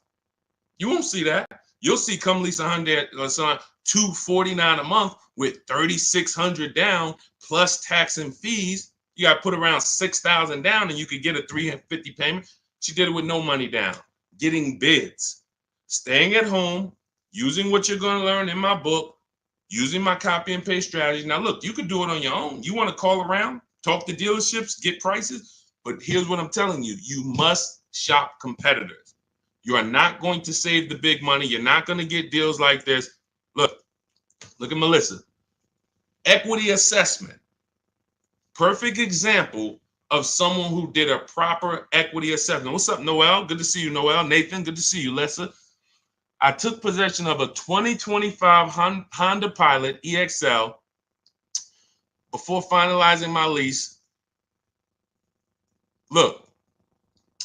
You won't see that. You'll see come lease a Hyundai Elantra, $249 a month with $3,600 down plus tax and fees. You got to put around $6,000 down and you could get a $350 payment. She did it with no money down, getting bids, staying at home, using what you're going to learn in my book, using my copy and paste strategy. Now, look, you could do it on your own. You want to call around, talk to dealerships, get prices. But here's what I'm telling you. You must shop competitors. You are not going to save the big money. You're not going to get deals like this. Look at Melissa. Equity assessment. Perfect example of someone who did a proper equity assessment. What's up, Noel? Good to see you, Noel. Nathan, good to see you, Lessa. I took possession of a 2025 Honda Pilot EXL before finalizing my lease. Look,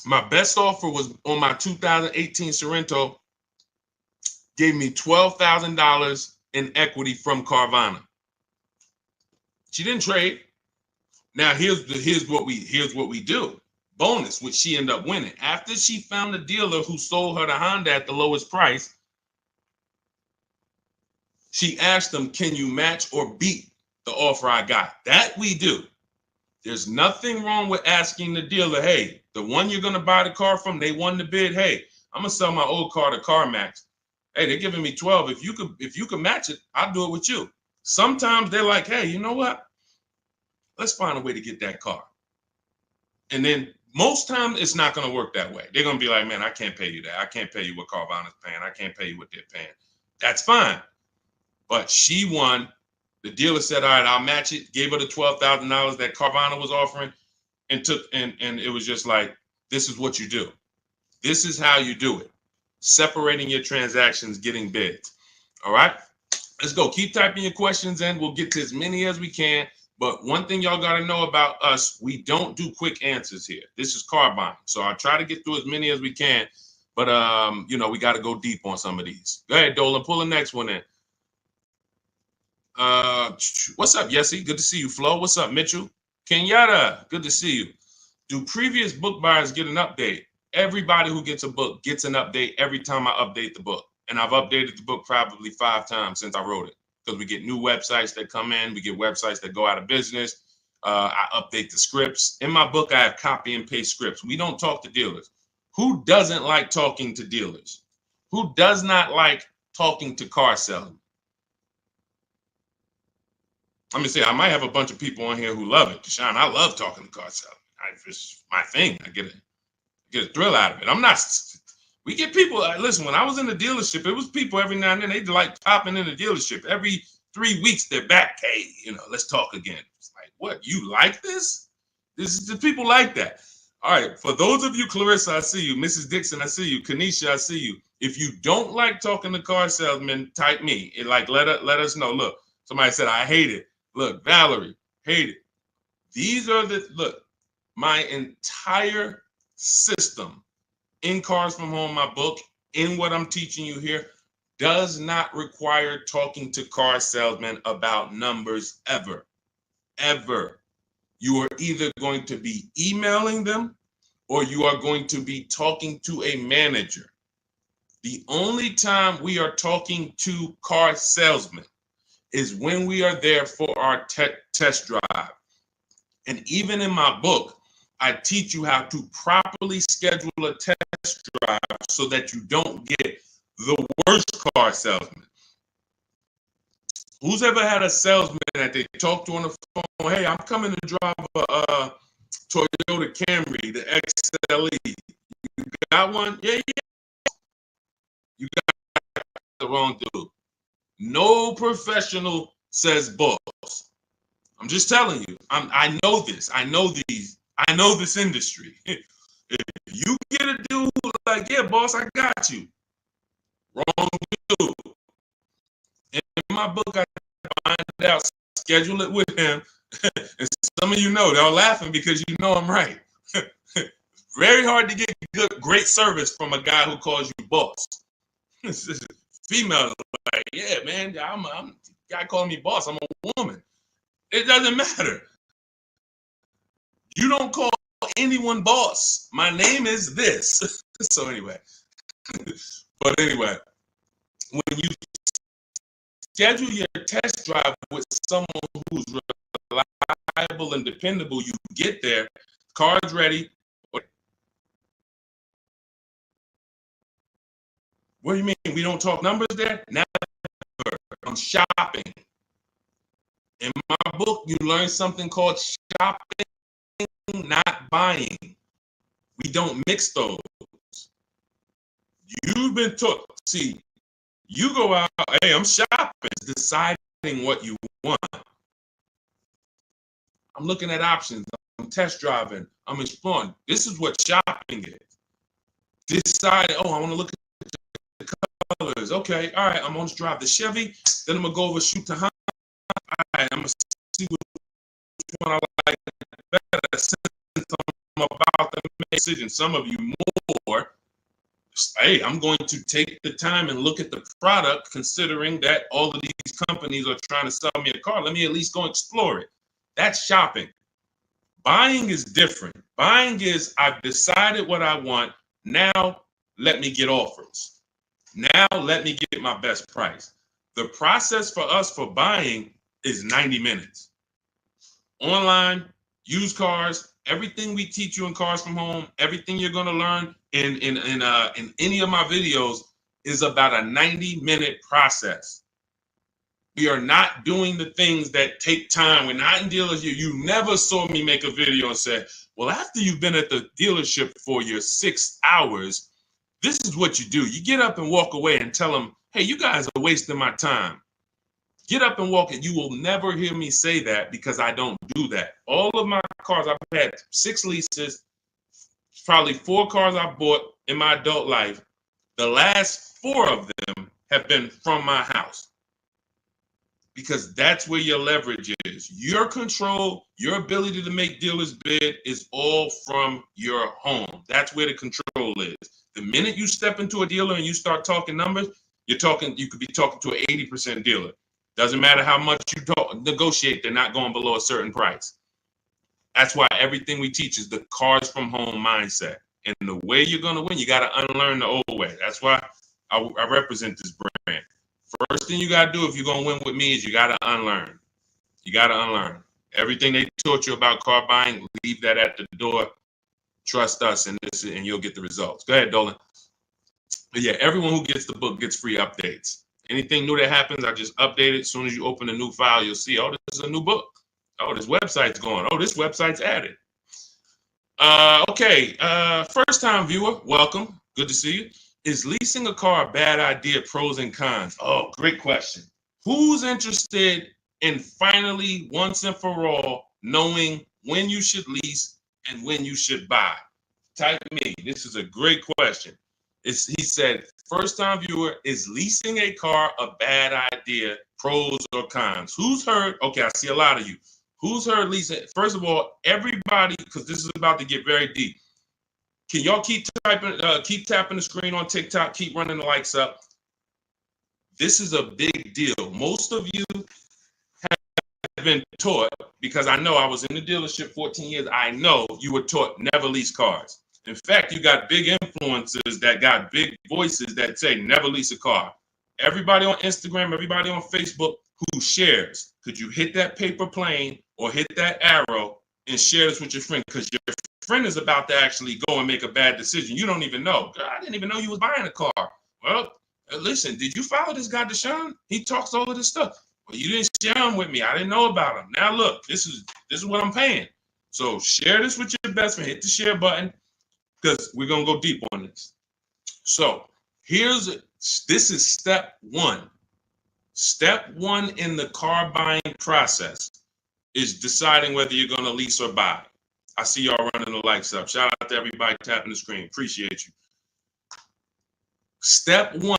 my best offer was on my 2018 Sorento, gave me $12,000 in equity from Carvana. She didn't trade. Now here's what we do. Bonus, which she ended up winning. After she found the dealer who sold her the Honda at the lowest price, she asked them, "Can you match or beat the offer I got?" That we do. There's nothing wrong with asking the dealer, "Hey, the one you're gonna buy the car from, they won the bid. Hey, I'm gonna sell my old car to CarMax. Hey, they're giving me 12. If you could match it, I'll do it with you." Sometimes they're like, "Hey, you know what? Let's find a way to get that car." And then most times it's not going to work that way. They're going to be like, "Man, I can't pay you that. I can't pay you what Carvana's paying. I can't pay you what they're paying." That's fine. But she won. The dealer said, "All right, I'll match it." Gave her the $12,000 that Carvana was offering, and it was just like, this is what you do. This is how you do it. Separating your transactions, getting bids. All right. Let's go. Keep typing your questions in. We'll get to as many as we can. But one thing y'all got to know about us, we don't do quick answers here. This is car buying. So I'll try to get through as many as we can. But, we got to go deep on some of these. Go ahead, Dolan. Pull the next one in. What's up, Yessie? Good to see you. Flo, what's up, Mitchell? Kenyatta, good to see you. Do previous book buyers get an update? Everybody who gets a book gets an update every time I update the book. And I've updated the book probably 5 times since I wrote it, because we get new websites that come in. We get websites that go out of business. I update the scripts. In my book, I have copy and paste scripts. We don't talk to dealers. Who doesn't like talking to dealers? Who does not like talking to car salesmen? Let me say, I might have a bunch of people on here who love it. Deshaun, I love talking to car salesmen. It's my thing. I get a thrill out of it. We get people. Listen, when I was in the dealership, it was people every now and then. They'd like popping in the dealership. Every 3 weeks, they're back. "Hey, let's talk again." It's like, what? You like this? The people like that. All right. For those of you, Clarissa, I see you. Mrs. Dixon, I see you. Kanisha, I see you. If you don't like talking to car salesmen, type me. Let us know. Look, somebody said, "I hate it." Look, Valerie, hate it. These are my entire system in Cars from Home, my book, in what I'm teaching you here, does not require talking to car salesmen about numbers ever. Ever. You are either going to be emailing them or you are going to be talking to a manager. The only time we are talking to car salesmen is when we are there for our test drive. And even in my book, I teach you how to properly schedule a test drive so that you don't get the worst car salesman. Who's ever had a salesman that they talk to on the phone? "Hey, I'm coming to drive a Toyota Camry, the XLE. You got one?" "Yeah, yeah." You got the wrong dude. No professional says boss. I'm just telling you. I know this. I know this industry. If you get a dude like, "Yeah, boss, I got you," wrong dude. In my book, I find out, schedule it with him. And some of you know, they're laughing because you know I'm right. Very hard to get great service from a guy who calls you boss. Females are like, "Yeah, man, I'm guy calling me boss. I'm a woman." It doesn't matter. You don't call anyone boss. My name is this. So anyway, when you schedule your test drive with someone who's reliable and dependable, you get there, car's ready. What do you mean we don't talk numbers there? Never. I'm shopping. In my book, you learn something called shopping, not buying. We don't mix those. You've been taught. See, you go out, "Hey, I'm shopping," deciding what you want. I'm looking at options. I'm test driving. I'm exploring. This is what shopping is. Decide, "Oh, I want to look at the colors." Okay, all right, I'm going to drive the Chevy. Then I'm going to go over shoot the Honda. All right, I'm going to see which one I like better. Since I'm about to make a decision, some of you more. Hey, I'm going to take the time and look at the product, considering that all of these companies are trying to sell me a car. Let me at least go explore it. That's shopping. Buying is different. Buying is, I've decided what I want. Now let me get offers. Now let me get my best price. The process for us for buying is 90 minutes. Online, used cars, everything we teach you in Cars from Home, everything you're going to learn in any of my videos is about a 90-minute process. We are not doing the things that take time. We're not in dealership. You never saw me make a video and say, well, after you've been at the dealership for your 6 hours, this is what you do. You get up and walk away and tell them, hey, you guys are wasting my time. Get up and walk, and you will never hear me say that because I don't do that. All of my cars, I've had 6 leases, probably 4 cars I bought in my adult life. The last 4 of them have been from my house because that's where your leverage is. Your control, your ability to make dealers bid is all from your home. That's where the control is. The minute you step into a dealer and you start talking numbers, you could be talking to an 80% dealer. Doesn't matter how much you negotiate, they're not going below a certain price. That's why everything we teach is the Cars from Home mindset. And the way you're going to win, you got to unlearn the old way. That's why I represent this brand. First thing you got to do if you're going to win with me is you got to unlearn. You got to unlearn. Everything they taught you about car buying, leave that at the door. Trust us, and you'll get the results. Go ahead, Dolan. But yeah, everyone who gets the book gets free updates. Anything new that happens, I just update it. As soon as you open a new file, you'll see, oh, this is a new book. Oh, this website's going. Oh, this website's added. Okay, first-time viewer, welcome. Good to see you. Is leasing a car a bad idea? Pros and cons. Oh, great question. Who's interested in finally, once and for all, knowing when you should lease and when you should buy? Type me. This is a great question. He said, first-time viewer, is leasing a car a bad idea? Pros or cons? Who's heard? Okay, I see a lot of you. Who's heard leasing? First of all, everybody, because this is about to get very deep. Can y'all keep tapping the screen on TikTok? Keep running the likes up. This is a big deal. Most of you have been taught, because I know I was in the dealership 14 years. I know you were taught never lease cars. In fact, you got big influencers that got big voices that say never lease a car. Everybody on Instagram, everybody on Facebook who shares, could you hit that paper plane or hit that arrow and share this with your friend? Because your friend is about to actually go and make a bad decision. You don't even know. God, I didn't even know you was buying a car. Well, listen, did you follow this guy, Deshone? He talks all of this stuff. Well, you didn't share him with me. I didn't know about him. Now look, this is what I'm paying. So share this with your best friend. Hit the share button because we're gonna go deep on this. So this is step 1. Step 1 in the car buying process is deciding whether you're gonna lease or buy. I see y'all running the likes up. Shout out to everybody tapping the screen. Appreciate you. Step 1,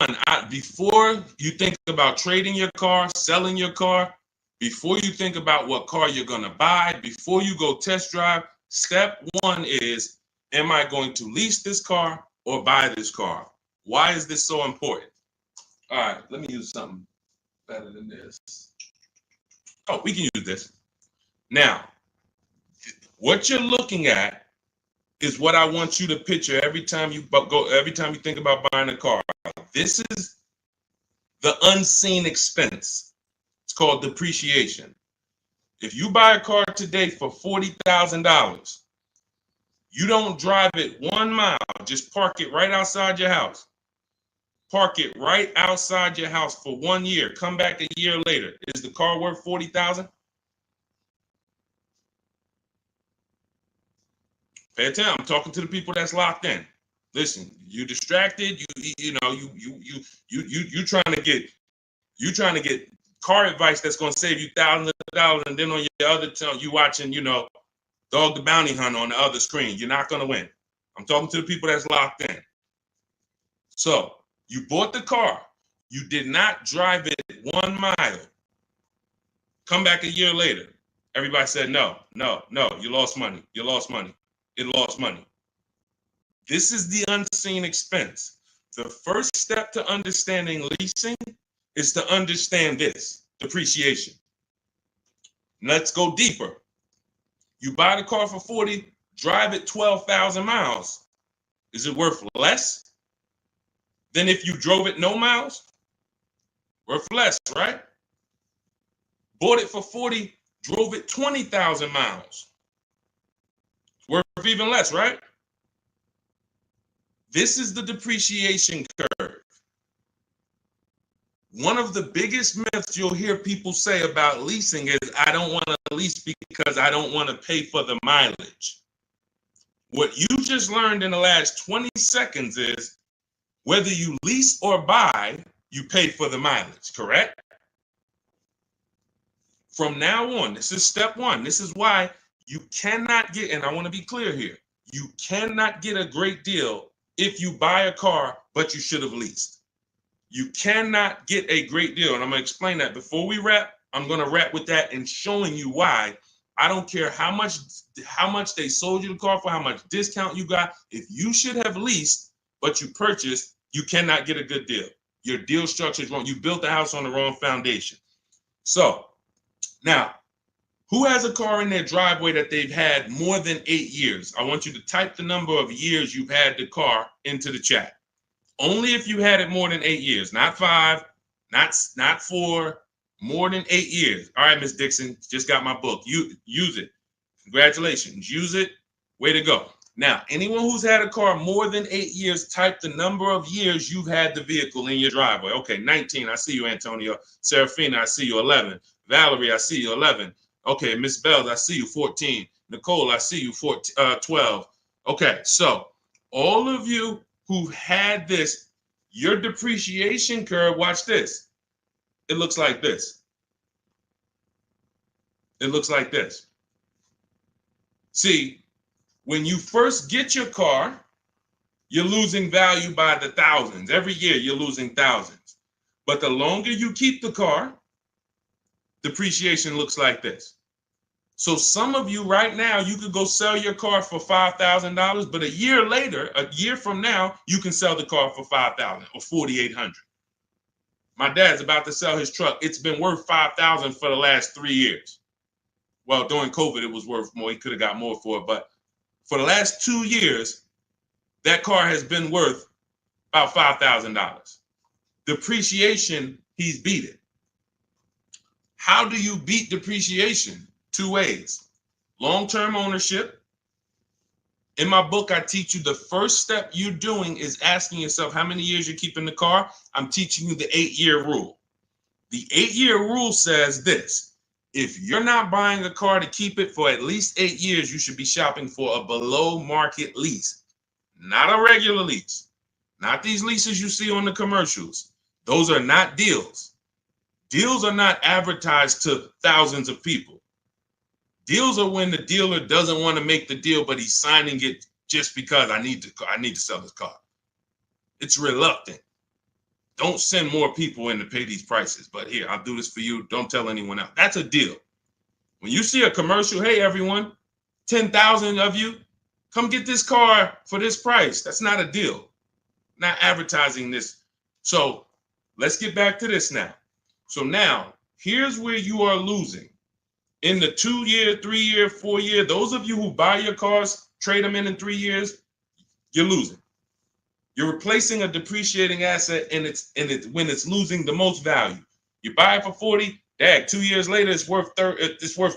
before you think about trading your car, selling your car, before you think about what car you're going to buy, before you go test drive, step 1 is, am I going to lease this car or buy this car? Why is this so important? All right, let me use something better than this. Oh, we can use this. Now, what you're looking at is what I want you to picture every time you think about buying a car. This is the unseen expense. It's called depreciation. If you buy a car today for $40,000, you don't drive it 1 mile, just park it right outside your house. Park it right outside your house for 1 year. Come back a year later. Is the car worth $40,000? Pay attention. I'm talking to the people that's locked in. Listen, you distracted. You trying to get car advice that's going to save you thousands of dollars, and then on your other tongue you watching, Dog the Bounty Hunter on the other screen. You're not going to win. I'm talking to the people that's locked in. So you bought the car. You did not drive it 1 mile. Come back a year later. Everybody said no. You lost money. You lost money. It lost money. This is the unseen expense. The first step to understanding leasing is to understand this, depreciation. Let's go deeper. You buy the car for 40, drive it 12,000 miles. Is it worth less than if you drove it no miles? Worth less, right? Bought it for 40, drove it 20,000 miles. Worth even less, right? This is the depreciation curve. One of the biggest myths you'll hear people say about leasing is, I don't want to lease because I don't want to pay for the mileage. What you just learned in the last 20 seconds is, whether you lease or buy, you pay for the mileage, correct? From now on, this is step one. This is why you cannot get, and I want to be clear here, you cannot get a great deal if you buy a car, but you should have leased. You cannot get a great deal. And I'm going to explain that. Before we wrap, I'm going to wrap with that and showing you why. I don't care how much they sold you the car for, how much discount you got. If you should have leased, but you purchased, you cannot get a good deal. Your deal structure is wrong. You built the house on the wrong foundation. So now, who has a car in their driveway that they've had more than 8 years? I want you to type the number of years you've had the car into the chat. Only if you had it more than 8 years, not 5, not 4, more than 8 years. All right, Miss Dixon, just got my book. You use it. Congratulations. Use it. Way to go. Now, anyone who's had a car more than 8 years, type the number of years you've had the vehicle in your driveway. Okay, 19. I see you, Antonio. Serafina, I see you, 11. Valerie, I see you, 11. Okay, Miss Bells, I see you, 14. Nicole, I see you, 12. Okay, so all of you who had this, your depreciation curve, watch this. It looks like this. It looks like this. See, when you first get your car, you're losing value by the thousands. Every year you're losing thousands. But the longer you keep the car, depreciation looks like this. So some of you right now, you could go sell your car for $5,000, but a year later, a year from now, you can sell the car for $5,000 or $4,800. My dad's about to sell his truck. It's been worth $5,000 for the last 3 years. Well, during COVID, it was worth more. He could have got more for it, but for the last 2 years, that car has been worth about $5,000. Depreciation, he's beat it. How do you beat depreciation? 2 ways. Long-term ownership. In my book, I teach you the first step you're doing is asking yourself how many years you're keeping the car. I'm teaching you the 8-year rule. The 8-year rule says this: if you're not buying a car to keep it for at least 8 years, you should be shopping for a below market lease, not a regular lease, not these leases you see on the commercials. Those are not deals. Deals are not advertised to thousands of people. Deals are when the dealer doesn't want to make the deal, but he's signing it just because I need to sell this car. It's reluctant. Don't send more people in to pay these prices, but here, I'll do this for you. Don't tell anyone else. That's a deal. When you see a commercial, hey, everyone, 10,000 of you, come get this car for this price. That's not a deal. Not advertising this. So let's get back to this now. So now, here's where you are losing. In the 2-year, 3-year, 4-year, those of you who buy your cars, trade them in 3 years, you're losing. You're replacing a depreciating asset and when it's losing the most value. You buy it for 40, 2 years later, it's worth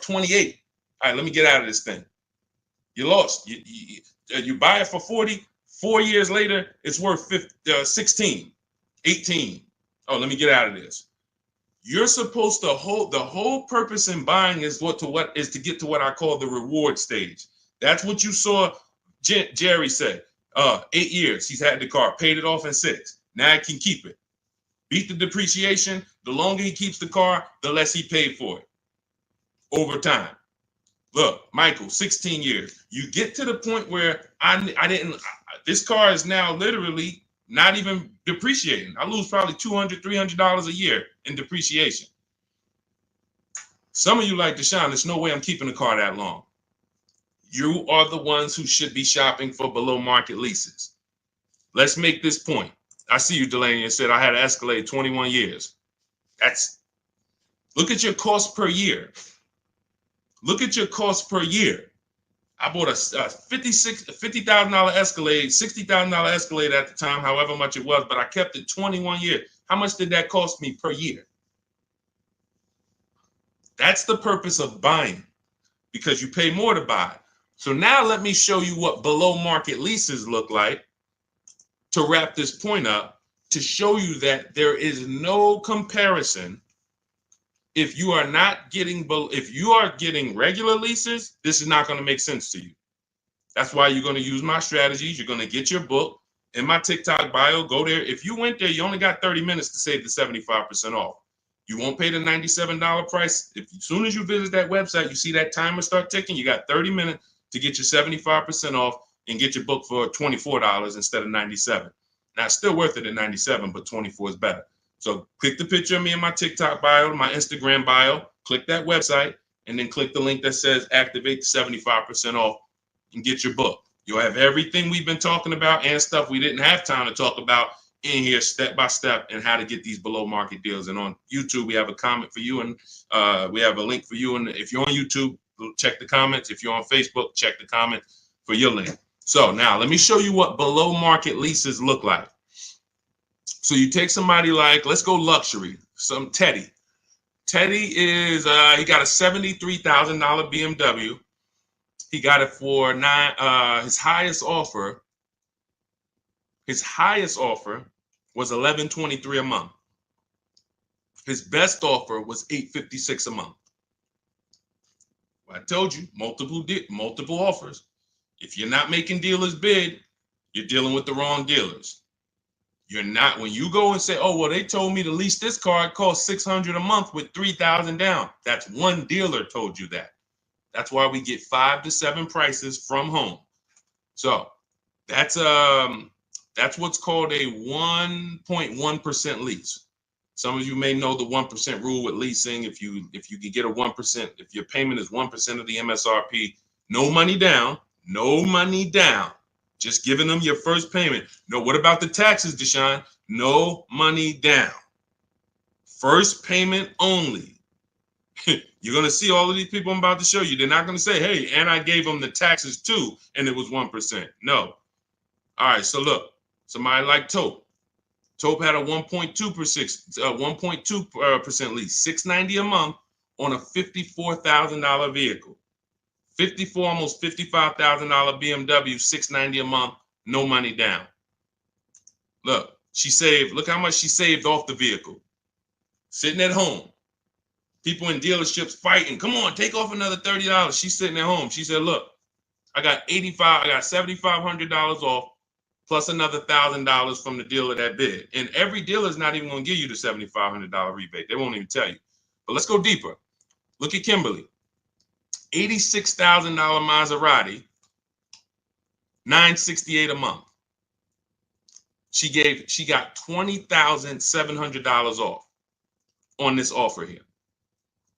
28. All right, let me get out of this thing. You lost. You buy it for 40, 4 years later, it's worth 16, 18. Oh, let me get out of this. You're supposed to the whole purpose in buying is to get to what I call the reward stage. That's what you saw Jerry said. 8 years he's had the car, paid it off in 6. Now he can keep it. Beat the depreciation. The longer he keeps the car, the less he paid for it over time. Look, Michael, 16 years. You get to the point where this car is now literally not even depreciating. I lose probably $200, $300 a year in depreciation. Some of you like, Deshone, there's no way I'm keeping the car that long. You are the ones who should be shopping for below market leases. Let's make this point. I see you, Delaney, and said I had an Escalade 21 years. Look at your cost per year. Look at your cost per year. I bought a $50,000 Escalade, $60,000 Escalade at the time, however much it was, but I kept it 21 years. How much did that cost me per year? That's the purpose of buying, because you pay more to buy. So now let me show you what below market leases look like to wrap this point up, to show you that there is no comparison. If you are getting regular leases, this is not going to make sense to you. That's why you're going to use my strategies. You're going to get your book in my TikTok bio. Go there. If you went there, you only got 30 minutes to save the 75% off. You won't pay the $97 price. As soon as you visit that website, you see that timer start ticking. You got 30 minutes to get your 75% off and get your book for $24 instead of $97. Now, it's still worth it at $97, but $24 is better. So click the picture of me in my TikTok bio, my Instagram bio, click that website, and then click the link that says activate the 75% off and get your book. You'll have everything we've been talking about and stuff we didn't have time to talk about in here step by step, and how to get these below market deals. And on YouTube, we have a comment for you, and we have a link for you. And if you're on YouTube, check the comments. If you're on Facebook, check the comment for your link. So now let me show you what below market leases look like. So you take somebody like, let's go luxury, some Teddy. Teddy is, he got a $73,000 BMW. He got it for his highest offer was $1,123 a month. His best offer was $856 a month. Well, I told you, multiple offers. If you're not making dealers bid, you're dealing with the wrong dealers. You're not, when you go and say, oh, well, they told me to lease this car, it costs $600 a month with $3,000 down. That's one dealer told you that. That's why we get 5 to 7 prices from home. So that's what's called a 1.1% lease. Some of you may know the 1% rule with leasing. If you can get a 1%, if your payment is 1% of the MSRP, no money down, just giving them your first payment. No, what about the taxes, Deshone? No money down. First payment only. You're going to see all of these people I'm about to show you. They're not going to say, hey, and I gave them the taxes too, and it was 1%. No. All right, so look, somebody like Tope. Tope had a 1.2% lease, $690 a month on a $54,000 vehicle. Almost $55,000 BMW, $690 a month, no money down. Look, look how much she saved off the vehicle. Sitting at home. People in dealerships fighting. Come on, take off another $30. She's sitting at home. She said, look, I got $7,500 off plus another $1,000 from the dealer that bid. And every dealer is not even going to give you the $7,500 rebate. They won't even tell you. But let's go deeper. Look at Kimberly. $86,000 Maserati, $968 a month. She got $20,700 off on this offer here.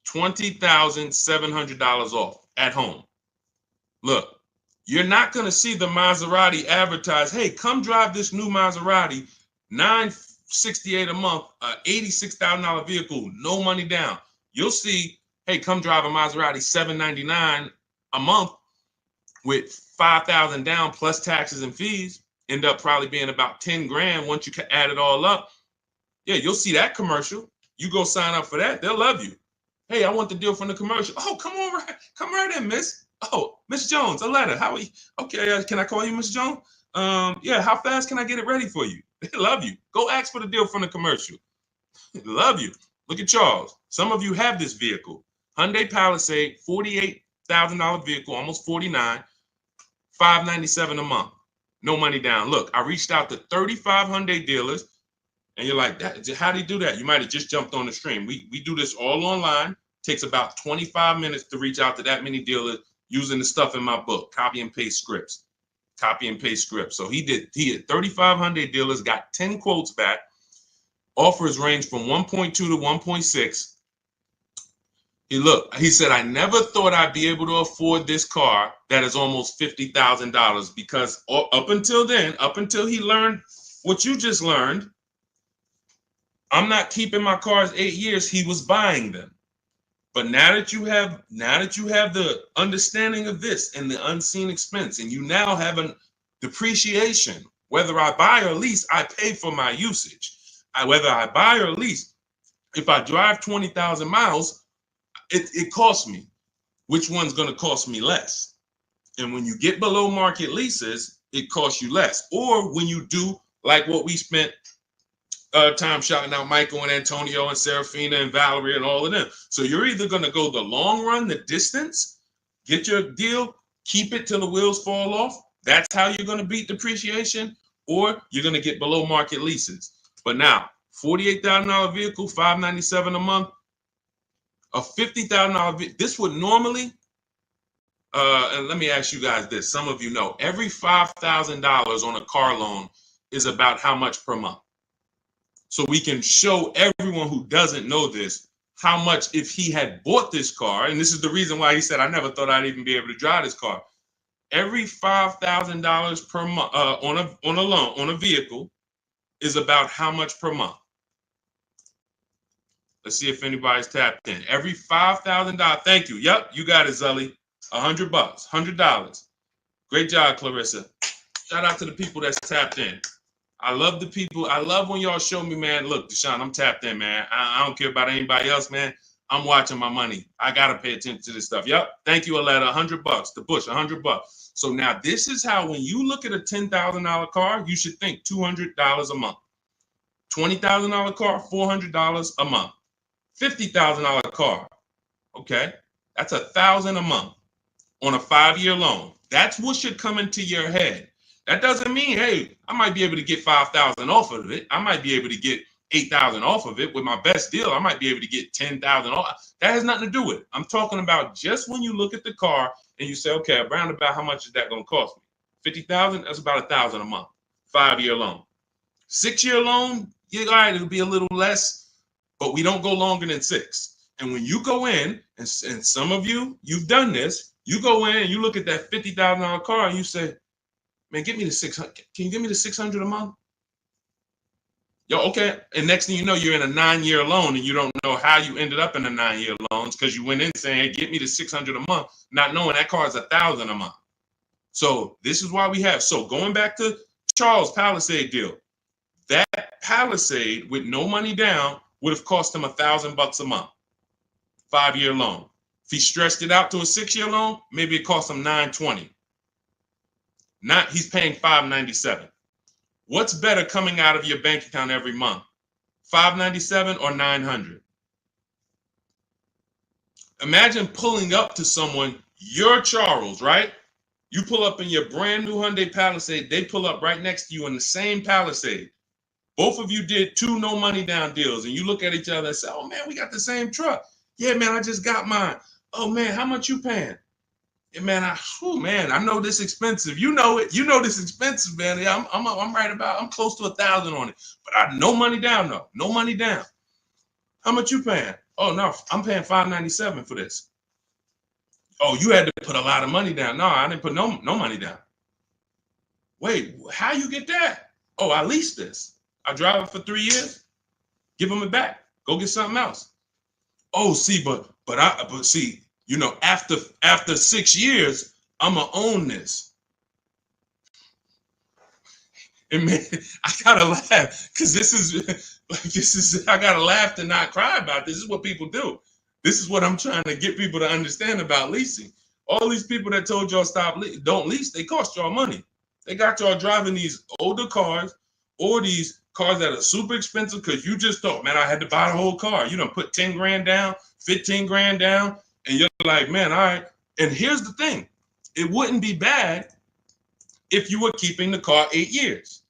$20,700 off at home. Look, you're not going to see the Maserati advertise, hey, come drive this new Maserati, $968 a month, $86,000 vehicle, no money down. You'll see, hey, come drive a Maserati, $799 a month with $5,000 down plus taxes and fees. End up probably being about 10 grand once you add it all up. Yeah, you'll see that commercial. You go sign up for that, they'll love you. Hey, I want the deal from the commercial. Oh, come right in, miss. Oh, Miss Jones, a letter. How are you? Okay, can I call you Miss Jones? Yeah, how fast can I get it ready for you? They love you. Go ask for the deal from the commercial. They love you. Look at Charles. Some of you have this vehicle. Hyundai Palisade, $48,000 vehicle, almost $49,000, $597 a month. No money down. Look, I reached out to 35 Hyundai dealers, and you're like, how do you do that? You might have just jumped on the stream. We do this all online. Takes about 25 minutes to reach out to that many dealers using the stuff in my book, copy and paste scripts. So he had 35 Hyundai dealers, got 10 quotes back. Offers range from 1.2 to 1.6. He said, I never thought I'd be able to afford this car that is almost $50,000, because up until he learned what you just learned, I'm not keeping my cars 8 years. He was buying them. But now that you have the understanding of this and the unseen expense, and you now have a depreciation, whether I buy or lease, I pay for my usage. Whether I buy or lease, if I drive 20,000 miles, it costs me. Which one's going to cost me less? And when you get below market leases, it costs you less. Or when you do like what we spent time shouting out Michael and Antonio and Serafina and Valerie and all of them. So you're either going to go the long run, the distance, get your deal, keep it till the wheels fall off. That's how you're going to beat depreciation, or you're going to get below market leases. But now, $48,000 vehicle, $597 a month, a $50,000 vehicle. This would normally, and let me ask you guys this. Some of you know, every $5,000 on a car loan is about how much per month? So we can show everyone who doesn't know this how much if he had bought this car, and this is the reason why he said, I never thought I'd even be able to drive this car. Every $5,000 per month on a loan, on a vehicle, is about how much per month? Let's see if anybody's tapped in. Every $5,000. Thank you. Yep, you got it, Zully. $100, $100. Great job, Clarissa. Shout out to the people that's tapped in. I love the people. I love when y'all show me, man. Look, Deshone, I'm tapped in, man. I don't care about anybody else, man. I'm watching my money. I gotta pay attention to this stuff. Yep. Thank you, Aletta. $100. The Bush, $100. So now this is how, when you look at a $10,000 car, you should think $200 a month. $20,000 car, $400 a month. $50,000 car, okay, that's $1,000 a month on a 5-year loan. That's what should come into your head. That doesn't mean, hey, I might be able to get 5,000 off of it. I might be able to get 8,000 off of it with my best deal. I might be able to get 10,000 off. That has nothing to do with it. I'm talking about just when you look at the car and you say, okay, around about how much is that going to cost me? 50,000. That's about $1,000 a month. 5-year loan. 6-year loan, yeah, all right, it'll be a little less, but we don't go longer than 6. And when you go in, and some of you, you've done this, you go in and you look at that $50,000 car and you say, man, get me the 600. Can you give me the 600 a month? Yo, okay. And next thing you know, you're in a 9-year loan and you don't know how you ended up in a 9-year loans because you went in saying, hey, get me the 600 a month, not knowing that car is $1,000 a month. So this is why we have. So going back to Charles' Palisade deal, that Palisade with no money down would have cost him $1,000 a month, 5-year loan. If he stretched it out to a 6-year loan, maybe it cost him $920. Not he's paying $597. What's better coming out of your bank account every month? $597 or $900? Imagine pulling up to someone, you're Charles, right? You pull up in your brand new Hyundai Palisade, they pull up right next to you in the same Palisade. Both of you did 2 no money down deals, and you look at each other and say, oh man, we got the same truck. Yeah, man, I just got mine. Oh man, how much you paying? Yeah, man, I know this expensive. You know it. You know this expensive, man. Yeah, I'm right about. I'm close to $1,000 on it, but I no money down though. No money down. How much you paying? Oh no, I'm paying $597 for this. Oh, you had to put a lot of money down. No, I didn't put no money down. Wait, how you get that? Oh, I leased this. I drive it for 3 years. Give them it back. Go get something else. Oh, see, but see. You know, after 6 years, I'm gonna own this. And man, I gotta laugh because this is I gotta laugh to not cry about. This is what people do. This is what I'm trying to get people to understand about leasing. All these people that told y'all don't lease, they cost y'all money. They got y'all driving these older cars or these cars that are super expensive because you just thought, man, I had to buy the whole car. You done put 10 grand down, 15 grand down. And you're like, man, all right. And here's the thing. It wouldn't be bad if you were keeping the car 8 years.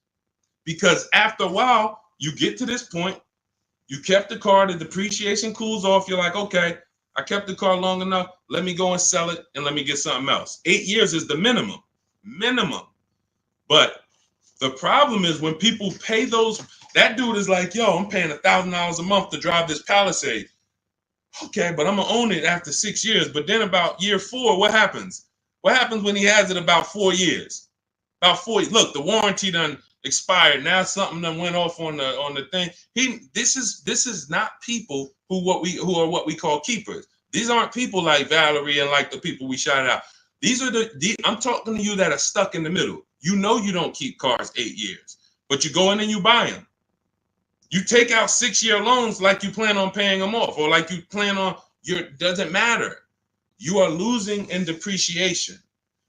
Because after a while, you get to this point, you kept the car, the depreciation cools off. You're like, okay, I kept the car long enough. Let me go and sell it and let me get something else. 8 years is the minimum. But the problem is when people pay those, that dude is like, yo, I'm paying $1,000 a month to drive this Palisade. Okay, but I'm gonna own it after 6 years. But then about year 4, what happens? What happens when he has it about 4 years? About 4 years. Look, the warranty done expired. Now something done went off on the thing. This is not people who are what we call keepers. These aren't people like Valerie and like the people we shouted out. These are I'm talking to you that are stuck in the middle. You know you don't keep cars 8 years, but you go in and you buy them. You take out 6-year loans like you plan on paying them off, or like you plan on doesn't matter. You are losing in depreciation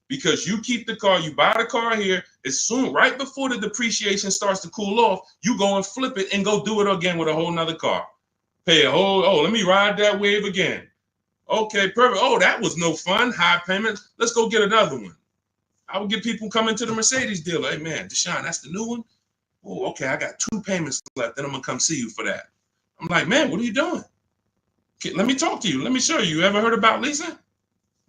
because you keep the car, you buy the car here, as soon, right before the depreciation starts to cool off, you go and flip it and go do it again with a whole nother car. Pay a whole, let me ride that wave again. Okay, perfect. Oh, that was no fun. High payment. Let's go get another one. I would get people coming to the Mercedes dealer. Hey, man, Deshone, that's the new one? Oh, okay, I got 2 payments left. Then I'm going to come see you for that. I'm like, man, what are you doing? Okay, let me talk to you. Let me show you. You ever heard about leasing?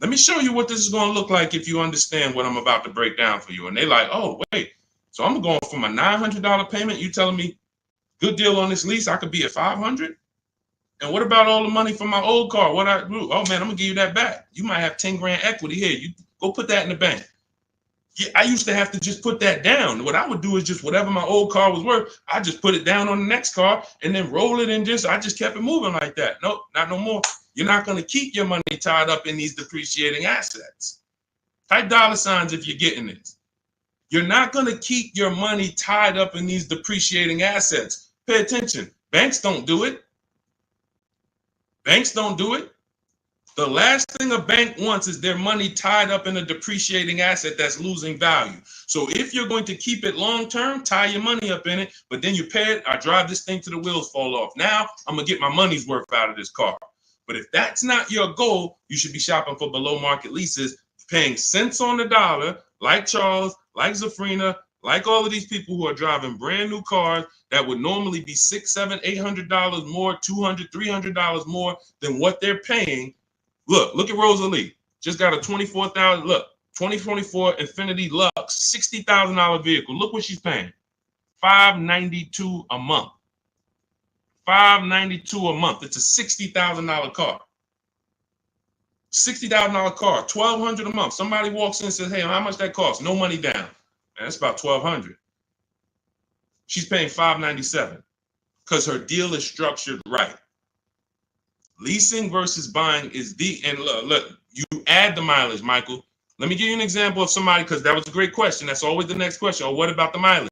Let me show you what this is going to look like if you understand what I'm about to break down for you. And they like, oh, wait. So I'm going from a $900 payment. You telling me good deal on this lease, I could be at $500? And what about all the money from my old car? What I do? Oh, man, I'm going to give you that back. You might have 10 grand equity here. You go put that in the bank. Yeah, I used to have to just put that down. What I would do is just whatever my old car was worth, I just put it down on the next car and then roll it and I just kept it moving like that. Nope, not no more. You're not going to keep your money tied up in these depreciating assets. Type dollar signs if you're getting this. You're not going to keep your money tied up in these depreciating assets. Pay attention. Banks don't do it. Banks don't do it. The last thing a bank wants is their money tied up in a depreciating asset that's losing value. So if you're going to keep it long term, tie your money up in it, but then you pay it, I drive this thing till the wheels fall off. Now I'm going to get my money's worth out of this car. But if that's not your goal, you should be shopping for below market leases, paying cents on the dollar, like Charles, like Zafrina, like all of these people who are driving brand new cars that would normally be $600, $700, $800 more, $200, $300 more than what they're paying. Look at Rosalie. Just got a 2024 Infiniti Lux, $60,000 vehicle. Look what she's paying. $592 a month. $592 a month. It's a $60,000 car. $60,000 car, $1,200 a month. Somebody walks in and says, hey, how much that costs? No money down. Man, that's about $1,200. She's paying $597 because her deal is structured right. Leasing versus buying is and look, you add the mileage, Michael. Let me give you an example of somebody, because that was a great question. That's always the next question. Oh, what about the mileage?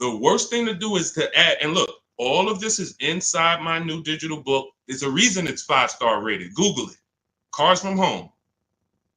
The worst thing to do is to add, and look, all of this is inside my new digital book. There's a reason it's 5-star rated. Google it. Cars from Home.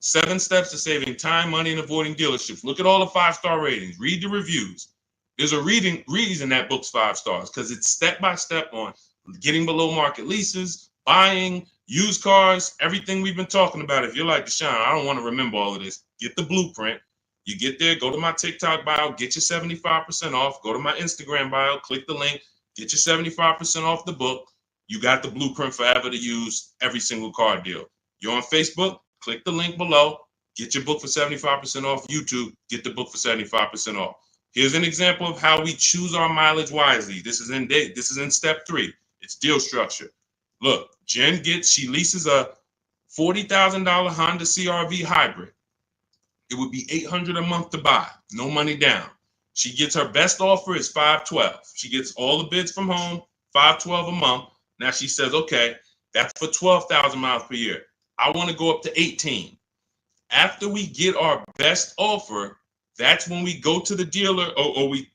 7 steps to saving time, money, and avoiding dealerships. Look at all the 5-star ratings. Read the reviews. There's a reason that book's 5 stars, because it's step-by-step on getting below market leases, buying, used cars, everything we've been talking about. If you're like, Deshone, I don't want to remember all of this, get the blueprint. You get there, go to my TikTok bio, get your 75% off. Go to my Instagram bio, click the link, get your 75% off the book. You got the blueprint forever to use every single car deal. You're on Facebook, click the link below, get your book for 75% off. YouTube, get the book for 75% off. Here's an example of how we choose our mileage wisely. This is in step 3. It's deal structure. Look, Jen she leases a $40,000 Honda CR-V hybrid. It would be $800 a month to buy, no money down. She gets her best offer is $512. She gets all the bids from home, $512 a month. Now she says, okay, that's for 12,000 miles per year. I want to go up to 18. After we get our best offer, that's when we go to the dealer, or we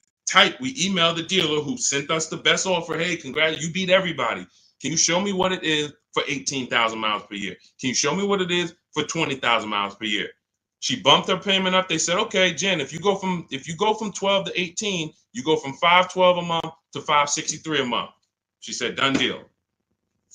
email the dealer who sent us the best offer. Hey, congrats, you beat everybody. Can you show me what it is for 18,000 miles per year? Can you show me what it is for 20,000 miles per year? She bumped her payment up. They said, okay, Jen, if you go from 12 to 18, you go from $512 a month to $563 a month. She said, done deal.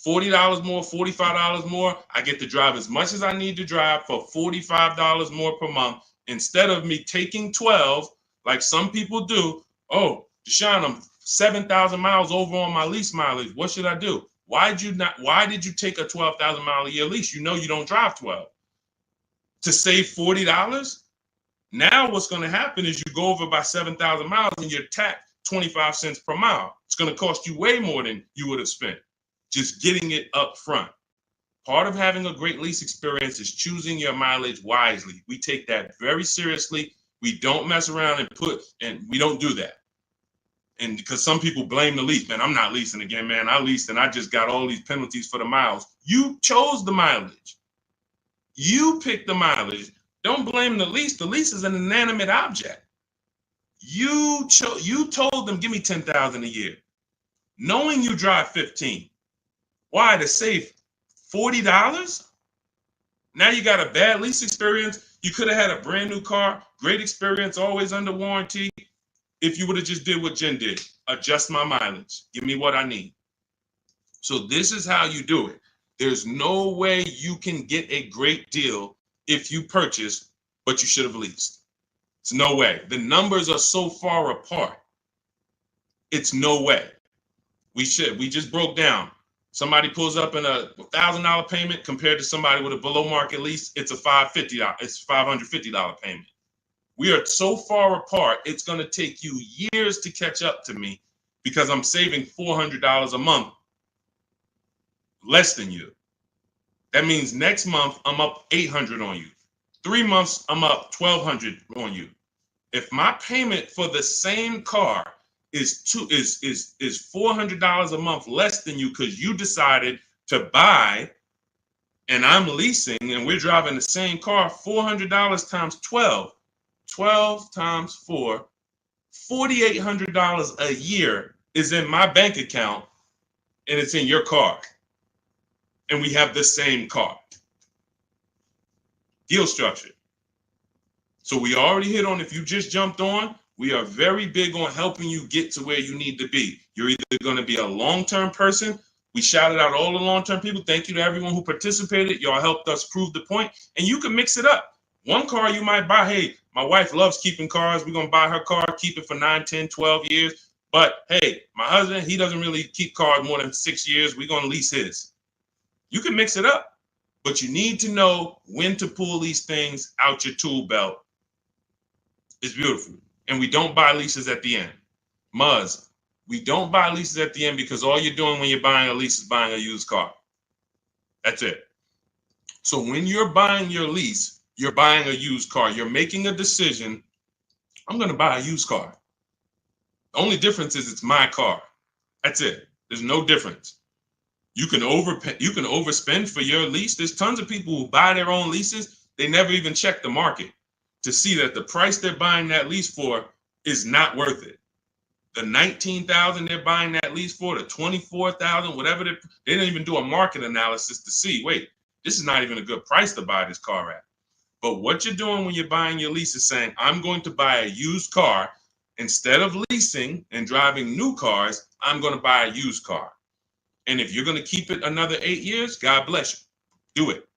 $40 more, $45 more. I get to drive as much as I need to drive for $45 more per month, instead of me taking 12 like some people do. Oh, Deshone, I'm 7,000 miles over on my lease mileage. What should I do? Why did you take a 12,000 mile a year lease? You know you don't drive 12. To save $40? Now what's going to happen is you go over by 7,000 miles and you're taxed 25 cents per mile. It's going to cost you way more than you would have spent just getting it up front. Part of having a great lease experience is choosing your mileage wisely. We take that very seriously. We don't mess around and we don't do that. And because some people blame the lease, man, I'm not leasing again, man. I leased and I just got all these penalties for the miles. You chose the mileage. You picked the mileage. Don't blame the lease. The lease is an inanimate object. You told them, give me $10,000 a year, knowing you drive 15. Why? To save $40? Now you got a bad lease experience. You could have had a brand new car, great experience, always under warranty. If you would have just did what Jen did, adjust my mileage, give me what I need. So this is how you do it. There's no way you can get a great deal if you purchase, but you should have leased. It's no way. The numbers are so far apart. It's no way. We just broke down. Somebody pulls up in a $1,000 payment compared to somebody with a below market lease. It's a $550 payment. We are so far apart. It's going to take you years to catch up to me because I'm saving $400 a month less than you. That means next month I'm up $800 on you. 3 months I'm up $1,200 on you. If my payment for the same car is $400 a month less than you because you decided to buy and I'm leasing and we're driving the same car, $400 times 12 times 4, $4,800 a year is in my bank account and it's in your car. And we have the same car. Deal structure. So we already hit on, if you just jumped on, we are very big on helping you get to where you need to be. You're either going to be a long-term person. We shouted out all the long-term people. Thank you to everyone who participated. Y'all helped us prove the point. And you can mix it up. One car you might buy, hey, my wife loves keeping cars. We're going to buy her car, keep it for 9, 10, 12 years. But hey, my husband, he doesn't really keep cars more than 6 years. We're going to lease his. You can mix it up. But you need to know when to pull these things out your tool belt. It's beautiful. And we don't buy leases at the end. Muzz, we don't buy leases at the end because all you're doing when you're buying a lease is buying a used car. That's it. So when you're buying your lease, you're buying a used car. You're making a decision. I'm going to buy a used car. The only difference is it's my car. That's it. There's no difference. You can overspend for your lease. There's tons of people who buy their own leases. They never even check the market to see that the price they're buying that lease for is not worth it. The $19,000 they're buying that lease for, the $24,000, whatever, they didn't even do a market analysis to see, wait, this is not even a good price to buy this car at. But what you're doing when you're buying your lease is saying, I'm going to buy a used car. Instead of leasing and driving new cars, I'm going to buy a used car. And if you're going to keep it another 8 years, God bless you. Do it.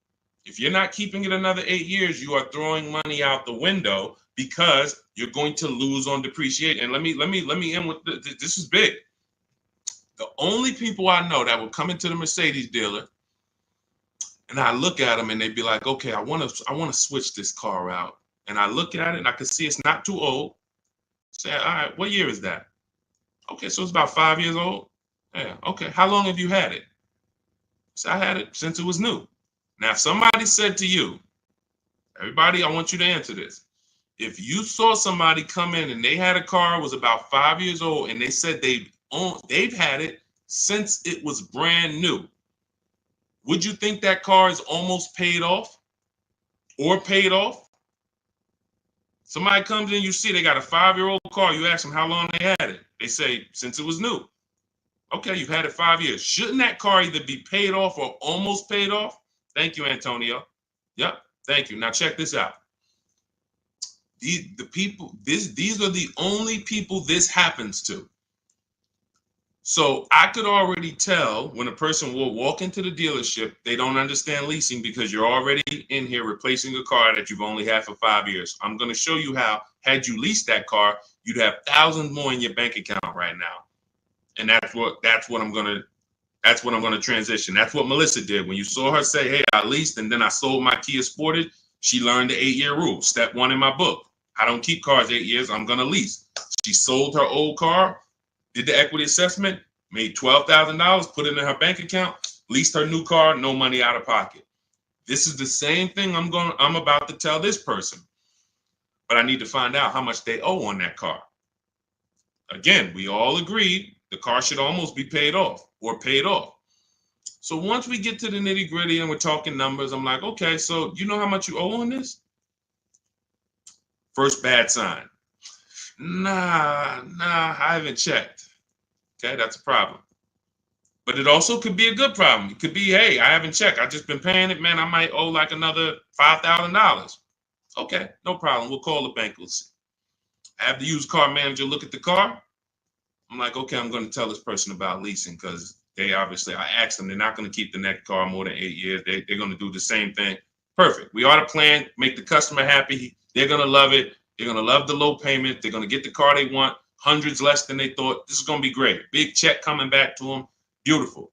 If you're not keeping it another 8 years, you are throwing money out the window because you're going to lose on depreciation. And let me end with this is big. The only people I know that will come into the Mercedes dealer and I look at them and they'd be like, okay, I want to switch this car out. And I look at it and I can see it's not too old. Say, all right, what year is that? Okay, so it's about 5 years old. Yeah, okay. How long have you had it? So I had it since it was new. Now, if somebody said to you, everybody, I want you to answer this. If you saw somebody come in and they had a car, was about 5 years old, and they said they've had it since it was brand new, would you think that car is almost paid off or paid off? Somebody comes in, you see they got a 5-year-old car. You ask them how long they had it. They say, since it was new. Okay, you've had it 5 years. Shouldn't that car either be paid off or almost paid off? Thank you, Antonio. Yep, thank you. Now check this out. These are the only people this happens to. So I could already tell when a person will walk into the dealership, they don't understand leasing because you're already in here replacing a car that you've only had for 5 years. I'm going to show you how, had you leased that car, you'd have thousands more in your bank account right now. And that's what I'm going to transition. That's what Melissa did. When you saw her say, hey, I leased and then I sold my Kia Sportage, she learned the 8-year rule. Step 1 in my book. I don't keep cars 8 years. I'm going to lease. She sold her old car, did the equity assessment, made $12,000, put it in her bank account, leased her new car, no money out of pocket. This is the same thing I'm about to tell this person. But I need to find out how much they owe on that car. Again, we all agreed the car should almost be paid off or paid off. So once we get to the nitty gritty and we're talking numbers, I'm like, okay, so you know how much you owe on this? First bad sign. Nah, I haven't checked. Okay, that's a problem. But it also could be a good problem. It could be, hey, I haven't checked. I've just been paying it, man. I might owe like another $5,000. Okay, no problem. We'll call the bank. We'll see. I have the used car manager look at the car. I'm like, okay, I'm going to tell this person about leasing because they obviously, I asked them, they're not going to keep the next car more than 8 years. They're going to do the same thing. Perfect. We ought to plan, make the customer happy. They're going to love it. They're going to love the low payment. They're going to get the car they want, hundreds less than they thought. This is going to be great. Big check coming back to them. Beautiful.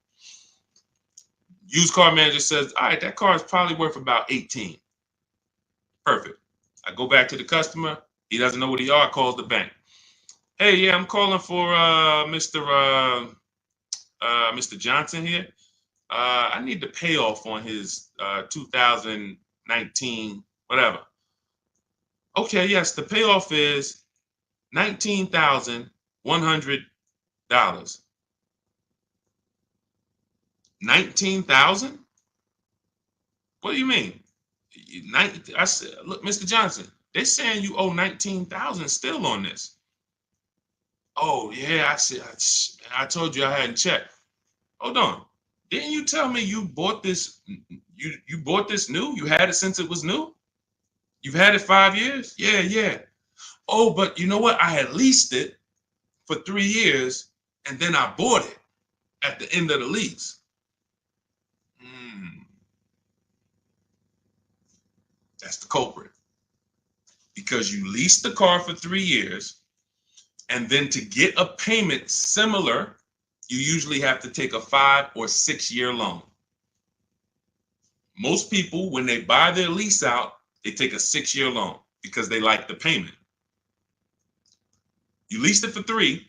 Used car manager says, all right, that car is probably worth about 18. Perfect. I go back to the customer. He doesn't know what he are. Calls the bank. Hey, yeah, I'm calling for Mr. Johnson here. I need the payoff on his 2019 whatever. Okay, yes, the payoff is $19,100. $19,000? What do you mean? I said, look, Mr. Johnson, they're saying you owe $19,000 still on this. Oh yeah, I said, I told you I hadn't checked. Hold on. Didn't you tell me you bought this? You bought this new? You had it since it was new? You've had it 5 years? Yeah. Oh, but you know what? I had leased it for 3 years and then I bought it at the end of the lease. That's the culprit. Because you leased the car for 3 years, and then to get a payment similar, you usually have to take a 5 or 6 year loan. Most people, when they buy their lease out, they take a 6 year loan because they like the payment. You leased it for 3,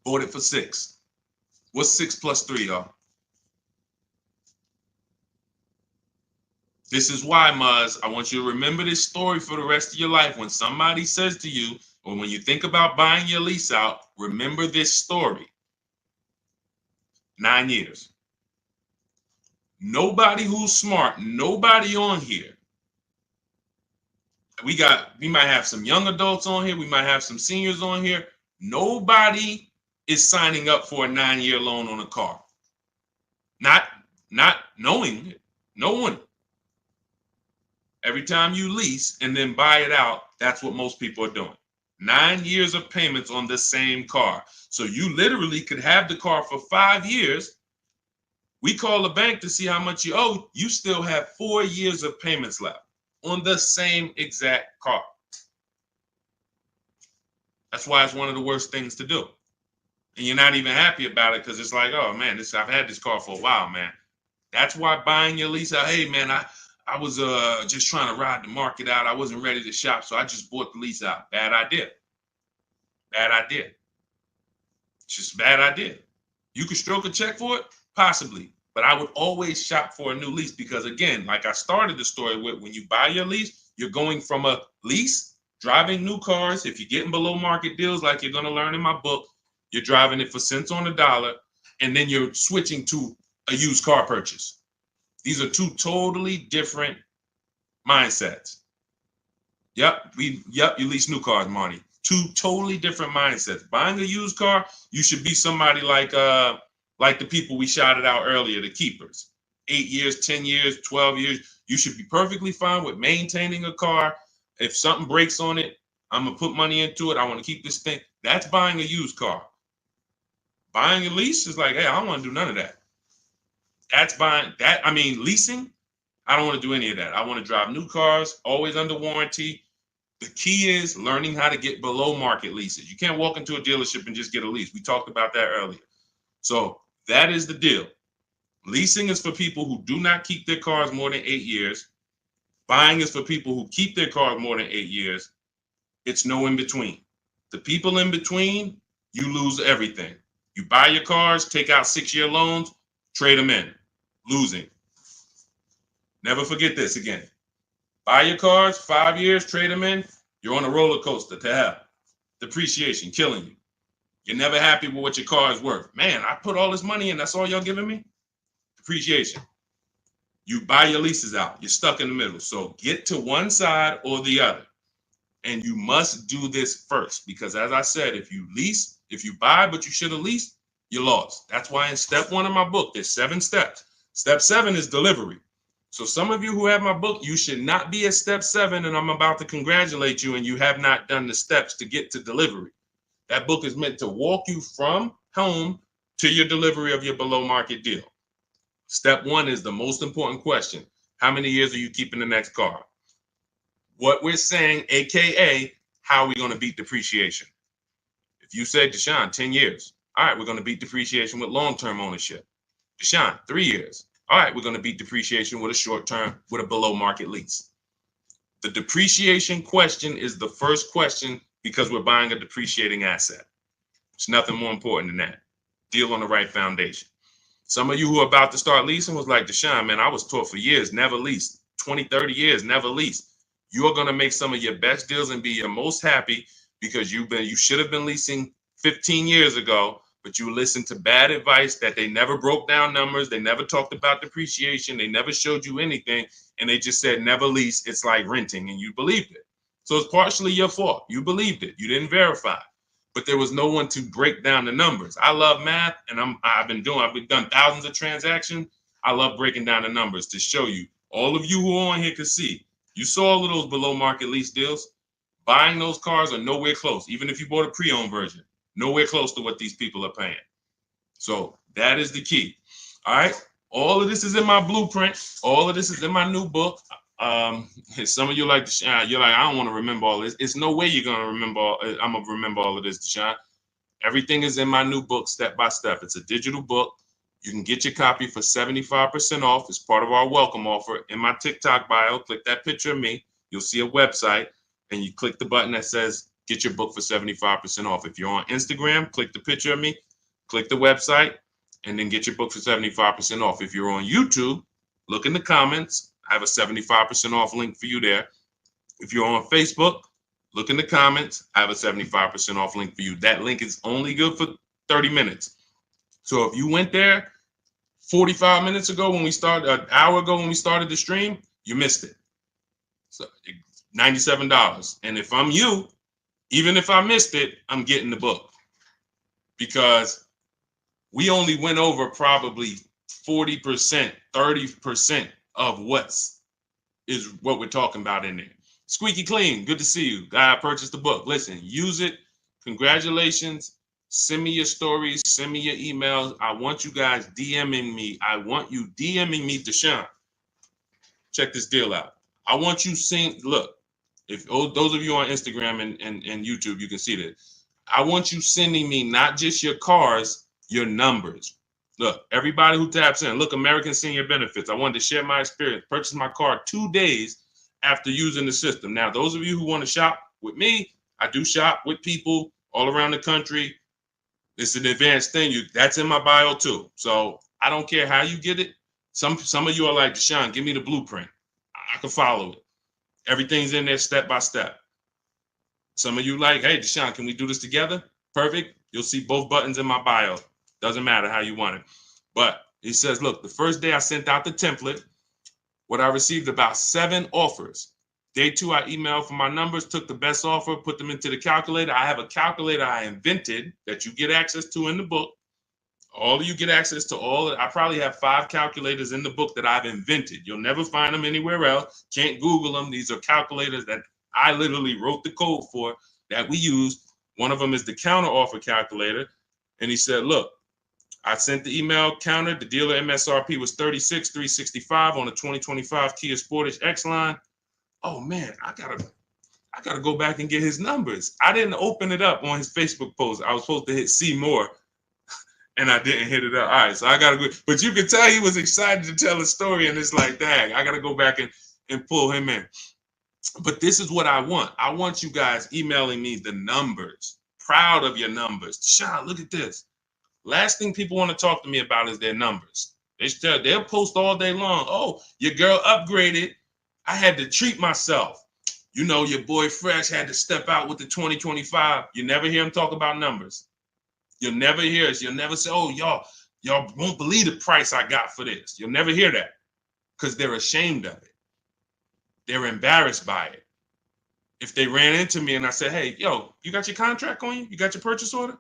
bought it for 6. What's 6 plus 3, y'all? This is why, Muzz, I want you to remember this story for the rest of your life. When somebody says to you, or when you think about buying your lease out, remember this story. 9 years. Nobody who's smart, nobody on here. We might have some young adults on here. We might have some seniors on here. Nobody is signing up for a 9-year loan on a car. Not knowing it. No one. Every time you lease and then buy it out, that's what most people are doing. 9 years of payments on the same car. So you literally could have the car for 5 years. We call the bank to see how much you owe. You still have 4 years of payments left on the same exact car. That's why it's one of the worst things to do. And you're not even happy about it because it's like, oh man, I've had this car for a while, man. That's why buying your lease out, hey man, I was just trying to ride the market out. I wasn't ready to shop, so I just bought the lease out. Bad idea. Bad idea. It's just a bad idea. You could stroke a check for it? Possibly. But I would always shop for a new lease because, again, like I started the story with, when you buy your lease, you're going from a lease, driving new cars. If you're getting below market deals, like you're going to learn in my book, you're driving it for cents on the dollar, and then you're switching to a used car purchase. These are two totally different mindsets. Yep, you lease new cars, Marty. Two totally different mindsets. Buying a used car, you should be somebody like the people we shouted out earlier, the keepers. 8 years, 10 years, 12 years. You should be perfectly fine with maintaining a car. If something breaks on it, I'm gonna put money into it. I want to keep this thing. That's buying a used car. Buying a lease is like, hey, I don't want to do none of that. That's buying that. I mean, leasing, I don't want to do any of that. I want to drive new cars, always under warranty. The key is learning how to get below market leases. You can't walk into a dealership and just get a lease. We talked about that earlier. So that is the deal. Leasing is for people who do not keep their cars more than 8 years. Buying is for people who keep their cars more than 8 years. It's no in between. The people in between, you lose everything. You buy your cars, take out 6-year loans, trade them in. Losing. Never forget this again. Buy your cars, 5 years, trade them in. You're on a roller coaster to hell. Depreciation, killing you. You're never happy with what your car is worth. Man, I put all this money in, that's all y'all giving me? Depreciation. You buy your leases out. You're stuck in the middle. So get to one side or the other. And you must do this first, because as I said, if you buy, but you should have leased, you lost. That's why in step 1 of my book, there's 7 steps. Step 7 is delivery. So some of you who have my book, you should not be at step 7, and I'm about to congratulate you, and you have not done the steps to get to delivery. That book is meant to walk you from home to your delivery of your below market deal. Step 1 is the most important question. How many years are you keeping the next car? What we're saying, AKA, how are we going to beat depreciation? If you say, Deshone, 10 years. All right, we're going to beat depreciation with long-term ownership. Deshone, 3 years. All right, we're going to beat depreciation with a short-term, with a below market lease. The depreciation question is the first question because we're buying a depreciating asset. It's nothing more important than that. Deal on the right foundation. Some of you who are about to start leasing was like, Deshone, man, I was taught for years, never lease. 20, 30 years, never lease. You're going to make some of your best deals and be your most happy because you should have been leasing 15 years ago, but you listened to bad advice that they never broke down numbers. They never talked about depreciation. They never showed you anything. And they just said, never lease. It's like renting. And you believed it. So it's partially your fault. You believed it. You didn't verify. But there was no one to break down the numbers. I love math, and I've done thousands of transactions. I love breaking down the numbers to show you. All of you who are on here can see. You saw all of those below market lease deals. Buying those cars are nowhere close. Even if you bought a pre-owned version, nowhere close to what these people are paying. So that is the key. All right. All of this is in my blueprint. All of this is in my new book. Some of you like, you're like, I don't want to remember all this. It's no way you're going to remember. I'm going to remember all of this, Deshone. Everything is in my new book, step by step. It's a digital book. You can get your copy for 75% off. It's part of our welcome offer. In my TikTok bio, click that picture of me. You'll see a website, and you click the button that says get your book for 75% off. If you're on Instagram, click the picture of me, click the website, and then get your book for 75% off. If you're on YouTube, look in the comments. I have a 75% off link for you there. If you're on Facebook, look in the comments. I have a 75% off link for you. That link is only good for 30 minutes. So if you went there 45 minutes ago when we started, an hour ago when we started the stream, you missed it. So $97. And if I'm you, even if I missed it, I'm getting the book, because we only went over probably 40%, 30% of what we're talking about in there. Squeaky Clean, good to see you. Guy purchased the book. Listen, use it. Congratulations. Send me your stories. Send me your emails. I want you guys DMing me. I want you DMing me, Deshone. Check this deal out. I want you seeing, look, if those of you on Instagram and YouTube, you can see this. I want you sending me not just your cars, your numbers. Look, everybody who taps in, look, American Senior Benefits. I wanted to share my experience. Purchased my car 2 days after using the system. Now, those of you who want to shop with me, I do shop with people all around the country. It's an advanced thing. That's in my bio too. So I don't care how you get it. Some of you are like, Deshone, give me the blueprint. I can follow it. Everything's in there step by step. Some of you like, hey, Deshone, can we do this together? Perfect. You'll see both buttons in my bio. Doesn't matter how you want it. But he says, look, the first day I sent out the template, I received about 7 offers. Day 2, I emailed for my numbers, took the best offer, put them into the calculator. I have a calculator I invented that you get access to in the book. All of you get access to all. I probably have 5 calculators in the book that I've invented. You'll never find them anywhere else. Can't Google them. These are calculators that I literally wrote the code for that we use. One of them is the counter offer calculator. And he said, look, I sent the email counter. The dealer MSRP was $36,365 on the 2025 Kia Sportage X line. Oh man, I gotta go back and get his numbers. I didn't open it up on his Facebook post. I was supposed to hit see more, and I didn't hit it up. All right, so I gotta go. But you can tell he was excited to tell a story, and it's like, dang, I gotta go back and pull him in. But this is what I want. I want you guys emailing me the numbers. Proud of your numbers. Deshone, look at this. Last thing people want to talk to me about is their numbers. They'll post all day long. Oh, your girl upgraded. I had to treat myself. You know, your boy Fresh had to step out with the 2025. You never hear him talk about numbers. You'll never hear us. You'll never say, oh, y'all won't believe the price I got for this. You'll never hear that because they're ashamed of it. They're embarrassed by it. If they ran into me and I said, hey, yo, you got your contract on you? You got your purchase order?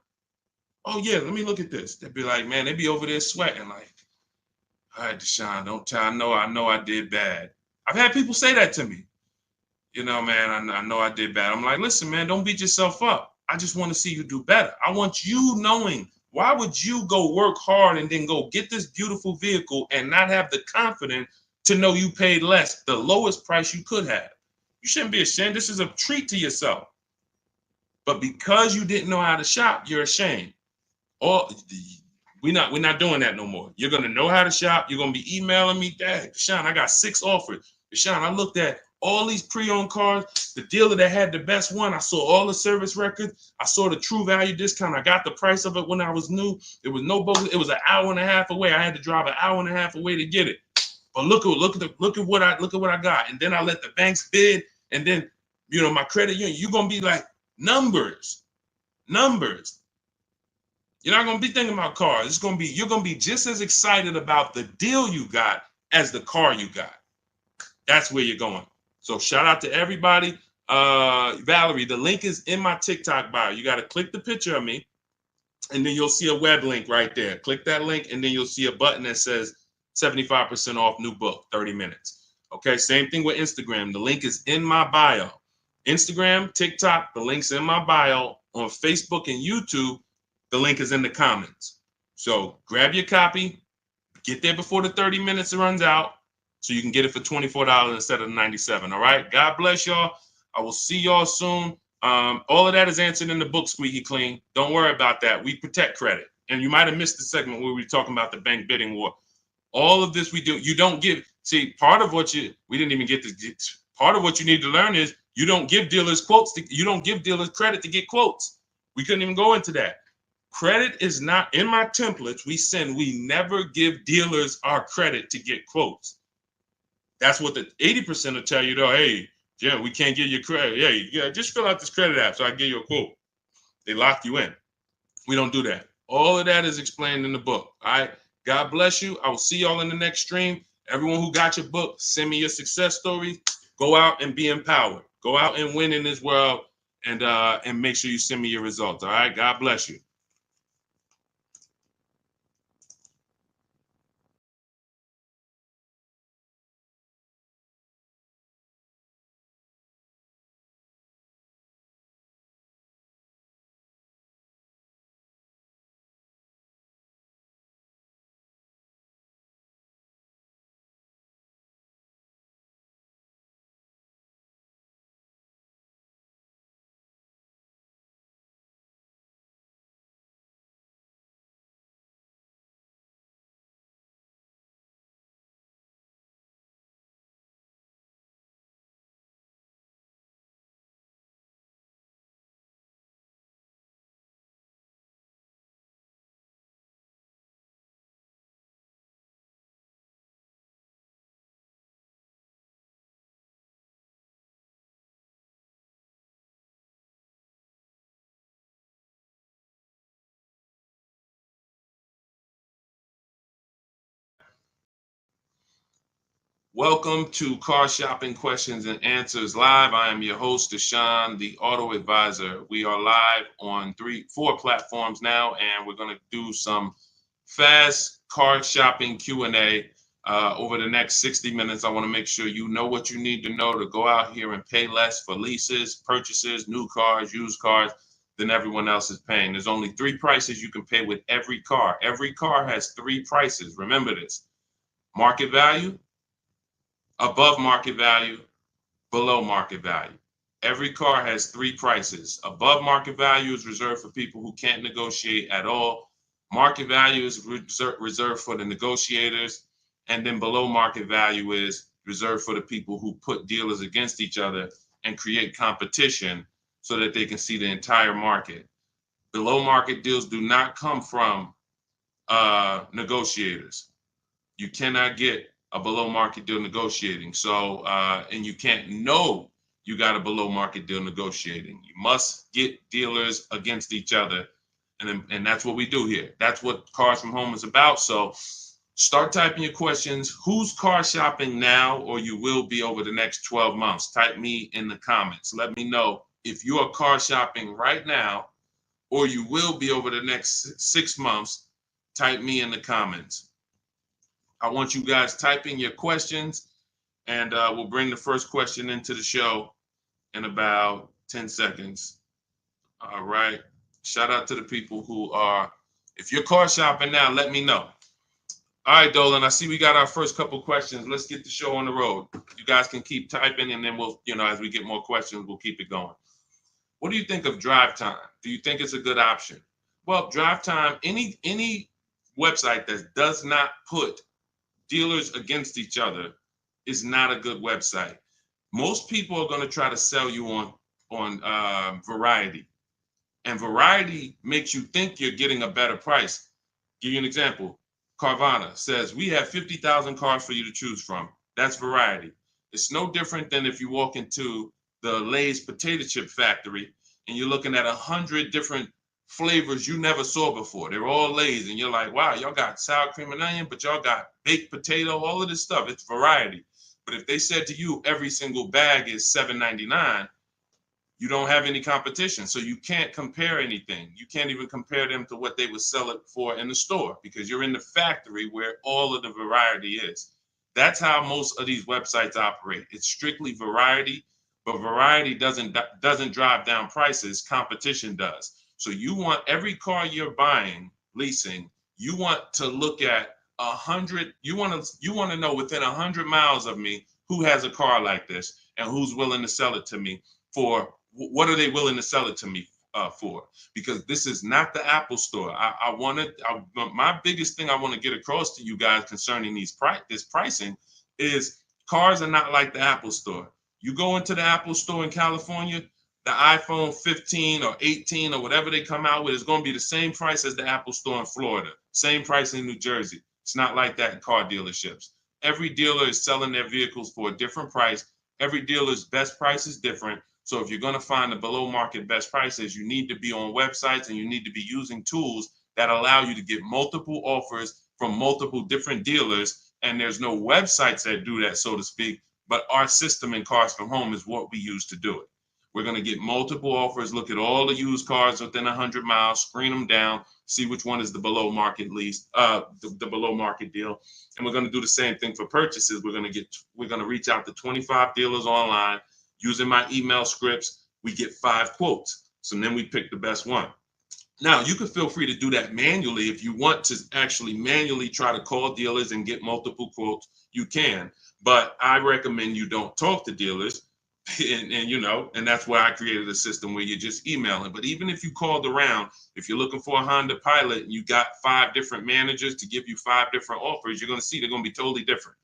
Oh, yeah, let me look at this. They'd be like, man, they'd be over there sweating like, all right, Deshone, don't tell. I know I did bad. I've had people say that to me. You know, man, I know I did bad. I'm like, listen, man, don't beat yourself up. I just want to see you do better. I want you knowing, why would you go work hard and then go get this beautiful vehicle and not have the confidence to know you paid less, the lowest price you could have? You shouldn't be ashamed. This is a treat to yourself. But because you didn't know how to shop, you're ashamed. Or we're not doing that no more. You're gonna know how to shop. You're gonna be emailing me, Dad, Deshone, I got 6 offers. Deshone, I looked at all these pre-owned cars. The dealer that had the best one, I saw all the service records. I saw the true value discount. I got the price of it when I was new. It was no bogus. It was an hour and a half away. I had to drive an hour and a half away to get it. But look at what I got. And then I let the banks bid. And then, you know, my credit union, you're gonna be like, numbers. You're not gonna be thinking about cars. You're gonna be just as excited about the deal you got as the car you got. That's where you're going. So shout out to everybody. Valerie, the link is in my TikTok bio. You got to click the picture of me, and then you'll see a web link right there. Click that link, and then you'll see a button that says 75% off new book, 30 minutes. Okay, same thing with Instagram. The link is in my bio. Instagram, TikTok, the link's in my bio. On Facebook and YouTube, the link is in the comments. So grab your copy, get there before the 30 minutes runs out, so you can get it for $24 instead of $97. All right. God bless y'all. I will see y'all soon. All of that is answered in the book, Squeaky Clean. Don't worry about that. We protect credit. And you might have missed the segment where we were talking about the bank bidding war. All of this we do. You don't give. See, part of what we didn't even get this. Part of what you need to learn is you don't give dealers quotes. You don't give dealers credit to get quotes. We couldn't even go into that. Credit is not in my templates. We never give dealers our credit to get quotes. That's what the 80% will tell you, though. Hey, Jim, we can't give you credit. Yeah, just fill out this credit app so I can give you a quote. They lock you in. We don't do that. All of that is explained in the book. All right. God bless you. I will see y'all in the next stream. Everyone who got your book, send me your success stories. Go out and be empowered. Go out and win in this world, and make sure you send me your results. All right. God bless you. Welcome to Car Shopping Questions and Answers Live. I am your host, Deshone, the Auto Advisor. We are live on 4 platforms now, and we're going to do some fast car shopping Q&A over the next 60 minutes. I want to make sure you know what you need to know to go out here and pay less for leases, purchases, new cars, used cars than everyone else is paying. There's only 3 prices you can pay with every car. Every car has 3 prices. Remember this: market value, above market value, below market value. Every car has 3 prices. Above market value is reserved for people who can't negotiate at all. Market value is reserved for the negotiators. And then below market value is reserved for the people who put dealers against each other and create competition so that they can see the entire market. Below market deals do not come from negotiators. You cannot get a below market deal negotiating. So, and you you got a below market deal negotiating. You must get dealers against each other. And that's what we do here. That's what Cars from Home is about. So start typing your questions. Who's car shopping now, or you will be over the next 12 months? Type me in the comments. Let me know if you are car shopping right now, or you will be over the next 6 months. Type me in the comments. I want you guys typing your questions, and we'll bring the first question into the show in about 10 seconds. All right. Shout out to the people who are, if you're car shopping now, let me know. All right, Dolan, I see we got our first couple questions. Let's get the show on the road. You guys can keep typing, and then we'll, as we get more questions, we'll keep it going. What do you think of drive time? Do you think it's a good option? Well, drive time, any website that does not put dealers against each other is not a good website. Most people are going to try to sell you on variety. And variety makes you think you're getting a better price. Give you an example. Carvana says, we have 50,000 cars for you to choose from. That's variety. It's no different than if you walk into the Lay's potato chip factory and you're looking at 100 different flavors you never saw before. They're all Lay's, and you're like, wow, y'all got sour cream and onion, but y'all got baked potato, all of this stuff. It's variety. But if they said to you, every single bag is $7.99, you don't have any competition. So you can't compare anything. You can't even compare them to what they would sell it for in the store, because you're in the factory where all of the variety is. That's how most of these websites operate. It's strictly variety, but variety doesn't drive down prices. Competition does. So you want every car you're buying, leasing, you want to look at 100. You want to know within 100 miles of me who has a car like this and who's willing to sell it to me for. What are they willing to sell it to me for? Because this is not the Apple store. My biggest thing I want to get across to you guys concerning this pricing is cars are not like the Apple store. You go into the Apple store in California, the iPhone 15 or 18 or whatever they come out with is going to be the same price as the Apple store in Florida, same price in New Jersey. It's not like that in car dealerships. Every dealer is selling their vehicles for a different price. Every dealer's best price is different. So if you're going to find the below market best prices, you need to be on websites and you need to be using tools that allow you to get multiple offers from multiple different dealers. And there's no websites that do that, so to speak, but our system in Cars from Home is what we use to do it. We're going to get multiple offers, look at all the used cars within 100 miles, screen them down, see which one is the below market lease, the below market deal. And we're going to do the same thing for purchases. We're going to reach out to 25 dealers online. Using my email scripts, we get 5 quotes. So then we pick the best one. Now, you can feel free to do that manually. If you want to actually manually try to call dealers and get multiple quotes, you can. But I recommend you don't talk to dealers. And that's why I created a system where you're just emailing. But even if you called around, if you're looking for a Honda Pilot and you got 5 different managers to give you 5 different offers, you're going to see they're going to be totally different.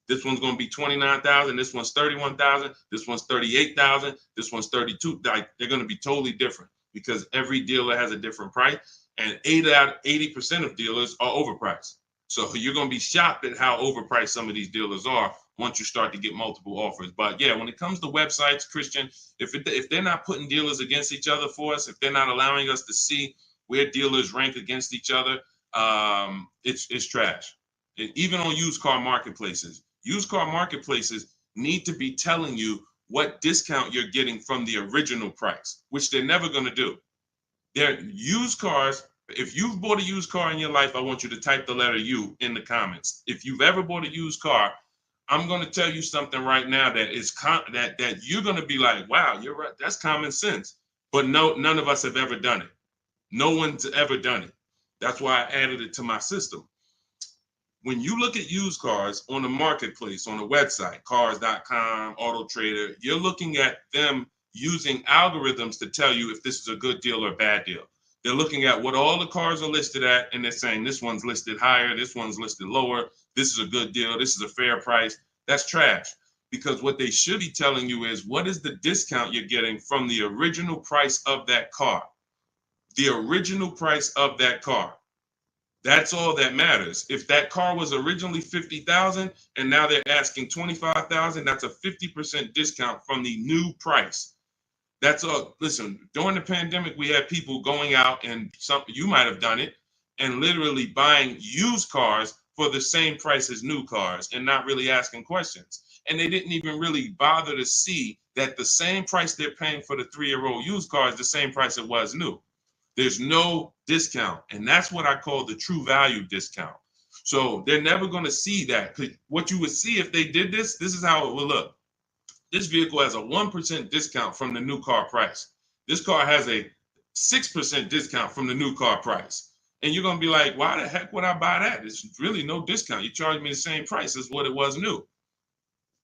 This one's going to be $29,000. This one's $31,000. This one's $38,000. This one's $32,000. Like, they're going to be totally different because every dealer has a different price, and 80% of dealers are overpriced. So you're going to be shocked at how overpriced some of these dealers are once you start to get multiple offers. But yeah, when it comes to websites, Christian, if they're not putting dealers against each other for us, if they're not allowing us to see where dealers rank against each other, it's trash. Even on used car marketplaces. Used car marketplaces need to be telling you what discount you're getting from the original price, which they're never going to do. They're used cars. If you've bought a used car in your life, I want you to type the letter U in the comments. If you've ever bought a used car, I'm going to tell you something right now that is that you're going to be like, wow, you're right. That's common sense. But no, none of us have ever done it. No one's ever done it. That's why I added it to my system. When you look at used cars on the marketplace, on the website, cars.com, Auto Trader, you're looking at them using algorithms to tell you if this is a good deal or a bad deal. They're looking at what all the cars are listed at, and they're saying this one's listed higher, this one's listed lower, this is a good deal, this is a fair price. That's trash, because what they should be telling you is what is the discount you're getting from the original price of that car. The original price of that car. That's all that matters. If that car was originally 50,000 and now they're asking 25,000, that's a 50% discount from the new price. That's all. Listen, during the pandemic, we had people going out, and you might have done it, and literally buying used cars for the same price as new cars and not really asking questions. And they didn't even really bother to see that the same price they're paying for the 3-year-old used car is the same price it was new. There's no discount. And that's what I call the true value discount. So they're never going to see that. What you would see if they did this is how it would look. This vehicle has a 1% discount from the new car price. This car has a 6% discount from the new car price. And you're going to be like, why the heck would I buy that? It's really no discount. You charge me the same price as what it was new.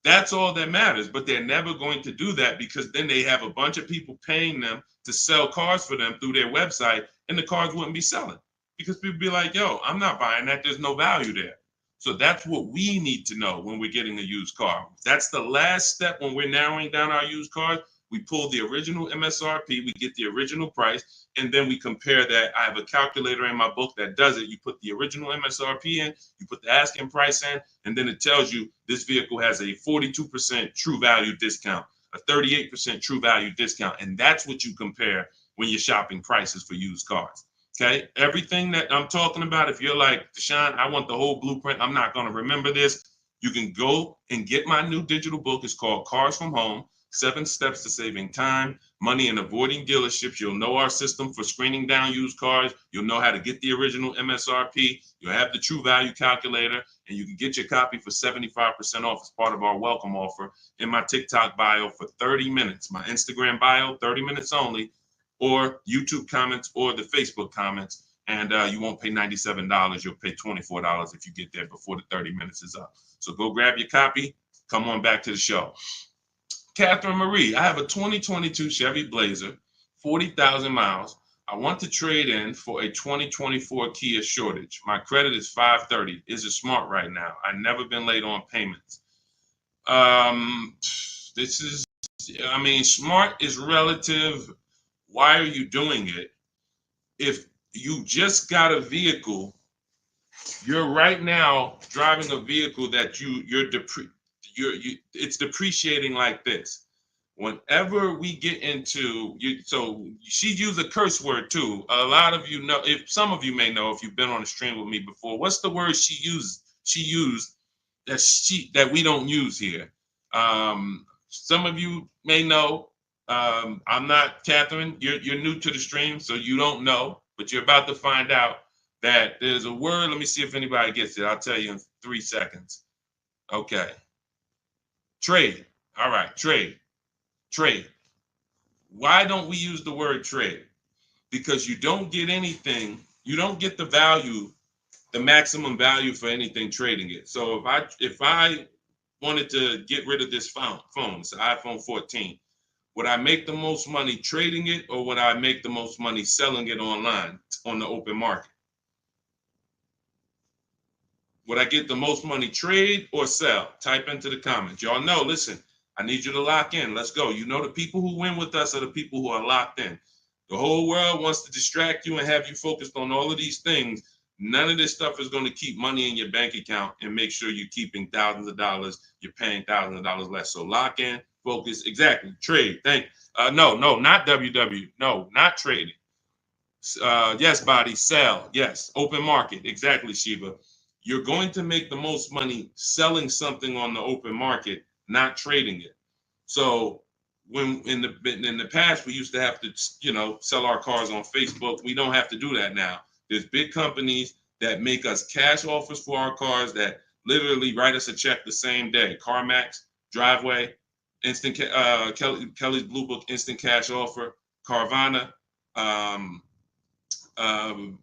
That's all that matters. But they're never going to do that, because then they have a bunch of people paying them to sell cars for them through their website, and the cars wouldn't be selling because people be like, yo, I'm not buying that. There's no value there. So that's what we need to know when we're getting a used car. That's the last step when we're narrowing down our used cars. We pull the original MSRP, we get the original price, and then we compare that. I have a calculator in my book that does it. You put the original MSRP in, you put the asking price in, and then it tells you this vehicle has a 42% true value discount, a 38% true value discount. And that's what you compare when you're shopping prices for used cars. Okay, everything that I'm talking about, if you're like, Deshone, I want the whole blueprint, I'm not going to remember this, you can go and get my new digital book. It's called Cars from Home, 7 Steps to Saving Time, Money, and Avoiding Dealerships. You'll know our system for screening down used cars. You'll know how to get the original MSRP. You'll have the true value calculator, and you can get your copy for 75% off as part of our welcome offer in my TikTok bio for 30 minutes, my Instagram bio, 30 minutes only, or YouTube comments or the Facebook comments. And you won't pay $97. You'll pay $24 if you get there before the 30 minutes is up. So go grab your copy. Come on back to the show. Catherine Marie, I have a 2022 Chevy Blazer, 40,000 miles. I want to trade in for a 2024 Kia Sportage. My credit is 530. Is it smart right now? I've never been late on payments. Smart is relative. Why are you doing it? If you just got a vehicle, you're right now driving a vehicle that it's depreciating like this. Whenever we get into so she used a curse word too. A lot of you know, if some of you may know if you've been on a stream with me before, what's the word she used that we don't use here? Some of you may know. I'm not, Catherine, you're new to the stream, so you don't know, but you're about to find out that there's a word. Let me see if anybody gets it. I'll tell you in 3 seconds. Okay. Trade. All right, trade. Why don't we use the word trade? Because you don't get anything, you don't get the value, the maximum value for anything trading it. So if I wanted to get rid of this phone, it's an iPhone 14, would I make the most money trading it, or would I make the most money selling it online on the open market? Would I get the most money trade or sell? Type into the comments. Y'all know, listen, I need you to lock in. Let's go. You know, the people who win with us are the people who are locked in. The whole world wants to distract you and have you focused on all of these things. None of this stuff is going to keep money in your bank account and make sure you're keeping thousands of dollars. You're paying thousands of dollars less. So lock in, focus, exactly. Trade. No, not WW. No, not trading. Yes, body, sell. Yes, open market. Exactly, Shiva. You're going to make the most money selling something on the open market, not trading it. So when in the past we used to have to, sell our cars on Facebook. We don't have to do that now. There's big companies that make us cash offers for our cars that literally write us a check the same day. CarMax, Driveway, Instant Kelly's Blue Book, Instant Cash Offer, Carvana,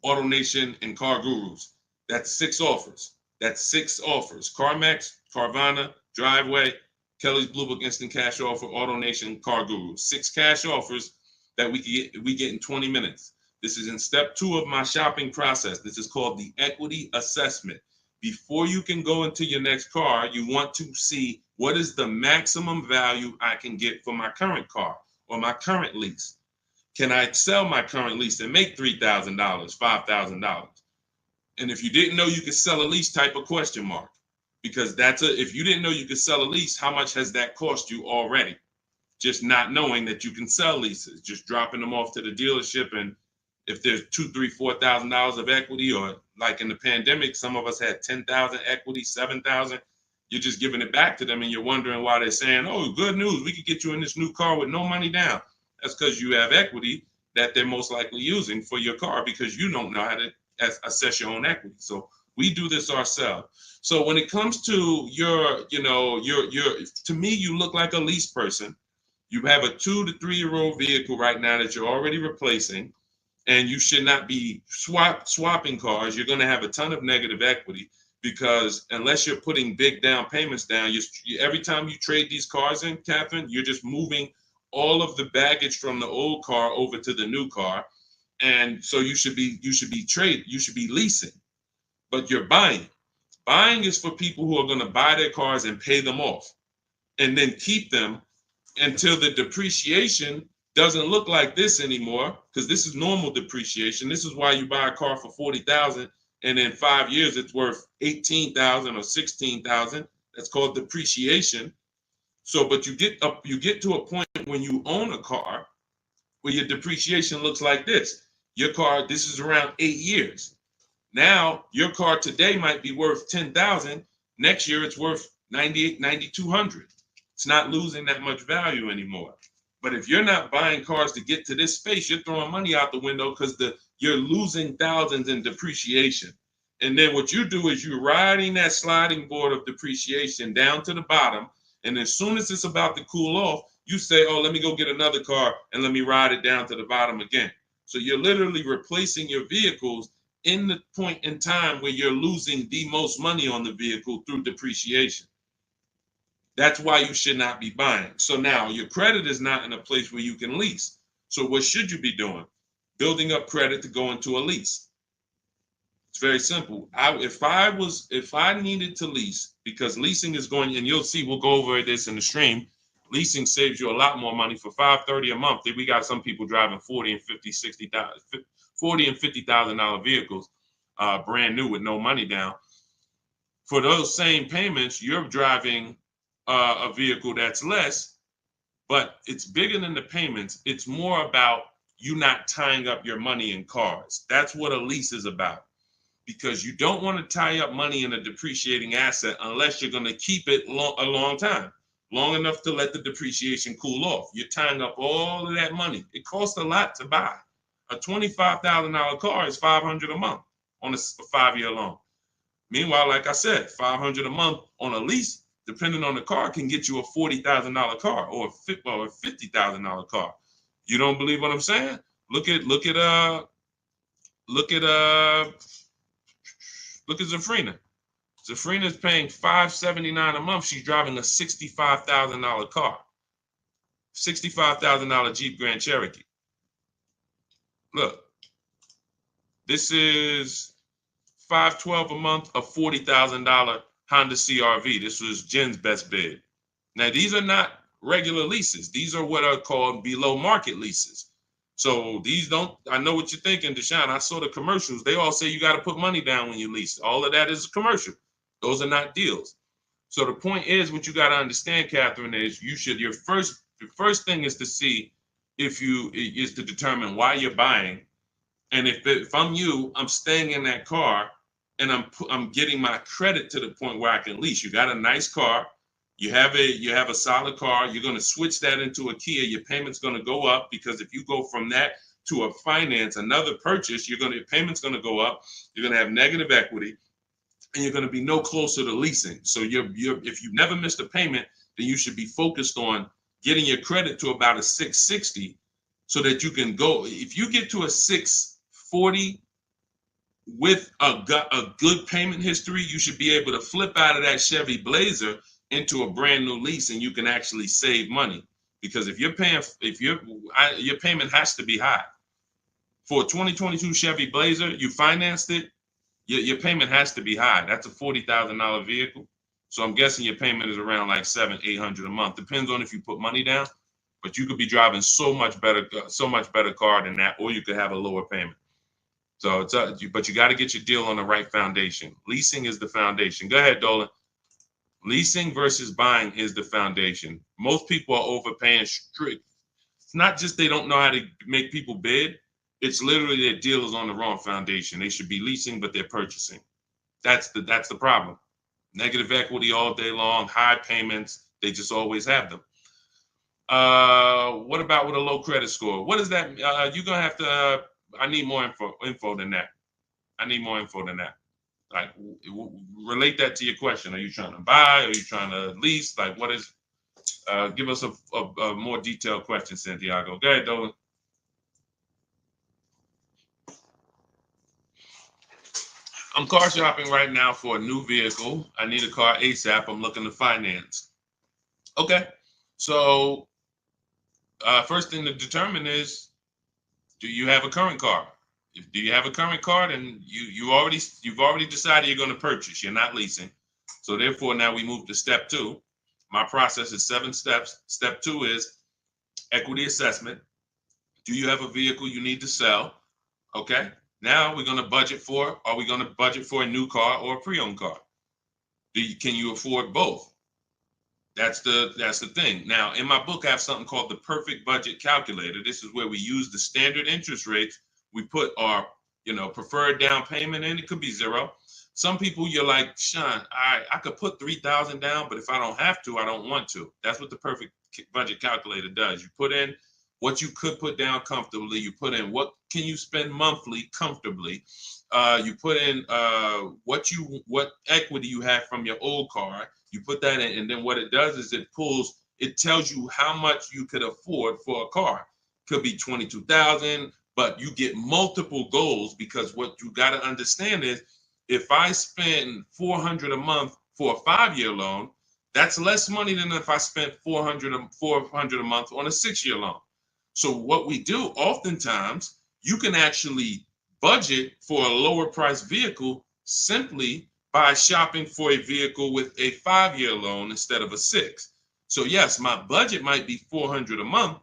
Auto Nation, and Car Gurus. That's 6 offers. CarMax, Carvana, Driveway, Kelly's Blue Book, Instant Cash Offer, Auto Nation, Car Gurus. 6 cash offers that we get in 20 minutes. This is in step 2 of my shopping process. This is called the equity assessment. Before you can go into your next car, you want to see what is the maximum value I can get for my current car or my current lease. Can I sell my current lease and make $3,000, $5,000? And if you didn't know you could sell a lease, type a question mark, because if you didn't know you could sell a lease, how much has that cost you already? Just not knowing that you can sell leases, just dropping them off to the dealership. And if there's $2,000, $3,000, $4,000 of equity, or like in the pandemic, some of us had 10,000 equity, 7,000, you're just giving it back to them, and you're wondering why they're saying, "Oh, good news, we could get you in this new car with no money down." That's because you have equity that they're most likely using for your car, because you don't know how to assess your own equity. So we do this ourselves. So when it comes to your, to me, you look like a lease person. You have a 2 to 3 year old vehicle right now that you're already replacing, and you should not be swapping cars. You're going to have a ton of negative equity, because unless you're putting big down payments down, every time you trade these cars in, Catherine, you're just moving all of the baggage from the old car over to the new car. And so you should be leasing, but you're buying. Buying is for people who are going to buy their cars and pay them off and then keep them until the depreciation doesn't look like this anymore, because this is normal depreciation. This is why you buy a car for $40,000 and in 5 years it's worth $18,000 or $16,000. That's called depreciation. So, but you get to a point when you own a car where your depreciation looks like this. Your car, this is around 8 years. Now, your car today might be worth $10,000. Next year, it's worth $9,800, $9,200. It's not losing that much value anymore. But if you're not buying cars to get to this space, you're throwing money out the window, because you're losing thousands in depreciation. And then what you do is you're riding that sliding board of depreciation down to the bottom. And as soon as it's about to cool off, you say, "Oh, let me go get another car and let me ride it down to the bottom again." So you're literally replacing your vehicles in the point in time where you're losing the most money on the vehicle through depreciation. That's why you should not be buying. So now your credit is not in a place where you can lease. So what should you be doing? Building up credit to go into a lease. It's very simple. If I needed to lease, because leasing is going, and you'll see, we'll go over this in the stream. Leasing saves you a lot more money. For $530 a month, we got some people driving $40 and $50,000 vehicles, brand new with no money down. For those same payments, you're driving a vehicle that's less, but it's bigger than the payments. It's more about you not tying up your money in cars. That's what a lease is about, because you don't want to tie up money in a depreciating asset unless you're going to keep it a long time, long enough to let the depreciation cool off. You're tying up all of that money. It costs a lot to buy. A $25,000 car is $500 a month on a 5-year loan. Meanwhile, like I said, $500 a month on a lease, depending on the car, can get you a $40,000 car or a $50,000 car. You don't believe what I'm saying? Look at Zafrina. Zafrina is paying $579 a month. She's driving a $65,000 car, $65,000 Jeep Grand Cherokee. Look, this is $512 a month, a $40,000 Honda CRV. This was Jen's best bid. Now, these are not regular leases. These are what are called below market leases. So these don't, I know what you're thinking, Deshone. I saw the commercials. They all say you got to put money down when you lease. All of that is a commercial. Those are not deals. So the point is, what you got to understand, Catherine, is your first thing is to see is to determine why you're buying. And if I'm you, I'm staying in that car, and I'm getting my credit to the point where I can lease. You got a nice car, you have a solid car. You're going to switch that into a Kia. Your payment's going to go up, because if you go from that to a finance, another purchase, your payment's going to go up. You're going to have negative equity, and you're going to be no closer to leasing. So if you've never missed a payment, then you should be focused on getting your credit to about a 660, so that you can go. If you get to a 640 with a good payment history, you should be able to flip out of that Chevy Blazer into a brand new lease, and you can actually save money. Because if your payment has to be high. For a 2022 Chevy Blazer, you financed it, your payment has to be high. That's a $40,000 vehicle. So I'm guessing your payment is around like $700-800 a month. Depends on if you put money down, but you could be driving so much better car than that, or you could have a lower payment. So it's but you got to get your deal on the right foundation. Leasing is the foundation. Go ahead, Dolan. Leasing versus buying is the foundation. Most people are overpaying strict. It's not just they don't know how to make people bid. It's literally their deal is on the wrong foundation. They should be leasing, but they're purchasing. That's the problem. Negative equity all day long, high payments. They just always have them. What about with a low credit score? What is that? You're gonna have to. I need more info than that. I need more info than that. Like, relate that to your question. Are you trying to buy? Are you trying to lease? Like, what is? Give us a more detailed question, Santiago. Go ahead, Dolan. I'm car shopping right now for a new vehicle. I need a car ASAP. I'm looking to finance. Okay, so first thing to determine is, do you have a current car? If do you have a current car, then you've already decided you're going to purchase. You're not leasing. So therefore, now we move to step two. My process is 7 steps. Step 2 is equity assessment. Do you have a vehicle you need to sell? Okay. Now we're going to budget for. Are we going to budget for a new car or a pre-owned car? Can you afford both? That's the thing. Now, in my book, I have something called the perfect budget calculator. This is where we use the standard interest rates. We put our, preferred down payment in. It could be 0. Some people, you're like, Sean, I could put 3,000 down, but if I don't have to, I don't want to. That's what the perfect budget calculator does. You put in what you could put down comfortably. You put in what can you spend monthly comfortably. You put in what equity you have from your old car. You put that in, and then what it does is it tells you how much you could afford for a car. Could be 22,000, but you get multiple goals, because what you got to understand is, if I spend $400 a month for a 5-year loan, that's less money than if I spent $400 a month on a 6-year loan. So what we do oftentimes, you can actually budget for a lower price vehicle simply by shopping for a vehicle with a 5-year loan instead of a 6. So yes, my budget might be $400 a month,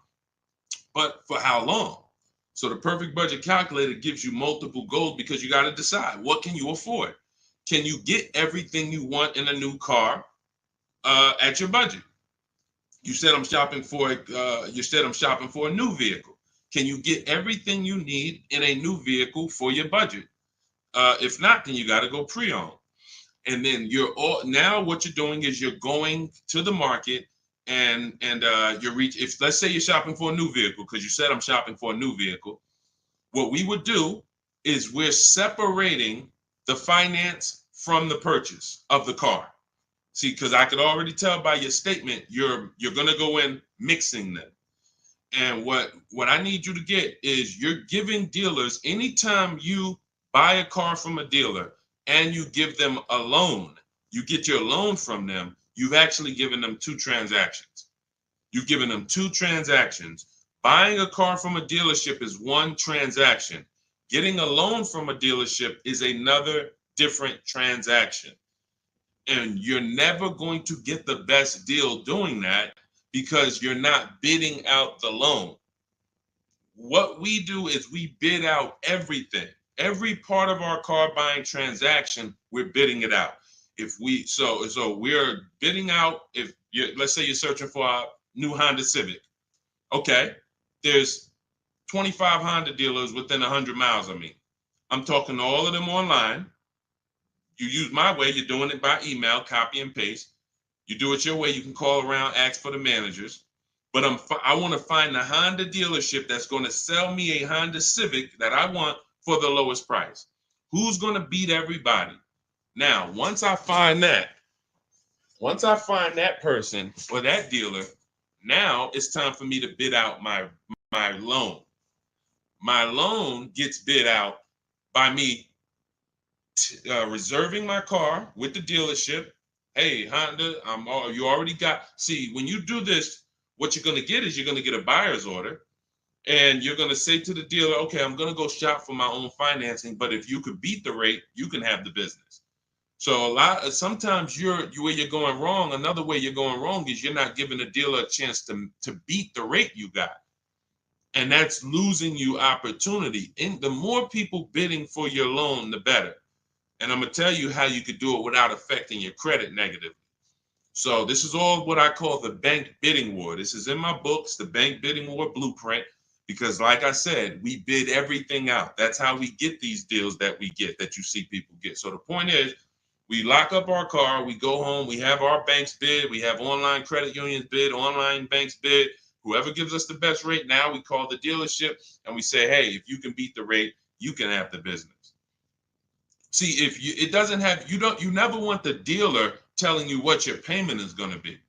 but for how long? So the perfect budget calculator gives you multiple goals, because you got to decide, what can you afford? Can you get everything you want in a new car at your budget? You said I'm shopping for a new vehicle. Can you get everything you need in a new vehicle for your budget? If not, then you got to go pre-owned. And then now what you're doing is you're going to the market and if let's say you're shopping for a new vehicle, because you said I'm shopping for a new vehicle, what we would do is we're separating the finance from the purchase of the car. See, because I could already tell by your statement, you're going to go in mixing them. And what I need you to get is, you're giving dealers, anytime you buy a car from a dealer and you give them a loan, you get your loan from them, you've actually given them 2 transactions. You've given them 2 transactions. Buying a car from a dealership is one transaction. Getting a loan from a dealership is another different transaction. And you're never going to get the best deal doing that, because you're not bidding out the loan. What we do is we bid out everything. Every part of our car buying transaction, we're bidding it out. So we're bidding out, let's say you're searching for a new Honda Civic. Okay, there's 25 Honda dealers within 100 miles of me. I'm talking to all of them online. You use my way, you're doing it by email, copy and paste. You do it your way, you can call around, ask for the managers. But I want to find the Honda dealership that's going to sell me a Honda Civic that I want for the lowest price. Who's going to beat everybody? Now, once I find that person or that dealer, now it's time for me to bid out my loan. My loan gets bid out by me reserving my car with the dealership. Hey, Honda, you already got. See, when you do this, what you're going to get is you're going to get a buyer's order, and you're going to say to the dealer, okay, I'm going to go shop for my own financing, but if you could beat the rate, you can have the business. So sometimes where you're going wrong. Another way you're going wrong is you're not giving the dealer a chance to beat the rate you got. And that's losing you opportunity. And the more people bidding for your loan, the better. And I'm going to tell you how you could do it without affecting your credit negatively. So this is all what I call the bank bidding war. This is in my books, the bank bidding war blueprint, because like I said, we bid everything out. That's how we get these deals that we get, that you see people get. So the point is, we lock up our car, we go home, we have our banks bid, we have online credit unions bid, online banks bid. Whoever gives us the best rate, now we call the dealership and we say, hey, if you can beat the rate, you can have the business. See, if you, it doesn't have, you never want the dealer telling you what your payment is going to be.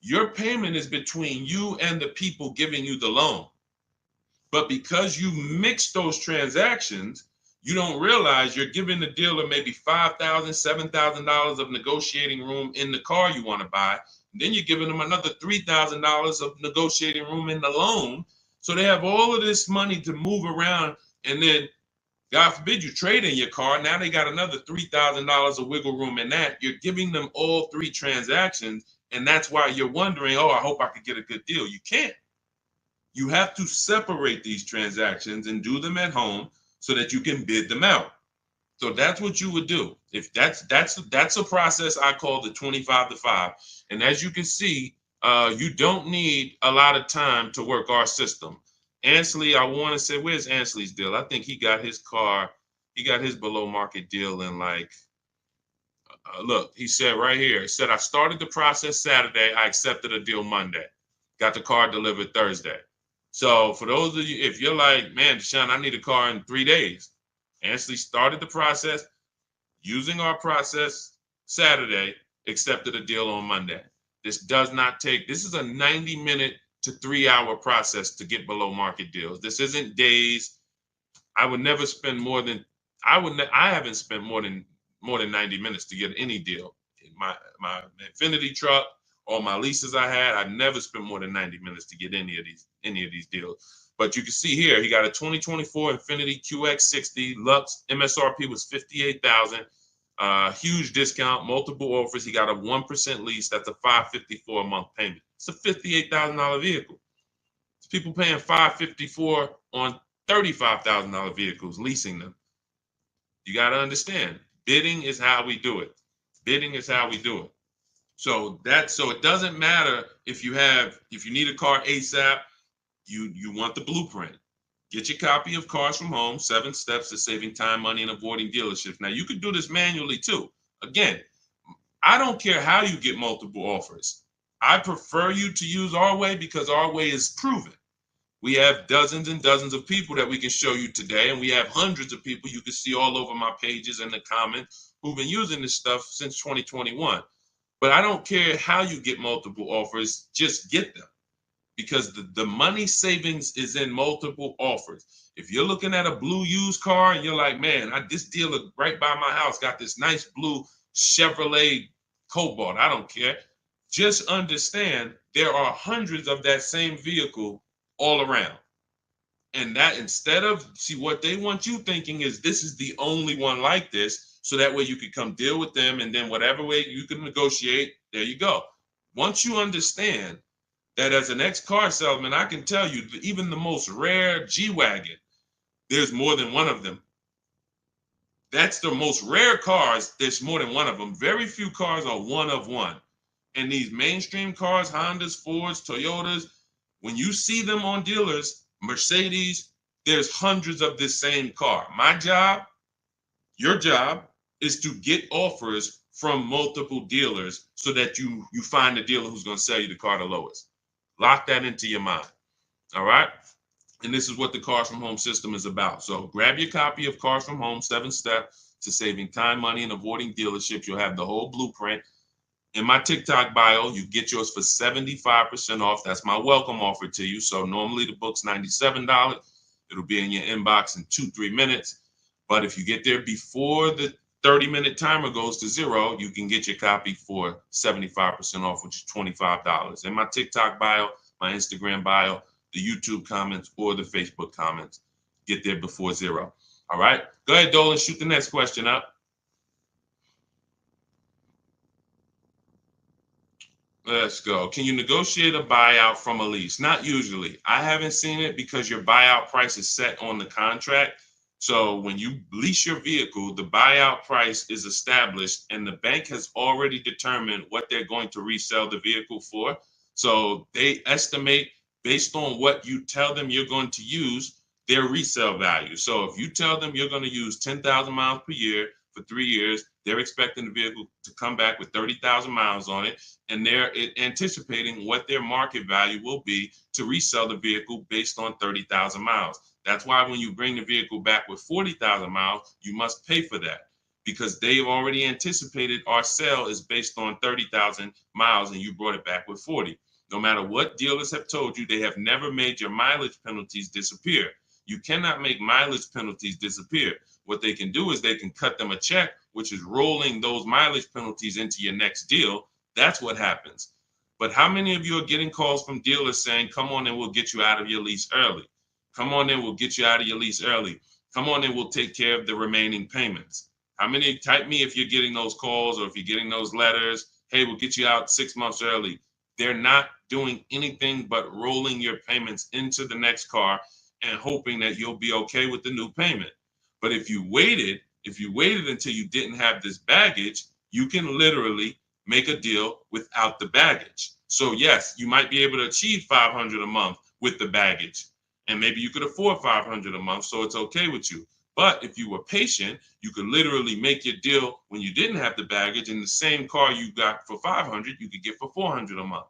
Your payment is between you and the people giving you the loan. But because you mix those transactions, you don't realize you're giving the dealer maybe $5,000, $7,000 of negotiating room in the car you want to buy. And then you're giving them another $3,000 of negotiating room in the loan. So they have all of this money to move around, and then God forbid you trade in your car. Now they got another $3,000 of wiggle room in that. You're giving them all three transactions. And that's why you're wondering, oh, I hope I could get a good deal. You can't. You have to separate these transactions and do them at home so that you can bid them out. So that's what you would do. If that's a process I call the 25 to 5. And as you can see, you don't need a lot of time to work our system. Ansley, I want to say, where's Ansley's deal? I think he got his car, he got his below market deal in like, look, he said right here, he said, I started the process Saturday. I accepted a deal Monday. Got the car delivered Thursday. So for those of you, if you're like, man, Deshaun, I need a car in 3 days. Ansley started the process using our process Saturday, accepted a deal on Monday. This does not take, this is a 90-minute to 3-hour process to get below market deals. This isn't days. I would never spend more than, I haven't spent more than 90 minutes to get any deal. My Infinity truck, all my leases I had, I never spent more than 90 minutes to get any of these deals. But you can see here, he got a 2024 Infinity QX60 Lux. MSRP was $58,000. Huge discount, multiple offers. He got a 1% lease. That's a $554 a month payment. It's a $58,000 vehicle. It's people paying $554 on $35,000 vehicles, leasing them. You got to understand, bidding is how we do it. Bidding is how we do it. So it doesn't matter if you need a car ASAP, you want the blueprint. Get your copy of Cars from Home, 7 Steps to Saving Time, Money, and Avoiding Dealerships. Now, you could do this manually too. Again, I don't care how you get multiple offers. I prefer you to use our way because our way is proven. We have dozens and dozens of people that we can show you today, and we have hundreds of people you can see all over my pages and the comments who've been using this stuff since 2021. But I don't care how you get multiple offers, just get them. Because the money savings is in multiple offers. If you're looking at a blue used car and you're like, man, this dealer right by my house got this nice blue Chevrolet Cobalt, I don't care. Just understand there are hundreds of that same vehicle all around. And that instead of, see, what they want you thinking is this is the only one like this, so that way you can come deal with them, and then whatever way you can negotiate, there you go. Once you understand that as an ex-car salesman, I can tell you, even the most rare G-Wagon, there's more than one of them. That's the most rare cars, there's more than one of them. Very few cars are one of one. And these mainstream cars, Hondas, Fords, Toyotas, when you see them on dealers, Mercedes, there's hundreds of this same car. My job, your job, is to get offers from multiple dealers so that you find a dealer who's going to sell you the car the lowest. Lock that into your mind. All right. And this is what the Cars from Home system is about. So grab your copy of Cars from Home, 7 Steps to Saving Time, Money, and Avoiding Dealerships. You'll have the whole blueprint. In my TikTok bio, you get yours for 75% off. That's my welcome offer to you. So normally the book's $97. It'll be in your inbox in 2-3 minutes. But if you get there before the 30-minute timer goes to 0, you can get your copy for 75% off, which is $25. In my TikTok bio, my Instagram bio, the YouTube comments, or the Facebook comments, get there before 0. All right? Go ahead, Dolan, shoot the next question up. Let's go. Can you negotiate a buyout from a lease? Not usually. I haven't seen it because your buyout price is set on the contract. So when you lease your vehicle, the buyout price is established and the bank has already determined what they're going to resell the vehicle for. So they estimate based on what you tell them you're going to use their resale value. So if you tell them you're going to use 10,000 miles per year for 3 years, they're expecting the vehicle to come back with 30,000 miles on it, and they're anticipating what their market value will be to resell the vehicle based on 30,000 miles. That's why when you bring the vehicle back with 40,000 miles, you must pay for that because they've already anticipated our sale is based on 30,000 miles and you brought it back with 40. No matter what dealers have told you, they have never made your mileage penalties disappear. You cannot make mileage penalties disappear. What they can do is they can cut them a check, which is rolling those mileage penalties into your next deal. That's what happens. But how many of you are getting calls from dealers saying, come on and we'll get you out of your lease early? Come on and we'll get you out of your lease early. Come on and we'll take care of the remaining payments. How many? Type me if you're getting those calls or if you're getting those letters. Hey, we'll get you out 6 months early. They're not doing anything but rolling your payments into the next car and hoping that you'll be okay with the new payment. But if you waited until you didn't have this baggage, you can literally make a deal without the baggage. So yes, you might be able to achieve 500 a month with the baggage, and maybe you could afford 500 a month, so it's okay with you. But if you were patient, you could literally make your deal when you didn't have the baggage, and the same car you got for 500, you could get for 400 a month.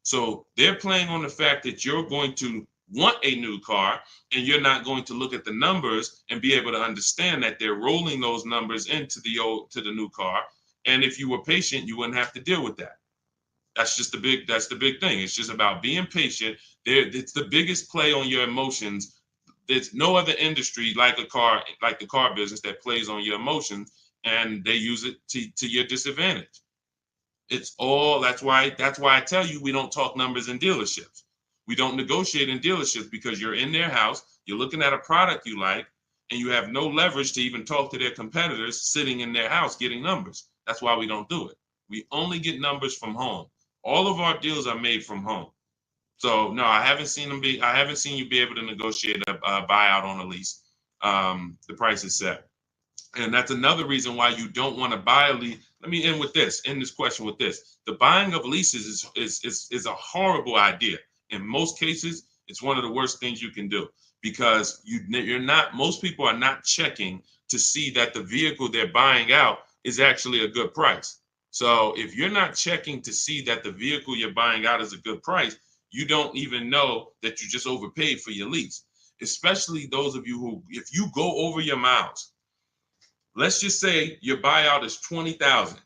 So they're playing on the fact that you're going to want a new car and you're not going to look at the numbers and be able to understand that they're rolling those numbers into the new car. And if you were patient, you wouldn't have to deal with that. That's the big thing. It's just about being patient. It's the biggest play on your emotions. There's no other industry like the car business that plays on your emotions, and they use it to your disadvantage. It's all that's why I tell you we don't talk numbers in dealerships. We don't negotiate in dealerships because you're in their house, you're looking at a product you like, and you have no leverage to even talk to their competitors sitting in their house getting numbers. That's why we don't do it. We only get numbers from home. All of our deals are made from home. So no, I haven't seen you be able to negotiate a buyout on a lease. The price is set. And that's another reason why you don't want to buy a lease. Let me end this question with this. The buying of leases is a horrible idea. In most cases, it's one of the worst things you can do because most people are not checking to see that the vehicle they're buying out is actually a good price. So if you're not checking to see that the vehicle you're buying out is a good price, you don't even know that you just overpaid for your lease. Especially those of you who, if you go over your miles, let's just say your buyout is 20,000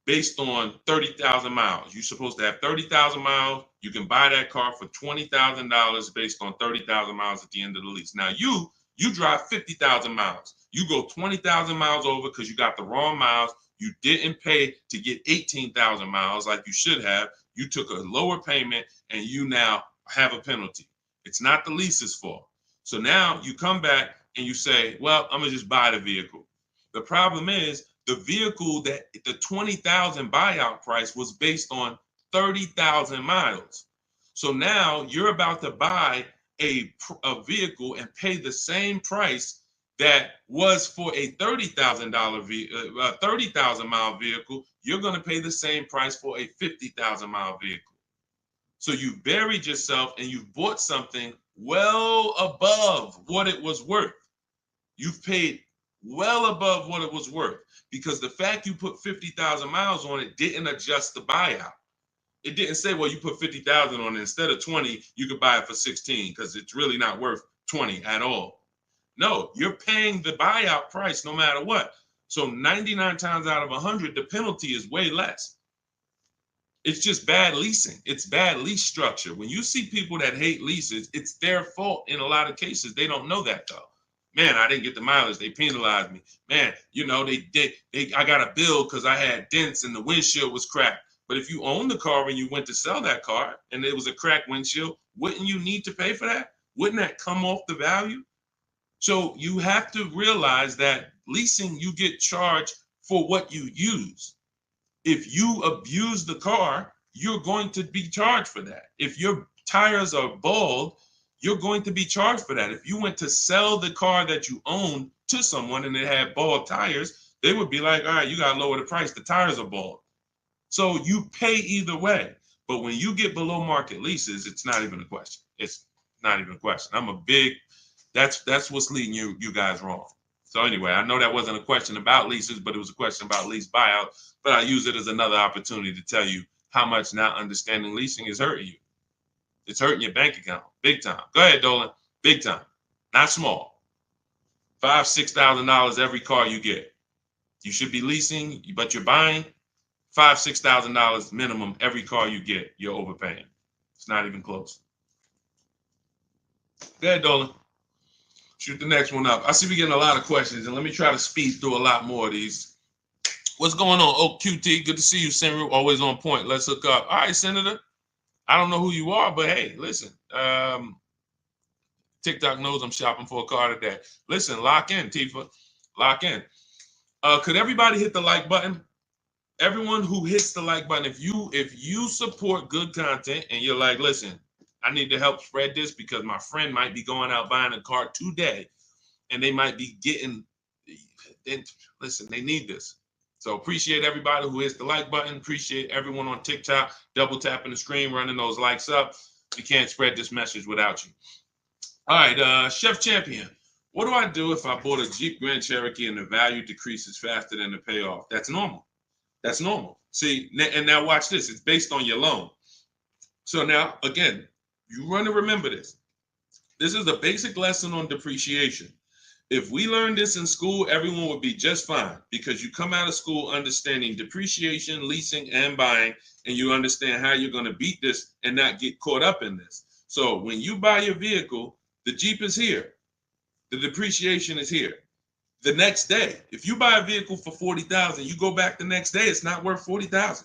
based on 30,000 miles. You're supposed to have 30,000 miles. You can buy that car for $20,000 based on 30,000 miles at the end of the lease. Now you drive 50,000 miles. You go 20,000 miles over because you got the wrong miles. You didn't pay to get 18,000 miles like you should have. You took a lower payment and you now have a penalty. It's not the lease's fault. So now you come back and you say, well, I'm going to just buy the vehicle. The problem is the vehicle that the 20,000 buyout price was based on 30,000 miles. So now you're about to buy a vehicle and pay the same price that was for a $30,000 30,000 mile vehicle. You're going to pay the same price for a 50,000 mile vehicle. So you buried yourself and you've bought something well above what it was worth. You've paid well above what it was worth because the fact you put 50,000 miles on it didn't adjust the buyout. It didn't say, well, you put 50,000 on it. Instead of 20, you could buy it for 16 because it's really not worth 20 at all. No, you're paying the buyout price no matter what. So 99 times out of 100, the penalty is way less. It's just bad leasing. It's bad lease structure. When you see people that hate leases, it's their fault in a lot of cases. They don't know that though. Man, I didn't get the mileage. They penalized me. Man, I got a bill because I had dents and the windshield was cracked. But if you own the car and you went to sell that car and it was a cracked windshield, wouldn't you need to pay for that? Wouldn't that come off the value? So you have to realize that leasing, you get charged for what you use. If you abuse the car, you're going to be charged for that. If your tires are bald, you're going to be charged for that. If you went to sell the car that you own to someone and it had bald tires, they would be like, all right, you got to lower the price. The tires are bald. So you pay either way. But when you get below market leases, it's not even a question. It's not even a question. That's what's leading you guys wrong. So anyway, I know that wasn't a question about leases, but it was a question about lease buyout. But I use it as another opportunity to tell you how much not understanding leasing is hurting you. It's hurting your bank account big time. Go ahead, Dolan. Big time, not small. $5,000-$6,000 every car you get. You should be leasing, but you're buying. $5,000-$6,000 minimum every car you get. You're overpaying. It's not even close. Go ahead, Dolan. Shoot the next one up. I see we're getting a lot of questions, and let me try to speed through a lot more of these. What's going on? Oh, QT, good to see you, Senator. Always on point. Let's hook up. All right, Senator. I don't know who you are, but hey, listen. TikTok knows I'm shopping for a car today. Listen, lock in, Tifa. Lock in. Could everybody hit the like button? Everyone who hits the like button, if you support good content and you're like, listen, I need to help spread this because my friend might be going out buying a car today and they might be getting, listen, they need this. So appreciate everybody who hits the like button. Appreciate everyone on TikTok, double tapping the screen, running those likes up. We can't spread this message without you. All right, Chef Champion. What do I do if I bought a Jeep Grand Cherokee and the value decreases faster than the payoff? That's normal. That's normal. See, and now watch this. It's based on your loan. So now, again, you want to remember this. This is a basic lesson on depreciation. If we learned this in school, everyone would be just fine because you come out of school understanding depreciation, leasing, and buying, and you understand how you're going to beat this and not get caught up in this. So when you buy your vehicle, the Jeep is here. The depreciation is here. The next day, if you buy a vehicle for $40,000, you go back the next day, it's not worth $40,000.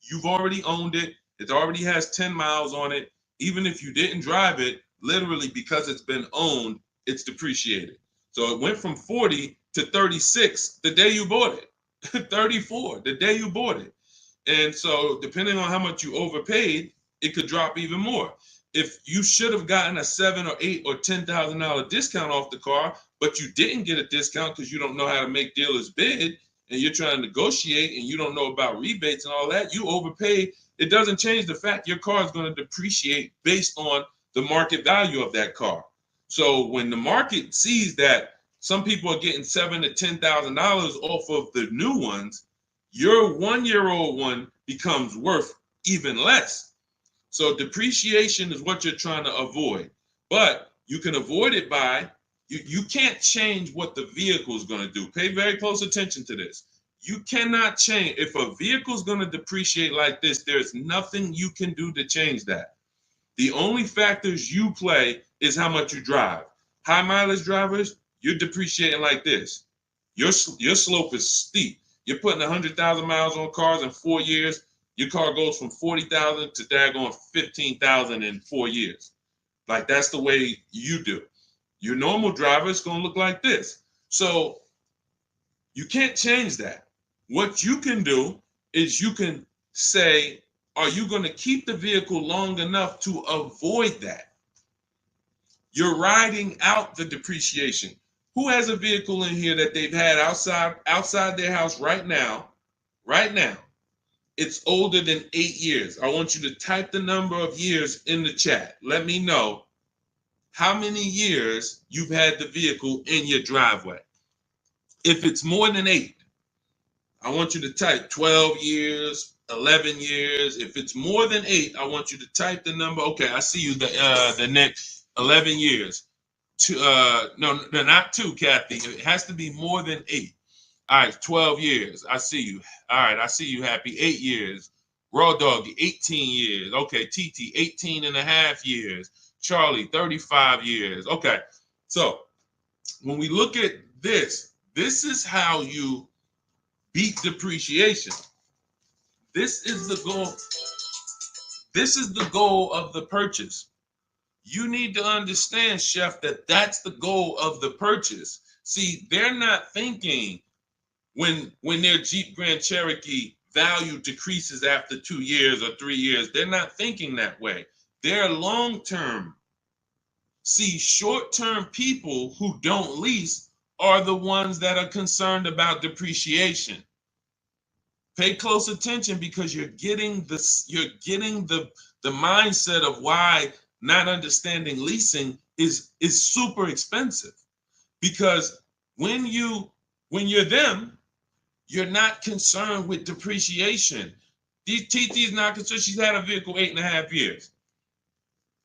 You've already owned it. It already has 10 miles on it. Even if you didn't drive it, literally because it's been owned, it's depreciated. So it went from 40 to 36 the day you bought it, 34 the day you bought it. And so depending on how much you overpaid, it could drop even more. If you should have gotten a $7,000 or $8,000 or $10,000 discount off the car, but you didn't get a discount because you don't know how to make dealers bid and you're trying to negotiate and you don't know about rebates and all that, you overpaid. It doesn't change the fact your car is going to depreciate based on the market value of that car. So when the market sees that some people are getting $7,000 to $10,000 off of the new ones, your 1-year-old one becomes worth even less. So depreciation is what you're trying to avoid, but you can avoid it by, you can't change what the vehicle is going to do. Pay very close attention to this. You cannot change. If a vehicle is going to depreciate like this, there's nothing you can do to change that. The only factors you play is how much you drive. High mileage drivers, you're depreciating like this. Your slope is steep. You're putting 100,000 miles on cars in 4 years. Your car goes from 40,000 to daggone 15,000 in 4 years. Like that's the way you do. Your normal driver is going to look like this. So you can't change that. What you can do is you can say, are you going to keep the vehicle long enough to avoid that? You're riding out the depreciation. Who has a vehicle in here that they've had outside their house right now? Right now. It's older than 8 years. I want you to type the number of years in the chat. Let me know how many years you've had the vehicle in your driveway. If it's more than 8, I want you to type 12 years, 11 years. If it's more than 8, I want you to type the number. Okay, I see you. The next 11 years. No, not 2, Kathy. It has to be more than 8. All right, 12 years. I see you. All right, I see you, Happy. 8 years. Raw Doggy, 18 years. Okay, TT, 18 and a half years. Charlie, 35 years. Okay, so when we look at this, this is how you beat depreciation. This is the goal. This is the goal of the purchase. You need to understand, Chef, that that's the goal of the purchase. See, they're not thinking when their Jeep Grand Cherokee value decreases after 2 years or 3 years. They're not thinking that way. They're long-term. See, short-term people who don't lease are the ones that are concerned about depreciation. Pay close attention, because you're getting the mindset of why not understanding leasing is super expensive. Because when you're them, you're not concerned with depreciation. TT's not concerned. She's had a vehicle 8.5 years,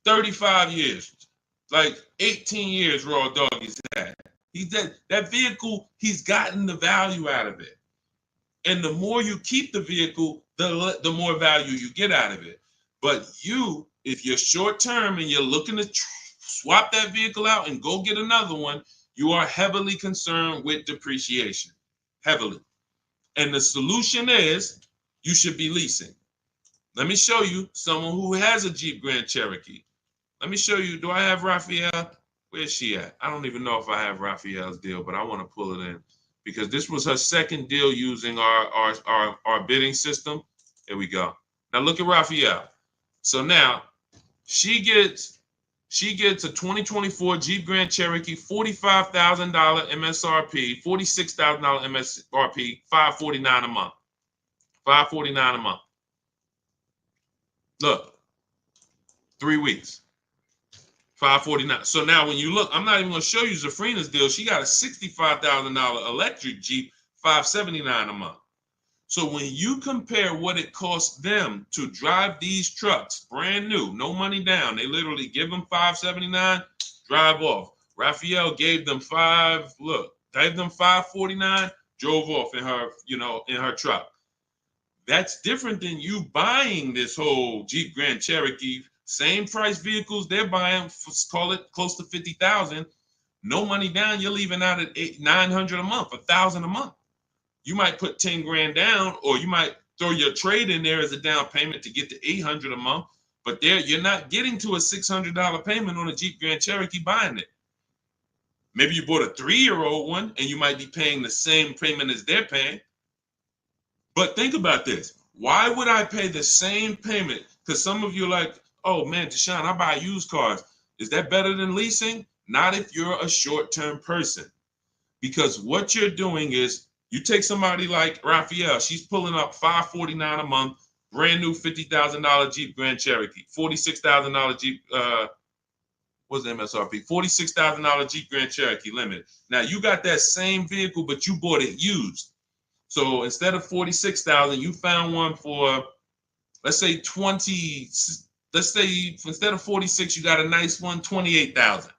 35 years, like 18 years raw dog he's had. That vehicle, he's gotten the value out of it. And the more you keep the vehicle, the more value you get out of it. But if you're short term and you're looking to swap that vehicle out and go get another one, you are heavily concerned with depreciation, heavily. And the solution is you should be leasing. Let me show you someone who has a Jeep Grand Cherokee. Let me show you. Do I have Raphael? Where's she at? I don't even know if I have Raphael's deal, but I want to pull it in, because this was her second deal using our bidding system. Here we go. Now look at Raphael. So now she gets a 2024 Jeep Grand Cherokee, $45,000 MSRP, $46,000 MSRP, $549 a month. $549 a month. Look, 3 weeks. $549. So now when you look, I'm not even going to show you Zafrina's deal. She got a $65,000 electric Jeep, $579 a month. So when you compare what it costs them to drive these trucks, brand new, no money down, they literally give them $579, drive off. Raphael gave them $549, drove off in her truck. That's different than you buying this whole Jeep Grand Cherokee. Same price vehicles they're buying, call it close to $50,000. No money down, you're leaving out at $900 a month, $1,000 a month. You might put 10 grand down, or you might throw your trade in there as a down payment to get to $800 a month. But you're not getting to a $600 payment on a Jeep Grand Cherokee buying it. Maybe you bought a 3-year-old one and you might be paying the same payment as they're paying. But think about this. Why would I pay the same payment? Because some of you are like, oh man, Deshone, I buy used cars. Is that better than leasing? Not if you're a short-term person. Because what you're doing is, you take somebody like Raphael, she's pulling up $549 a month, brand new $50,000 Jeep Grand Cherokee, $46,000 Jeep, what's the MSRP? $46,000 Jeep Grand Cherokee Limited. Now you got that same vehicle, but you bought it used. So instead of $46,000, you found one for, let's say 20. Let's say instead of 46, you got a nice one, 28,000.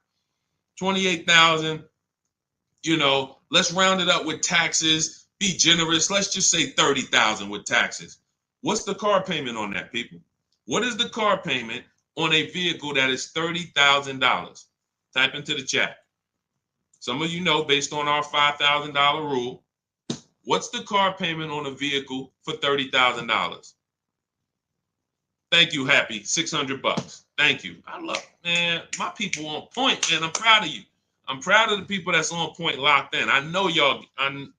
28,000. Let's round it up with taxes. Be generous. Let's just say 30,000 with taxes. What's the car payment on that, people? What is the car payment on a vehicle that is $30,000? Type into the chat. Some of you know, based on our $5,000 rule, what's the car payment on a vehicle for $30,000? Thank you, Happy. $600. Thank you. I love, man, my people on point, man. I'm proud of you. I'm proud of the people that's on point, locked in. I know y'all. I don't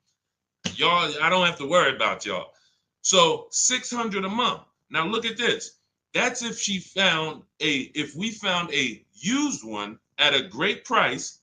have to worry about y'all. So $600 a month. Now look at this. That's if we found a used one at a great price,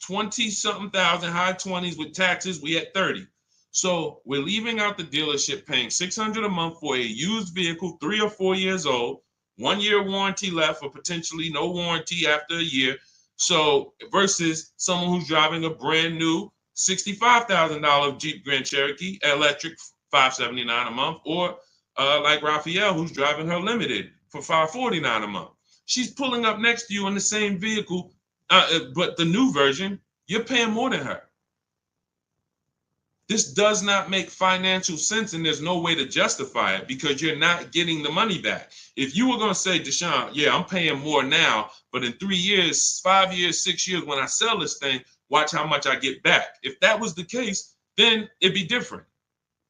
20-something thousand, high 20s with taxes. We at 30. So we're leaving out the dealership paying $600 a month for a used vehicle, 3 or 4 years old, 1 year warranty left, or potentially no warranty after a year. So versus someone who's driving a brand new $65,000 Jeep Grand Cherokee electric, $579 a month, or like Raphael, who's driving her limited for $549 a month. She's pulling up next to you in the same vehicle, but the new version, you're paying more than her. This does not make financial sense, and there's no way to justify it because you're not getting the money back. If you were going to say, Deshone, yeah, I'm paying more now, but in 3 years, 5 years, 6 years, when I sell this thing, watch how much I get back. If that was the case, then it'd be different.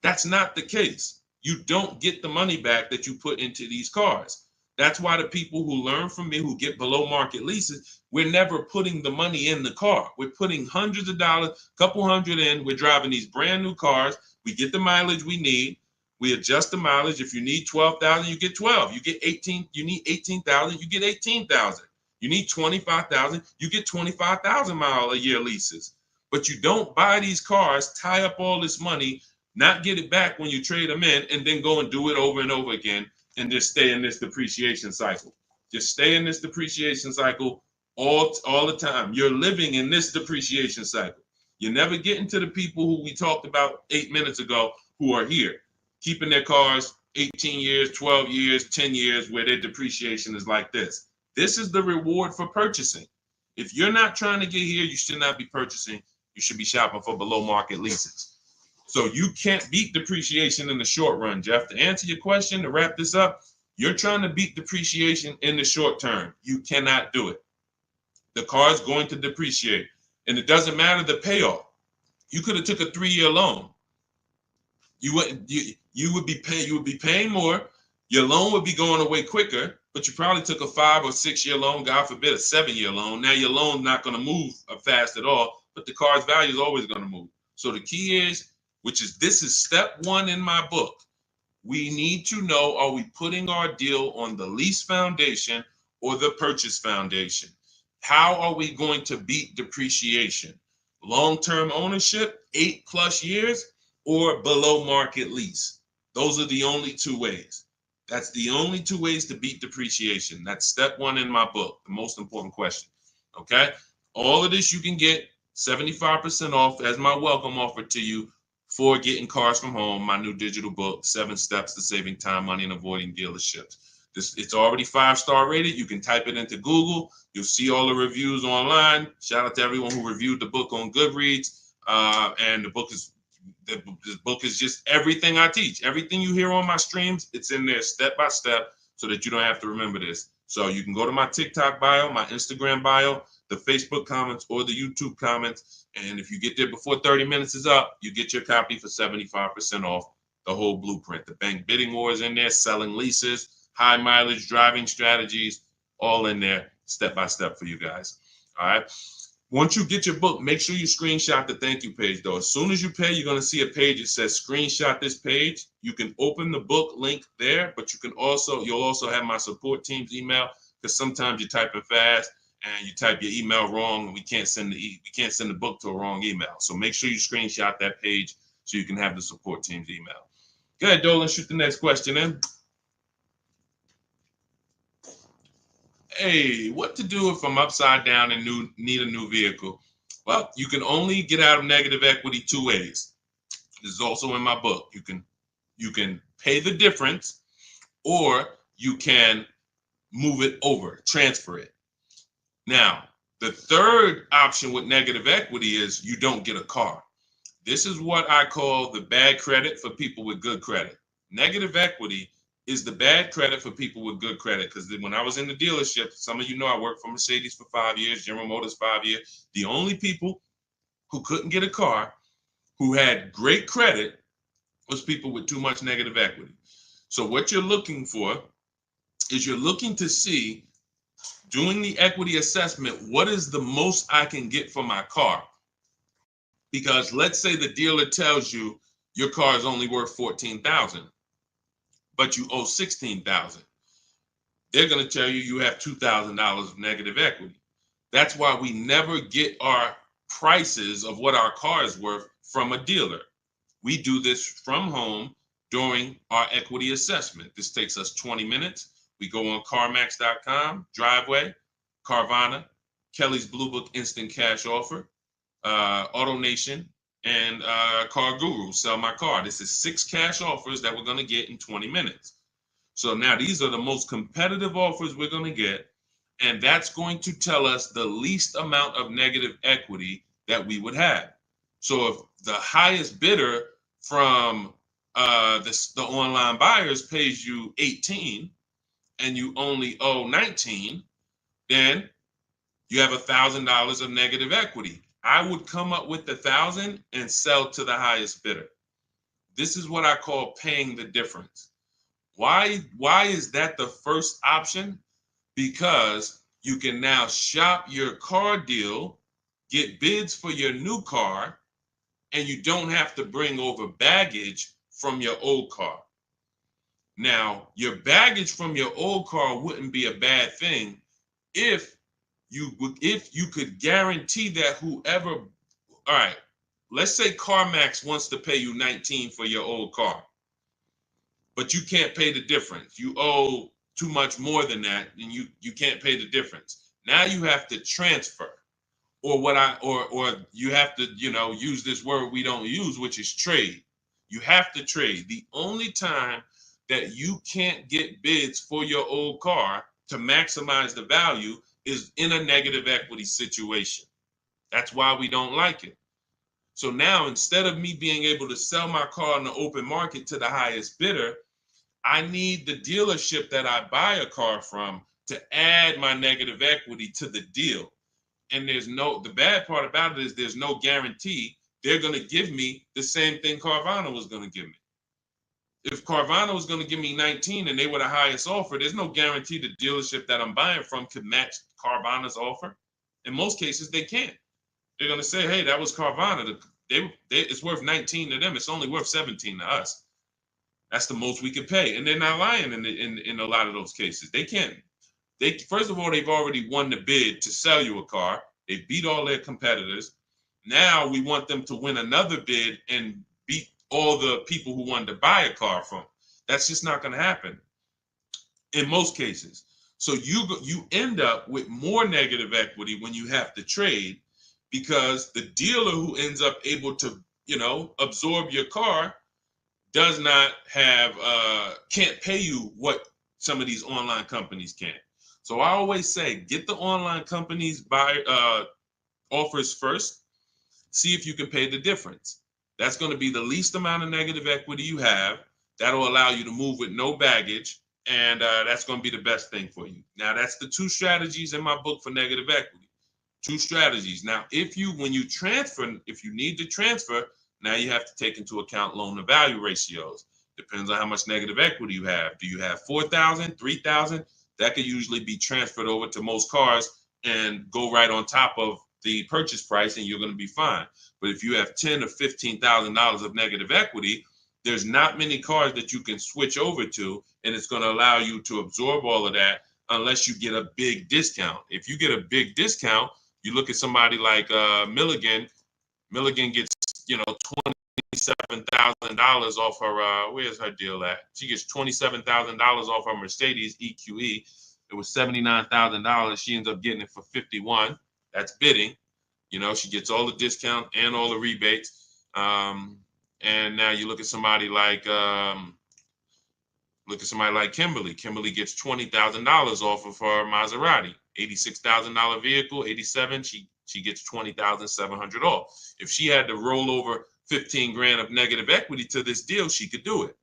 That's not the case. You don't get the money back that you put into these cars. That's why the people who learn from me, who get below market leases, we're never putting the money in the car. We're putting hundreds of dollars, couple hundred in. We're driving these brand new cars. We get the mileage we need. We adjust the mileage. If you need 12,000, you get 12. You get 18. You need 18,000, you get 18,000. You need 25,000, you get 25,000 mile a year leases. But you don't buy these cars, tie up all this money, not get it back when you trade them in, and then go and do it over and over again and just stay in this depreciation cycle. Just stay in this depreciation cycle all the time. You're living in this depreciation cycle. You're never getting to the people who we talked about 8 minutes ago who are here, keeping their cars 18 years, 12 years, 10 years, where their depreciation is like this. This is the reward for purchasing. If you're not trying to get here, you should not be purchasing. You should be shopping for below market leases. So you can't beat depreciation in the short run, Jeff. To answer your question, to wrap this up, you're trying to beat depreciation in the short term. You cannot do it. The car is going to depreciate, and it doesn't matter the payoff. You could have took a 3-year loan. You would be paying more. Your loan would be going away quicker, but you probably took a 5 or 6 year loan, God forbid a 7-year loan. Now your loan's not going to move fast at all, but the car's value is always going to move. So the key is, this is step 1 in my book. We need to know, are we putting our deal on the lease foundation or the purchase foundation? How are we going to beat depreciation? Long-term ownership, 8+ years, or below market lease? Those are the only 2 ways. That's the only 2 ways to beat depreciation. That's step 1 in my book, the most important question. Okay? All of this you can get 75% off as my welcome offer to you for getting cars from home, my new digital book, 7 Steps to Saving Time, Money, and Avoiding Dealerships. It's already 5-star rated. You can type it into Google. You'll see all the reviews online. Shout out to everyone who reviewed the book on Goodreads. And the book is just everything I teach. Everything you hear on my streams, it's in there step by step so that you don't have to remember this. So you can go to my TikTok bio, my Instagram bio, the Facebook comments, or the YouTube comments. And if you get there before 30 minutes is up, you get your copy for 75% off the whole blueprint. The bank bidding war is in there, selling leases, high mileage driving strategies, all in there step by step for you guys. All right. Once you get your book, make sure you screenshot the thank you page, though. As soon as you pay, you're going to see a page that says screenshot this page. You can open the book link there, but you'll also have my support team's email, because sometimes you're typing fast and you type your email wrong, and we can't send the book to a wrong email. So make sure you screenshot that page so you can have the support team's email. Go ahead, Dolan, shoot the next question in. Hey, what to do if I'm upside down and need a new vehicle? Well, you can only get out of negative equity 2 ways. This is also in my book. You can pay the difference, or you can move it over, transfer it. Now, the third option with negative equity is you don't get a car. This is what I call the bad credit for people with good credit. Negative equity is the bad credit for people with good credit. Because when I was in the dealership, some of you know I worked for Mercedes for 5 years, General Motors 5 years. The only people who couldn't get a car, who had great credit, was people with too much negative equity. So what you're looking for is you're looking to see, doing the equity assessment, what is the most I can get for my car? Because let's say the dealer tells you your car is only worth $14,000. but you owe $16,000. They're going to tell you you have $2,000 of negative equity. That's why we never get our prices of what our car is worth from a dealer. We do this from home during our equity assessment. This takes us 20 minutes. We go on CarMax.com, Driveway, Carvana, Kelly's Blue Book Instant Cash Offer, AutoNation, and Car Guru, Sell My Car. This is 6 cash offers that we're going to get in 20 minutes. So now these are the most competitive offers we're going to get, and that's going to tell us the least amount of negative equity that we would have. So if the highest bidder from the online buyers pays you 18 and you only owe 19, then you have $1,000 of negative equity. I would come up with 1,000 and sell to the highest bidder. This is what I call paying the difference. Why is that the first option? Because you can now shop your car deal, get bids for your new car, and you don't have to bring over baggage from your old car. Now, your baggage from your old car wouldn't be a bad thing if you could guarantee that whoever, all right, let's say CarMax wants to pay you 19 for your old car, but you can't pay the difference. You owe too much more than that, and you can't pay the difference. Now you have to transfer, or you have to, use this word we don't use, which is trade. You have to trade. The only time that you can't get bids for your old car to maximize the value is in a negative equity situation. That's why we don't like it. So now, instead of me being able to sell my car in the open market to the highest bidder, I need the dealership that I buy a car from to add my negative equity to the deal. And the bad part about it is there's no guarantee they're going to give me the same thing Carvana was going to give me. If Carvana was going to give me 19 and they were the highest offer, there's no guarantee the dealership that I'm buying from could match Carvana's offer. In most cases, they can't. They're going to say, hey, that was Carvana. It's worth 19 to them. It's only worth 17 to us. That's the most we could pay. And they're not lying in a lot of those cases. They can't. First of all, they've already won the bid to sell you a car. They beat all their competitors. Now we want them to win another bid and beat all the people who wanted to buy a car from. That's just not going to happen in most cases. So you end up with more negative equity when you have to trade, because the dealer who ends up able to, absorb your car does not can't pay you what some of these online companies can. So I always say, get the online companies offers first. See if you can pay the difference. That's going to be the least amount of negative equity you have. That'll allow you to move with no baggage, and that's going to be the best thing for you. Now, that's the 2 strategies in my book for negative equity. 2 strategies. Now, if you need to transfer, now you have to take into account loan to value ratios. Depends on how much negative equity you have. Do you have 4,000, 3,000? That could usually be transferred over to most cars and go right on top of the purchase price, and you're going to be fine. But if you have $10,000 or $15,000 of negative equity, there's not many cars that you can switch over to, and it's going to allow you to absorb all of that unless you get a big discount. If you get a big discount, you look at somebody like Milligan. Milligan gets, $27,000 off her. Where's her deal at? She gets $27,000 off her Mercedes EQE. It was $79,000. She ends up getting it for $51,000. That's bidding. She gets all the discount and all the rebates. And now you look at somebody like Kimberly. Kimberly gets $20,000 off of her Maserati. $86,000 vehicle, 87. She gets $20,700 off. If she had to roll over 15 grand of negative equity to this deal, she could do it.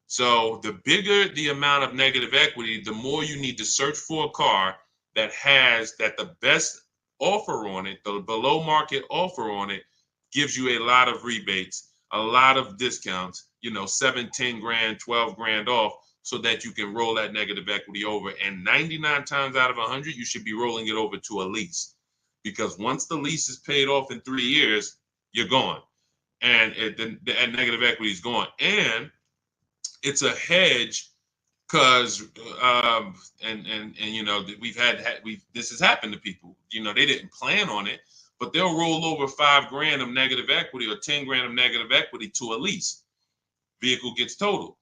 So the bigger the amount of negative equity, the more you need to search for a car that has the best offer on it, the below market offer on it, gives you a lot of rebates, a lot of discounts, 7, 10 grand, 12 grand off, so that you can roll that negative equity over. And 99 times out of 100, you should be rolling it over to a lease, because once the lease is paid off in 3 years, you're gone, and the negative equity is gone. And it's a hedge, because this has happened to people. They didn't plan on it, but they'll roll over 5 grand of negative equity or 10 grand of negative equity to a lease. Vehicle gets totaled.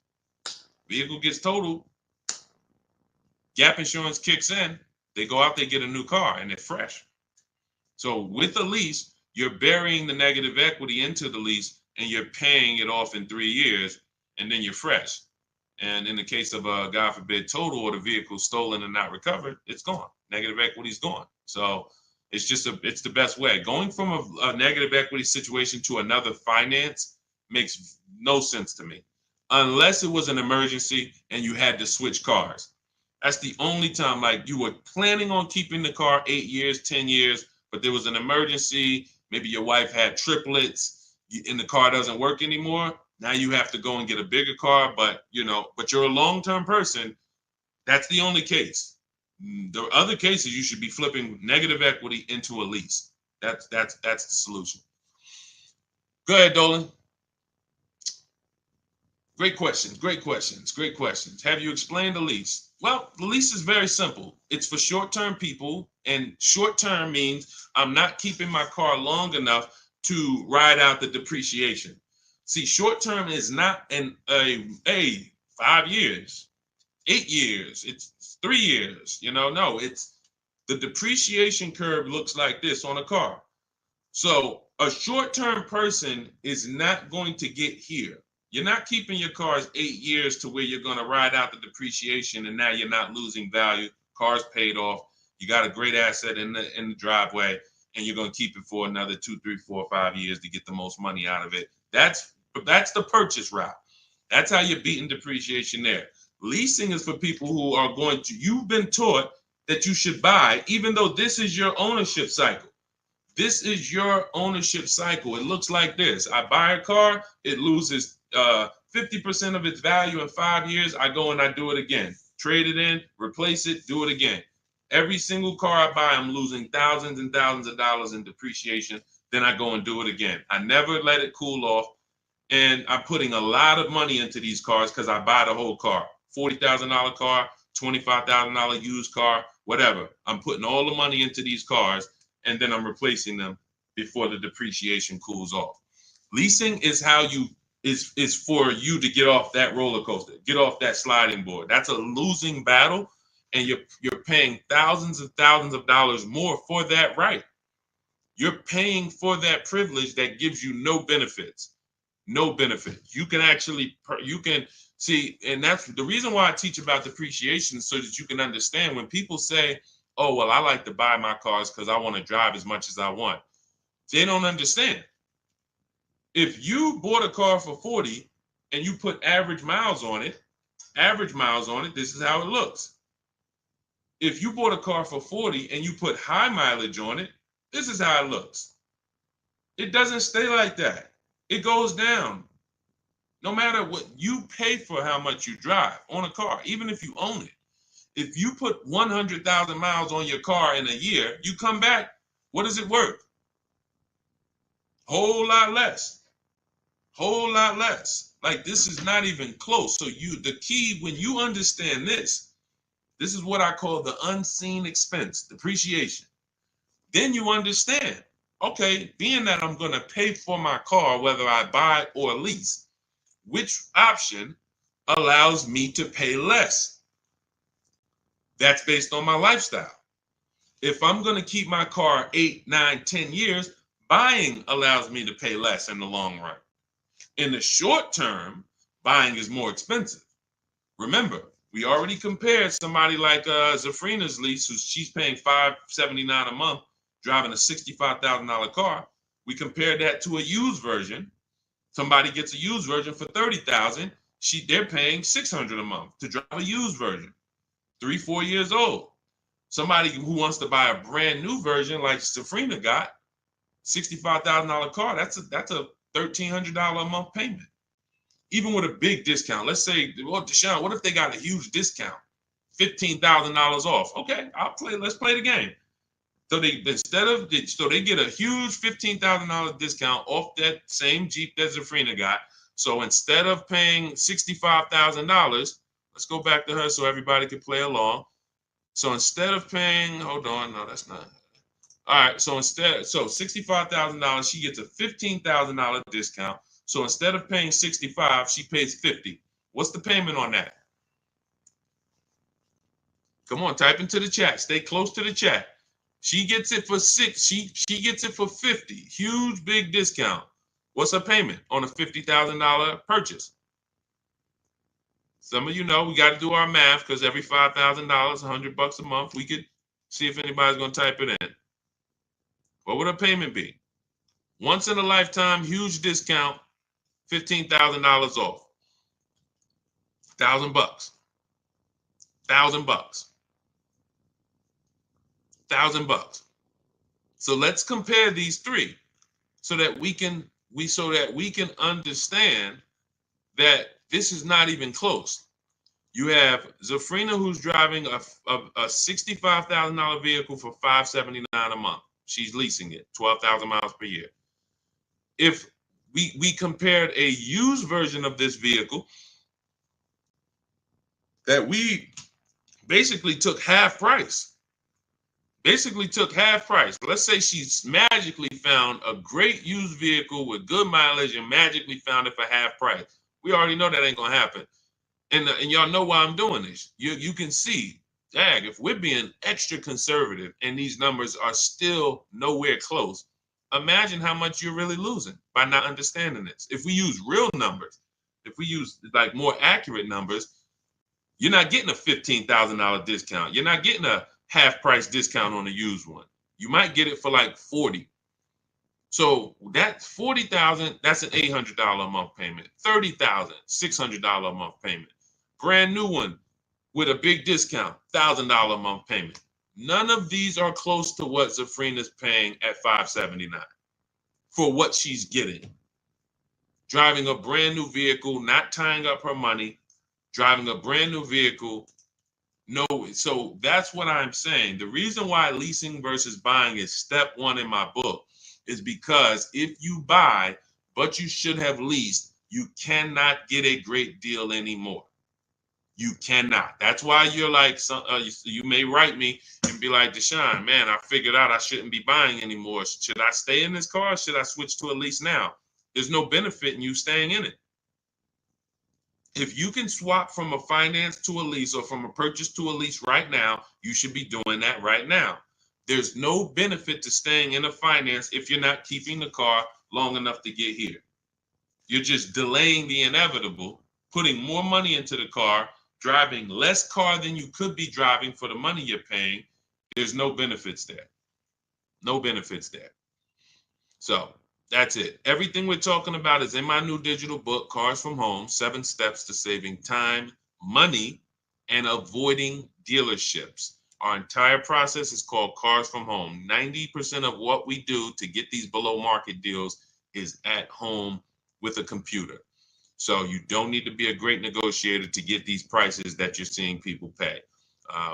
Gap insurance kicks in. They go out, they get a new car, and it's fresh. So with a lease, you're burying the negative equity into the lease, and you're paying it off in 3 years, and then you're fresh. And in the case of a, God forbid, total, or the vehicle stolen and not recovered, it's gone. Negative equity is gone. So it's the best way. Going from a negative equity situation to another finance makes no sense to me, unless it was an emergency and you had to switch cars. That's the only time, like you were planning on keeping the car 8 years, 10 years, but there was an emergency. Maybe your wife had triplets and the car doesn't work anymore. Now you have to go and get a bigger car, but you're a long-term person. That's the only case. The other cases, you should be flipping negative equity into a lease. That's the solution. Go ahead, Dolan. Great questions, great questions, great questions. Have you explained the lease? Well, the lease is very simple. It's for short-term people, and short-term means I'm not keeping my car long enough to ride out the depreciation. See, short-term is not a 5 years, 8 years, it's 3 years, no, it's the depreciation curve looks like this on a car. So a short-term person is not going to get here. You're not keeping your cars 8 years to where you're going to ride out the depreciation and now you're not losing value. Car's paid off. You got a great asset in the driveway and you're going to keep it for another 2, 3, 4, 5 years to get the most money out of it. That's the purchase route. That's how you're beating depreciation there. Leasing is for people who are going to, you've been taught that you should buy, even though this is your ownership cycle. This is your ownership cycle. It looks like this. I buy a car, it loses 50% of its value in 5 years. I go and I do it again. Trade it in, replace it, do it again. Every single car I buy, I'm losing thousands and thousands of dollars in depreciation. Then I go and do it again. I never let it cool off. And I'm putting a lot of money into these cars because I buy the whole car. $40,000 car, $25,000 used car, whatever. I'm putting all the money into these cars and then I'm replacing them before the depreciation cools off. Leasing is how is for you to get off that roller coaster, get off that sliding board. That's a losing battle, and you're paying thousands and thousands of dollars more for that right. You're paying for that privilege that gives you no benefits. No benefits. You can see, and that's the reason why I teach about depreciation, so that you can understand when people say, oh, well, I like to buy my cars because I want to drive as much as I want. They don't understand. If you bought a car for 40 and you put average miles on it, this is how it looks. If you bought a car for 40 and you put high mileage on it, this is how it looks. It doesn't stay like that. It goes down. No matter what you pay for how much you drive on a car, even if you own it. If you put 100,000 miles on your car in a year, you come back, what is it worth? Whole lot less. Whole lot less. Like, this is not even close. So the key, when you understand this is what I call the unseen expense, depreciation. Then you understand, okay, being that I'm going to pay for my car, whether I buy or lease, which option allows me to pay less? That's based on my lifestyle. If I'm going to keep my car 8, 9, 10 years, buying allows me to pay less in the long run. In the short term, buying is more expensive. Remember, we already compared somebody like Zafrina's lease, she's paying $579 a month, driving a $65,000 car. We compared that to a used version. Somebody gets a used version for $30,000. They're paying $600 a month to drive a used version, 3, 4 years old. Somebody who wants to buy a brand new version like Zafrina got, $65,000 car, that's a $1,300 a month payment. Even with a big discount. Let's say, well, Deshone, what if they got a huge discount? $15,000 off. Okay, let's play the game. So they get a huge $15,000 discount off that same Jeep that Zafrina got. So instead of paying $65,000, let's go back to her so everybody can play along. So instead of paying, hold on, no, that's not. All right, so $65,000, she gets a $15,000 discount. So instead of paying 65, she pays 50. What's the payment on that? Come on, type into the chat. Stay close to the chat. She gets it for 6. She gets it for 50. Huge, big discount. What's her payment on a $50,000 purchase? Some of you know we got to do our math, because every $5,000, $100 a month, we could see if anybody's going to type it in. What would her payment be? Once in a lifetime, huge discount, $15,000 off. $1,000. $1,000. $1,000. So let's compare these three so that we can understand that this is not even close. You have Zafrina, who's driving a $65,000 vehicle for $579 a month. She's leasing it, 12,000 miles per year. If we compared a used version of this vehicle that we basically took half price. Let's say she's magically found a great used vehicle with good mileage and magically found it for half price. We already know that ain't gonna happen. And y'all know why I'm doing this. You can see, dang, if we're being extra conservative and these numbers are still nowhere close, imagine how much you're really losing by not understanding this. If we use real numbers, if we use like more accurate numbers, you're not getting a $15,000 discount. You're not getting a half price discount on a used one. You might get it for like 40. So that's 40,000, that's an $800 a month payment. 30,000, $600 a month payment. Brand new one with a big discount, $1,000 a month payment. None of these are close to what Zafrina's paying at $579 for what she's getting. Driving a brand new vehicle, not tying up her money, driving a brand new vehicle. No, so that's what I'm saying. The reason why leasing versus buying is step one in my book is because if you buy, but you should have leased, you cannot get a great deal anymore. You cannot. That's why you're like, you may write me and be like, Deshone, man, I figured out I shouldn't be buying anymore. Should I stay in this car? Or should I switch to a lease now? There's no benefit in you staying in it. If you can swap from a finance to a lease or from a purchase to a lease right now, you should be doing that right now. There's no benefit to staying in a finance if you're not keeping the car long enough to get here. You're just delaying the inevitable, putting more money into the car, driving less car than you could be driving for the money you're paying. There's no benefits there. No benefits there. So that's it. Everything we're talking about is in my new digital book, Cars from Home, 7 Steps to Saving Time, Money, and Avoiding Dealerships. Our entire process is called Cars from Home. 90% of what we do to get these below market deals is at home with a computer. So you don't need to be a great negotiator to get these prices that you're seeing people pay.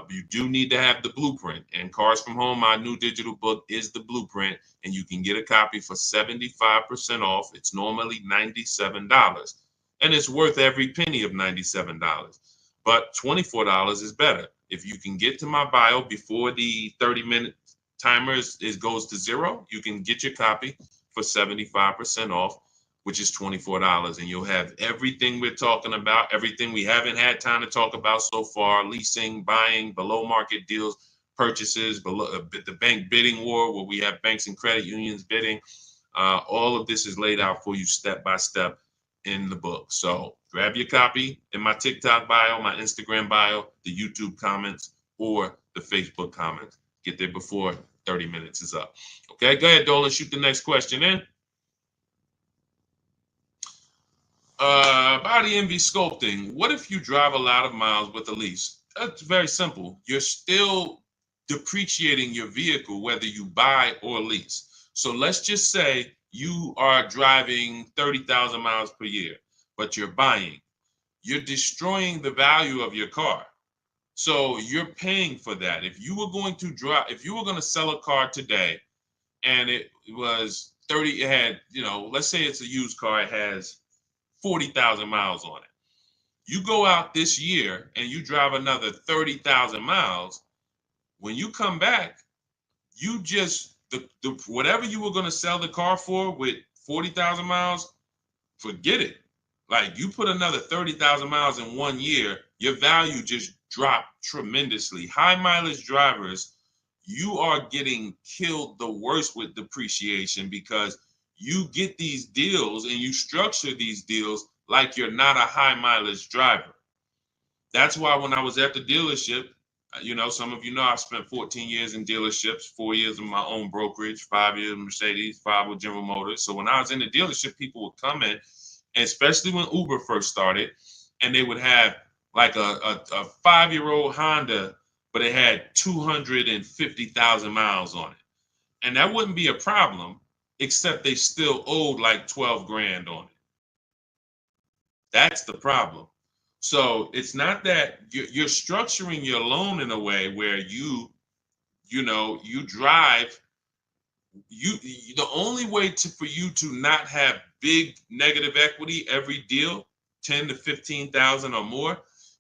You do need to have the blueprint, and Cars from Home, my new digital book, is the blueprint, and you can get a copy for 75% off. It's normally $97, and it's worth every penny of $97, but $24 is better. If you can get to my bio before the 30-minute timer goes to 0, you can get your copy for 75% off, which is $24, and you'll have everything we're talking about, everything we haven't had time to talk about so far: leasing, buying, below market deals, purchases, the bank bidding war, where we have banks and credit unions bidding. All of this is laid out for you step by step in the book. So grab your copy in my TikTok bio, my Instagram bio, the YouTube comments, or the Facebook comments. Get there before 30 minutes is up. Okay, go ahead, Dolan, shoot the next question in. Body envy sculpting. What if you drive a lot of miles with a lease? That's very simple. You're still depreciating your vehicle whether you buy or lease. So let's just say you are driving 30,000 miles per year, but you're buying. You're destroying the value of your car. So you're paying for that. If you were going to sell a car today and it was 30, it had, let's say it's a used car, it has 40,000 miles on it. You go out this year and you drive another 30,000 miles. When you come back, you just, whatever you were going to sell the car for with 40,000 miles, forget it. Like, you put another 30,000 miles in 1 year, your value just dropped tremendously. High mileage drivers, you are getting killed the worst with depreciation, because you get these deals and you structure these deals like you're not a high mileage driver. That's why when I was at the dealership, some of you know I've spent 14 years in dealerships, 4 years in my own brokerage, 5 years in Mercedes, 5 with General Motors. So when I was in the dealership, people would come in, and especially when Uber first started, and they would have like a 5-year-old Honda, but it had 250,000 miles on it. And that wouldn't be a problem, except they still owed like 12 grand on it. That's the problem. So it's not that you're structuring your loan in a way where you drive. The only way for you to not have big negative equity every deal, 10 to 15,000 or more,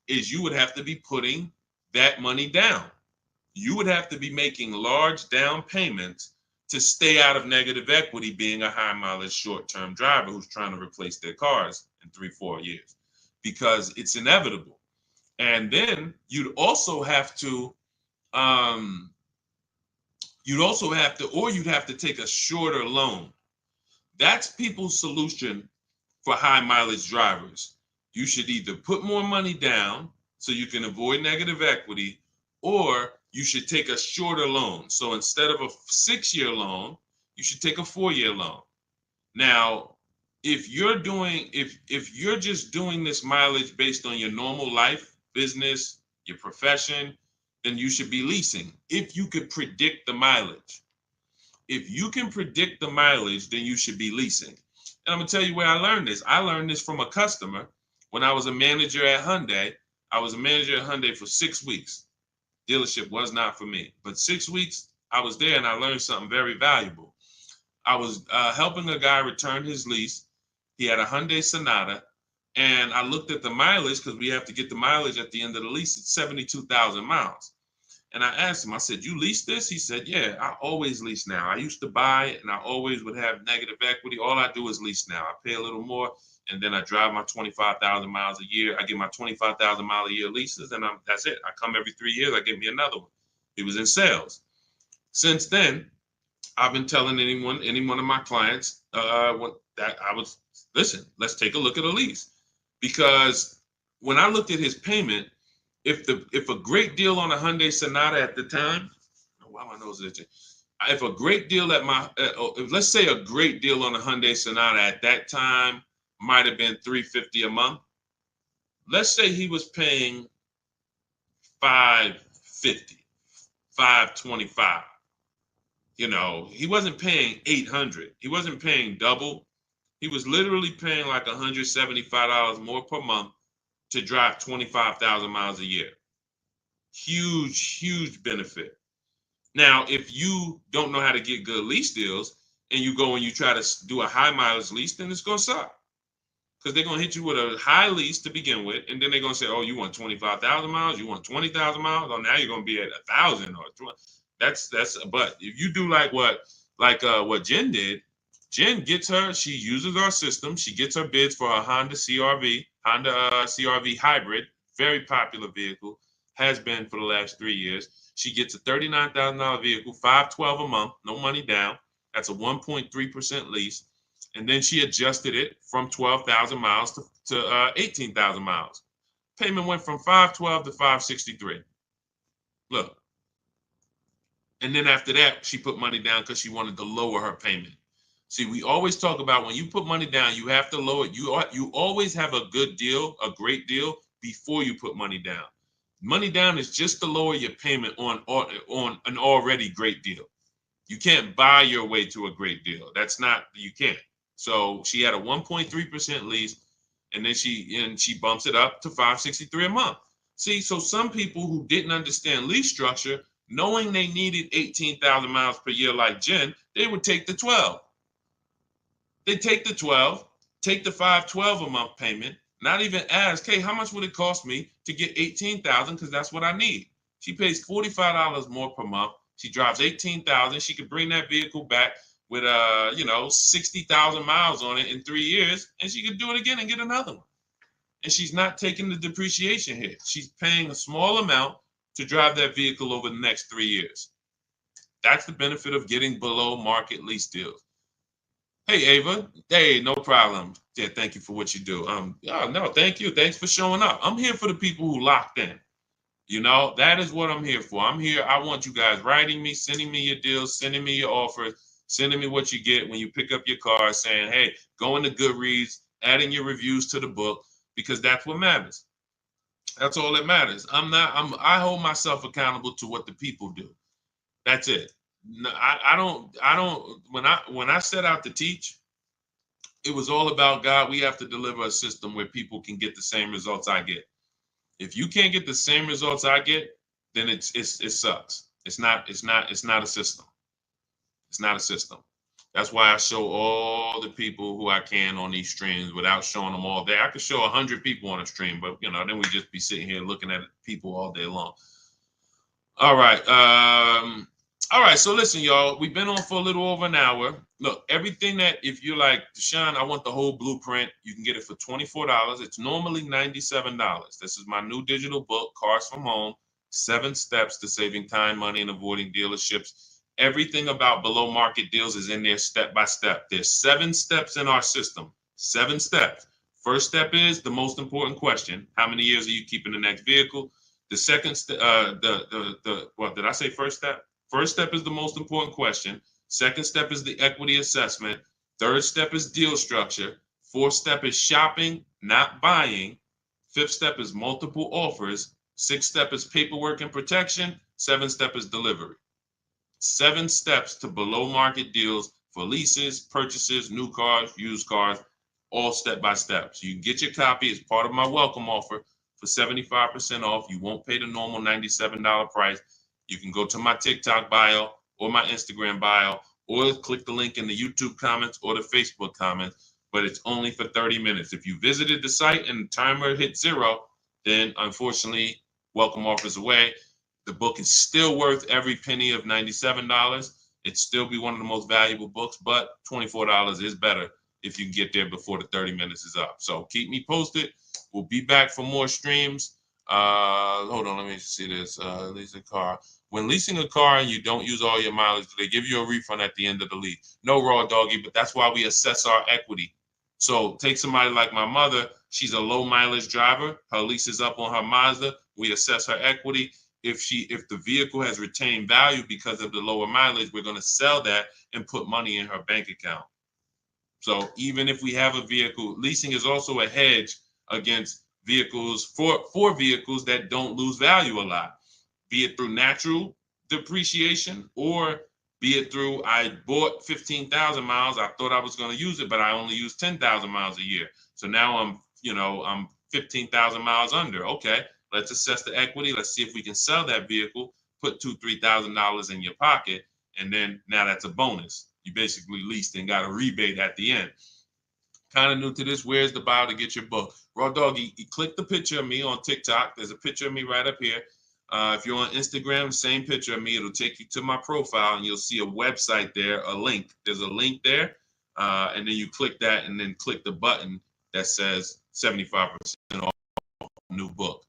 is you would have to be putting that money down. You would have to be making large down payments to stay out of negative equity, being a high mileage short-term driver who's trying to replace their cars in 3-4 years, because it's inevitable. And then you'd also have to or you'd have to take a shorter loan. That's people's solution for high mileage drivers. You should either put more money down so you can avoid negative equity, or you should take a shorter loan. So instead of a 6-year loan, you should take a 4-year loan. Now, if you're just doing this mileage based on your normal life, business, your profession, then you should be leasing. If you could predict the mileage. If you can predict the mileage, then you should be leasing. And I'm gonna tell you where I learned this. I learned this from a customer when I was a manager at Hyundai. I was a manager at Hyundai for 6 weeks. Dealership was not for me, but 6 weeks I was there and I learned something very valuable. I was helping a guy return his lease. He had a Hyundai Sonata, and I looked at the mileage because we have to get the mileage at the end of the lease. It's 72,000 miles. And I asked him, I said, you lease this? He said, yeah, I always lease now. I used to buy it and I always would have negative equity. All I do is lease now. I pay a little more and then I drive my 25,000 miles a year. I get my 25,000 mile a year leases and that's it. I come every 3 years, I get me another one. He was in sales. Since then, I've been telling any one of my clients listen, let's take a look at a lease. Because when I looked at his payment, if a great deal on a Hyundai Sonata at the time, why my nose itching? If a great deal let's say a great deal on a Hyundai Sonata at that time might have been $350 a month. Let's say he was paying $550, $525. You know, he wasn't paying $800. He wasn't paying double. He was literally paying like $175 more per month to drive 25,000 miles a year. Huge, huge benefit. Now, if you don't know how to get good lease deals and you go and you try to do a high mileage lease, then it's going to suck. Because they're going to hit you with a high lease to begin with. And then they're going to say, oh, you want 25,000 miles? You want 20,000 miles? Oh, now you're going to be at 1,000 or 20. But if you do like what Jen did, Jen she uses our system. She gets her bids for her Honda CRV hybrid, very popular vehicle, has been for the last 3 years. She gets a $39,000 vehicle, $512 a month, no money down. That's a 1.3% lease. And then she adjusted it from 12,000 miles to 18,000 miles. Payment went from $512 to $563. Look. And then after that, she put money down because she wanted to lower her payment. See, we always talk about when you put money down, you have to lower it. You always have a good deal, a great deal, before you put money down. Money down is just to lower your payment on an already great deal. You can't buy your way to a great deal. You can't. So she had a 1.3% lease, and then she bumps it up to $563 a month. See, so some people who didn't understand lease structure, knowing they needed 18,000 miles per year like Jen, they would take the 12. They take the 12, take the $512 a month payment, not even ask, hey, how much would it cost me to get 18,000? Because that's what I need. She pays $45 more per month. She drives 18,000. She could bring that vehicle back with 60,000 miles on it in 3 years, and she could do it again and get another one. And she's not taking the depreciation hit. She's paying a small amount to drive that vehicle over the next 3 years. That's the benefit of getting below market lease deals. Hey, Ava. Hey, no problem. Yeah, thank you for what you do. No, thank you. Thanks for showing up. I'm here for the people who locked in. You know, that is what I'm here for. I'm here. I want you guys writing me, sending me your deals, sending me your offers, sending me what you get when you pick up your car, saying, hey, go into Goodreads, adding your reviews to the book, because that's what matters. That's all that matters. I hold myself accountable to what the people do. That's it. No, I don't, when I set out to teach, it was all about, God, we have to deliver a system where people can get the same results I get. If you can't get the same results I get, then it sucks. It's not a system. It's not a system. That's why I show all the people who I can on these streams without showing them all day. I could show 100 people on a stream, but then we just be sitting here looking at people all day long. All right. All right. So listen, y'all, we've been on for a little over an hour. Look, everything that if you're like, Deshaun, I want the whole blueprint, you can get it for $24. It's normally $97. This is my new digital book, Cars from Home, 7 Steps to Saving Time, Money, and Avoiding Dealerships. Everything about below market deals is in there step by step. There's 7 steps in our system. 7 steps. First step is the most important question. How many years are you keeping the next vehicle? The second step, what did I say? First step? First step is the most important question. Second step is the equity assessment. Third step is deal structure. Fourth step is shopping, not buying. Fifth step is multiple offers. Sixth step is paperwork and protection. Seventh step is delivery. 7 steps to below market deals for leases, purchases, new cars, used cars, all step by step. So you can get your copy as part of my welcome offer for 75% off. You won't pay the normal $97 price. You can go to my TikTok bio or my Instagram bio, or click the link in the YouTube comments or the Facebook comments, but it's only for 30 minutes. If you visited the site and the timer hit 0, then unfortunately, welcome offers away. The book is still worth every penny of $97. It'd still be one of the most valuable books, but $24 is better if you can get there before the 30 minutes is up. So keep me posted. We'll be back for more streams. Hold on, let me see this. Lease a car. When leasing a car and you don't use all your mileage, do they give you a refund at the end of the lease? No, Raw Doggy, but that's why we assess our equity. So take somebody like my mother. She's a low mileage driver. Her lease is up on her Mazda. We assess her equity. If the vehicle has retained value because of the lower mileage, we're going to sell that and put money in her bank account. So even if we have a vehicle, leasing is also a hedge against vehicles for vehicles that don't lose value a lot, be it through natural depreciation or be it through I bought 15,000 miles. I thought I was going to use it, but I only use 10,000 miles a year. So now I'm 15,000 miles under. Okay. Let's assess the equity. Let's see if we can sell that vehicle, put $2,000-$3,000 in your pocket, and then now that's a bonus. You basically leased and got a rebate at the end. Kind of new to this, where's the bio to get your book? Raw Doggy, you click the picture of me on TikTok. There's a picture of me right up here. If you're on Instagram, same picture of me. It'll take you to my profile, and you'll see a website there, a link. There's a link there, and then you click that, and then click the button that says 75% off new book.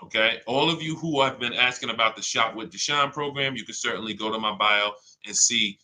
Okay, all of you who have been asking about the Shop with Deshaun program, you can certainly go to my bio and see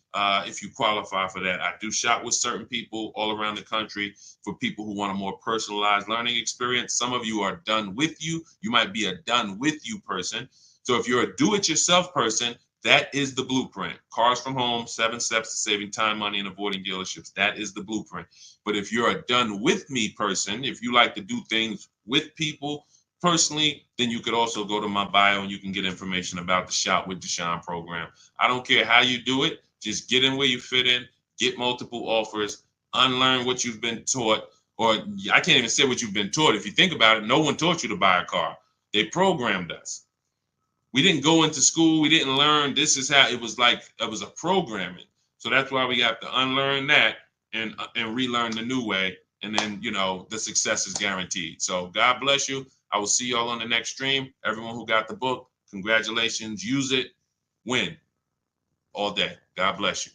if you qualify for that. I do shop with certain people all around the country for people who want a more personalized learning experience. Some of you are done with you. You might be a done with you person. So if you're a do-it-yourself person, that is the blueprint. Cars from Home, 7 steps to saving time, money, and avoiding dealerships. That is the blueprint. But if you're a done with me person, if you like to do things with people, personally, then you could also go to my bio and you can get information about the Shop with Deshaun program. I don't care how you do it. Just get in where you fit in, get multiple offers, unlearn what you've been taught, or I can't even say what you've been taught. If you think about it, no one taught you to buy a car. They programmed us. We didn't go into school. We didn't learn. This is how it was like. It was a programming. So that's why we have to unlearn that and relearn the new way. And then, the success is guaranteed. So God bless you. I will see y'all on the next stream. Everyone who got the book, congratulations. Use it. Win all day. God bless you.